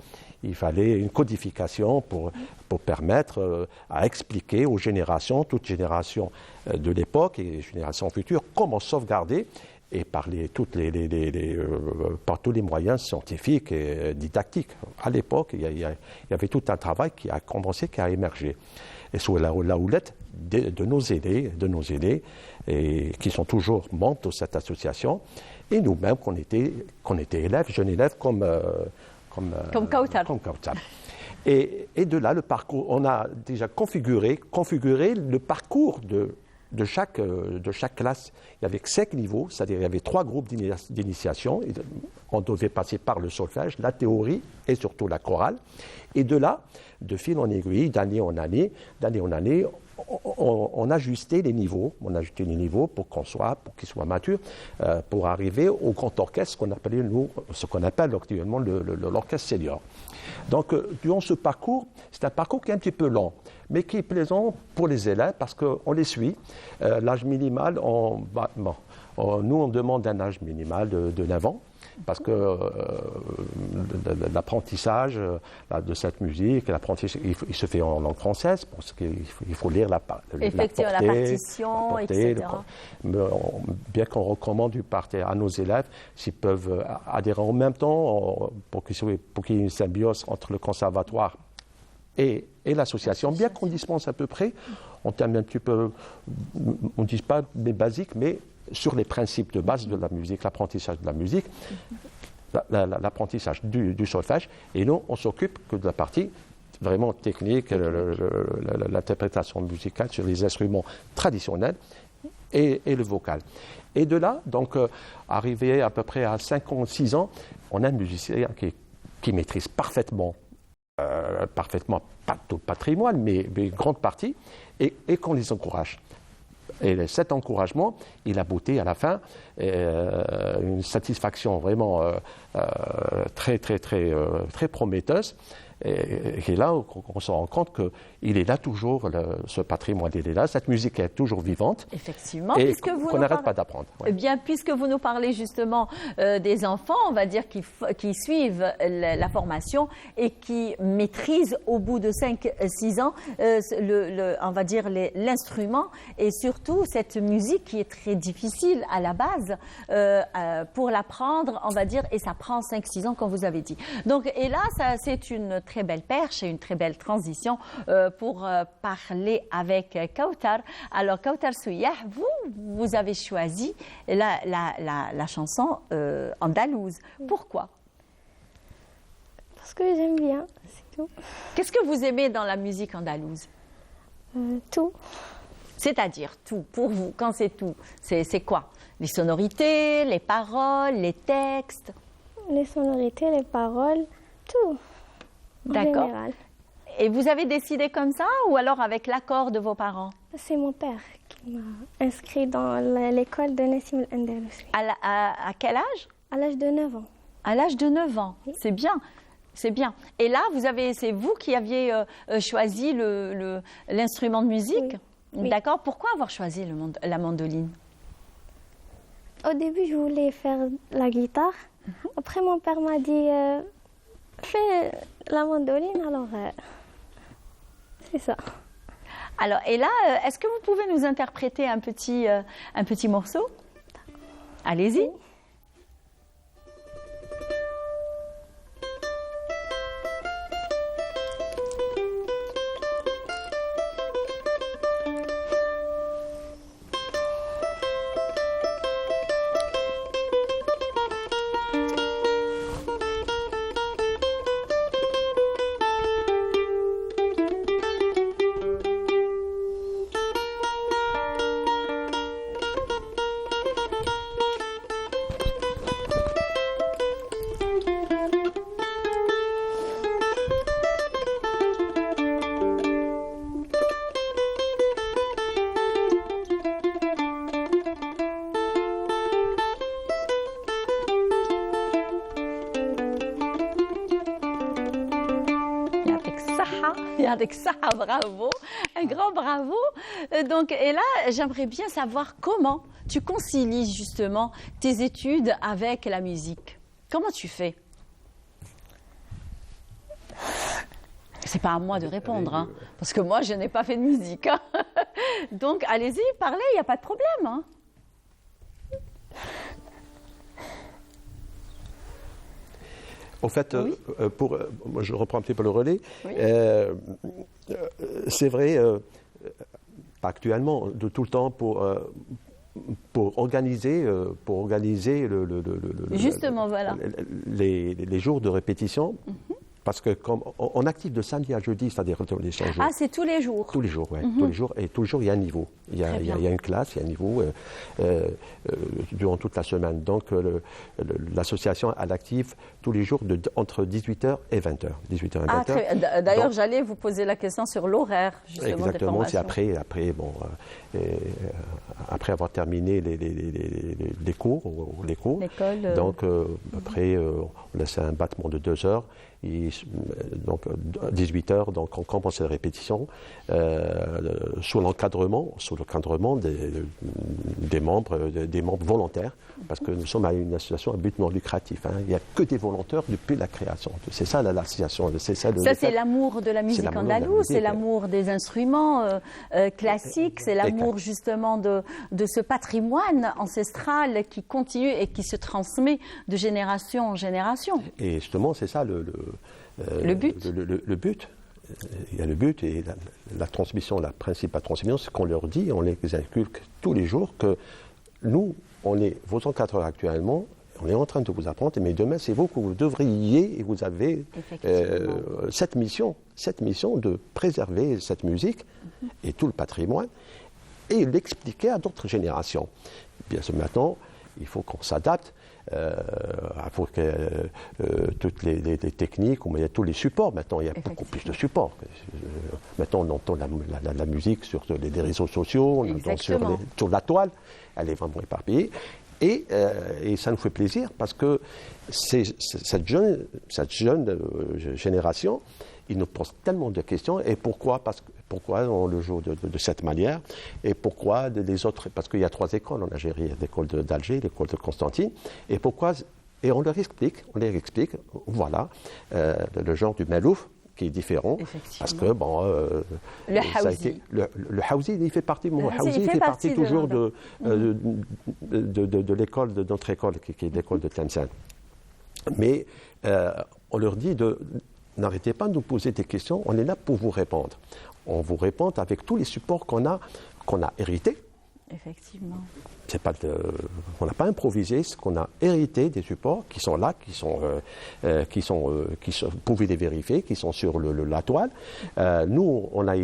il fallait une codification pour permettre à expliquer aux générations, toutes générations de l'époque et les générations futures, comment sauvegarder et par tous les moyens scientifiques et didactiques. À l'époque, il y avait tout un travail qui a commencé, qui a émergé. Et sous la houlette de nos aînés, et qui sont toujours membres de cette association, et nous-mêmes, qu'on était élèves, jeunes élèves, comme Kautar. Et de là, le parcours, on a déjà configuré le parcours de chaque classe. Il y avait 5 niveaux, c'est-à-dire il y avait 3 groupes d'initiation. On devait passer par le solfège, la théorie et surtout la chorale. Et de là, de fil en aiguille, d'année en année, on ajustait les niveaux. Pour qu'ils soient matures, pour arriver au grand orchestre, ce qu'on appelle actuellement l'orchestre senior. Donc, durant ce parcours, c'est un parcours qui est un petit peu lent, mais qui est plaisant pour les élèves parce qu'on les suit. L'âge minimal, nous, on demande un âge minimal de 9 ans. Parce que l'apprentissage de cette musique, il se fait en langue française, parce qu'il faut lire la partition, etc. Bien qu'on recommande à nos élèves s'ils peuvent adhérer en même temps pour qu'il y ait une symbiose entre le conservatoire et l'association, bien qu'on dispense à peu près, en termes un petit peu, on ne dit pas des basiques, mais sur les principes de base de la musique, l'apprentissage de la musique, l'apprentissage du solfège, et nous, on s'occupe que de la partie vraiment technique, l'interprétation musicale sur les instruments traditionnels et le vocal. Et de là, donc, arrivé à peu près à 5 ans, 6 ans, on a un musicien qui maîtrise parfaitement pas tout le patrimoine, mais une grande partie, et qu'on les encourage. Et cet encouragement, il aboutit à la fin une satisfaction vraiment très prometteuse. Et là, on se rend compte qu'il est là toujours, ce patrimoine, il est là, cette musique est toujours vivante. Effectivement, et qu'on n'arrête pas d'apprendre. Ouais. Eh bien, puisque vous nous parlez justement des enfants, on va dire, qui suivent la formation et qui maîtrisent au bout de 5-6 ans, on va dire, l'instrument et surtout cette musique qui est très difficile à la base pour l'apprendre, on va dire, et ça prend 5-6 ans, comme vous avez dit. Donc, et là, c'est une très belle perche et une très belle transition pour parler avec Kautar. Alors, Kautar Souyah, vous avez choisi la chanson andalouse. Pourquoi? Parce que j'aime bien, c'est tout. Qu'est-ce que vous aimez dans la musique andalouse? Tout. C'est-à-dire tout, pour vous, quand c'est tout, c'est quoi? Les sonorités, les paroles, les textes? Les sonorités, les paroles, tout. D'accord. Et vous avez décidé comme ça ou alors avec l'accord de vos parents? C'est mon père qui m'a inscrit dans l'école de Nassim Al-Andalousi. À quel âge? À l'âge de 9 ans. À l'âge de 9 ans, oui. C'est bien. C'est bien. Et là, c'est vous qui aviez choisi l'instrument de musique? Oui. D'accord. Pourquoi avoir choisi la mandoline? Au début, je voulais faire la guitare. Après, mon père m'a dit fais la mandoline, alors c'est ça. Alors, et là, est-ce que vous pouvez nous interpréter un petit morceau? Allez-y. Oui. Avec ça, bravo, un grand bravo. Donc, et là, j'aimerais bien savoir comment tu concilies justement tes études avec la musique. Comment tu fais? C'est pas à moi de répondre, hein, parce que moi, je n'ai pas fait de musique. Hein. Donc, allez-y, parlez, il n'y a pas de problème. Hein. Au fait, oui. Moi je reprends un petit peu le relais. Oui. C'est vrai, pas actuellement, de tout le temps pour organiser justement, voilà. les jours de répétition. Parce que comme on active de samedi à jeudi, c'est-à-dire les 100 jours. Ah, c'est tous les jours? Tous les jours, oui. Tous les jours. Et tous les jours, il y a un niveau. Il y a une classe, il y a un niveau durant toute la semaine. Donc, l'association, elle active tous les jours entre 18h et 20h. 18h et 20h. D'ailleurs, j'allais vous poser la question sur l'horaire, justement. Exactement, c'est après avoir terminé les cours. L'école. Donc, après, on laisse un battement de 2 heures. Donc, 18h, donc on commence les répétitions sous l'encadrement des membres volontaires, parce que nous sommes une association à but non lucratif. Hein. Il n'y a que des volontaires depuis la création. C'est ça l'association. C'est l'amour de la musique andalouse, c'est l'amour des instruments classiques, c'est l'amour justement de ce patrimoine ancestral qui continue et qui se transmet de génération en génération. Et justement, c'est ça le but. Le but. Il y a le but et la transmission, la principale transmission, c'est qu'on leur dit, on les inculque tous les jours que nous, on est vos encadreurs actuellement, On est en train de vous apprendre, mais demain, c'est vous que vous devriez, et vous avez cette mission de préserver cette musique et tout le patrimoine et l'expliquer à d'autres générations. Bien sûr, maintenant, il faut qu'on s'adapte. Il faut que toutes les techniques, il y a tous les supports. Maintenant, il y a beaucoup plus de supports. Maintenant, on entend la musique sur les réseaux sociaux, on entend sur la toile. Elle est vraiment éparpillée. Et ça nous fait plaisir parce que cette jeune génération, ils nous posent tellement de questions. Et pourquoi on le joue de cette manière? Et pourquoi les autres? Parce qu'il y a 3 écoles en Algérie, l'école d'Alger, l'école de Constantine. Et pourquoi? Et on leur explique, voilà, le genre du malouf qui est différent. Parce que, le Hawzi. Le Hawzi, il fait partie, il fait partie toujours de l'école, de notre école, qui est l'école de Tlemcen. Mais on leur dit n'arrêtez pas de nous poser des questions, on est là pour vous répondre. On vous répond avec tous les supports qu'on a hérités. Effectivement. On n'a pas improvisé, ce qu'on a hérité des supports qui sont là, vous pouvez les vérifier, qui sont sur la toile. Nous, on a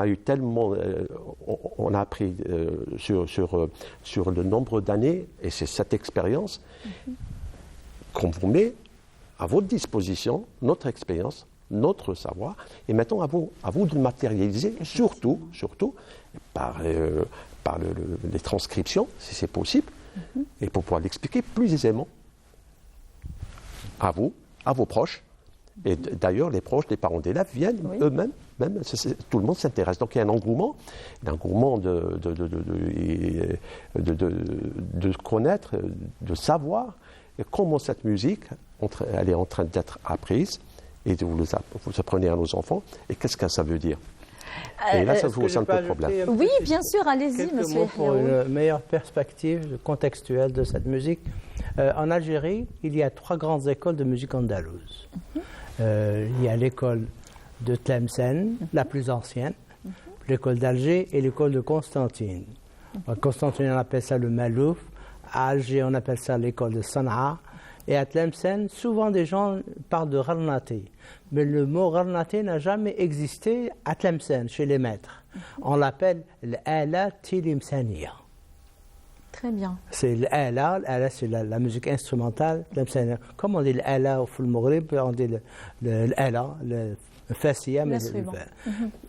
eu tellement, on a appris sur le nombre d'années, et c'est cette expérience qu'on vous met à votre disposition, notre expérience, notre savoir, et maintenant à vous de le matérialiser, surtout par les transcriptions, si c'est possible, et pour pouvoir l'expliquer plus aisément à vous, à vos proches. Et d'ailleurs, les proches, les parents d'élèves viennent eux-mêmes, tout le monde s'intéresse. Donc il y a un engouement de connaître, de savoir comment cette musique, elle est en train d'être apprise, et vous apprenez à nos enfants, et qu'est-ce que ça veut dire. Et là, ça vous pose un peu de problème. Oui, bien sûr, allez-y, monsieur. Pour une meilleure perspective contextuelle de cette musique, en Algérie, il y a 3 grandes écoles de musique andalouse. Il y a l'école de Tlemcen, la plus ancienne, l'école d'Alger et l'école de Constantine. À Constantine, on appelle ça le Malouf. À Alger, on appelle ça l'école de Sanaa. Et à Tlemcen, souvent des gens parlent de Gharnaté. Mais le mot Gharnaté n'a jamais existé à Tlemcen, chez les maîtres. On l'appelle l'Ala Tilimsania. Très bien. C'est l'Ala c'est la musique instrumentale Tlemcenienne. Comme on dit l'Ala au Maghreb, on dit l'Ala, le Fassia.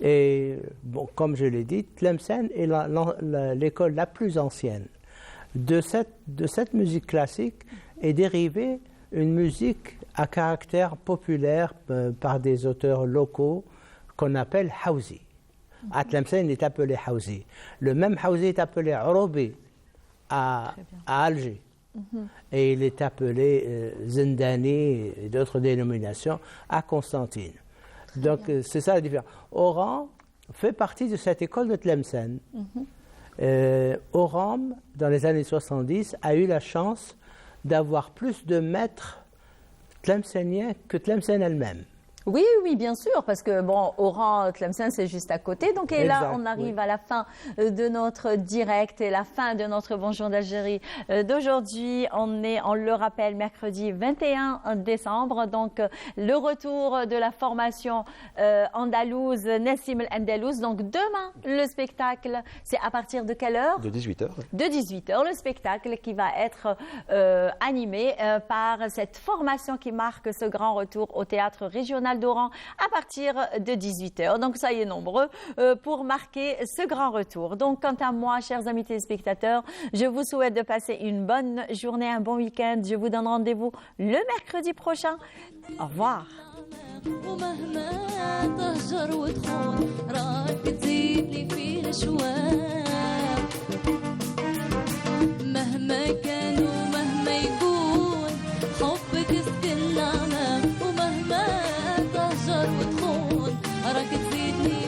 Et bon, comme je l'ai dit, Tlemcen est l'école la plus ancienne. De cette musique classique est dérivée une musique à caractère populaire par des auteurs locaux qu'on appelle Hawzi. À Tlemcen, il est appelé Hawzi. Le même Hawzi est appelé Orobi à Alger. Et il est appelé Zindani et d'autres dénominations à Constantine. Donc c'est ça la différence. Oran fait partie de cette école de Tlemcen. Oran, dans les années 70, a eu la chance d'avoir plus de maîtres tlemceniens que Tlemcen elle-même. Oui, bien sûr, parce que Oran, Tlemcen, c'est juste à côté. Donc, et là, on arrive à la fin de notre direct et la fin de notre Bonjour d'Algérie d'aujourd'hui. On le rappelle, mercredi 21 décembre. Donc, le retour de la formation andalouse, Nassim al-Andalouse. Donc, demain, le spectacle, c'est à partir de quelle heure? De 18h. De 18h, le spectacle qui va être animé par cette formation qui marque ce grand retour au théâtre régional d'Oran à partir de 18h. Donc, soyez nombreux pour marquer ce grand retour. Donc, quant à moi, chers amis téléspectateurs, je vous souhaite de passer une bonne journée, un bon week-end. Je vous donne rendez-vous le mercredi prochain. Au revoir. راك تزيدني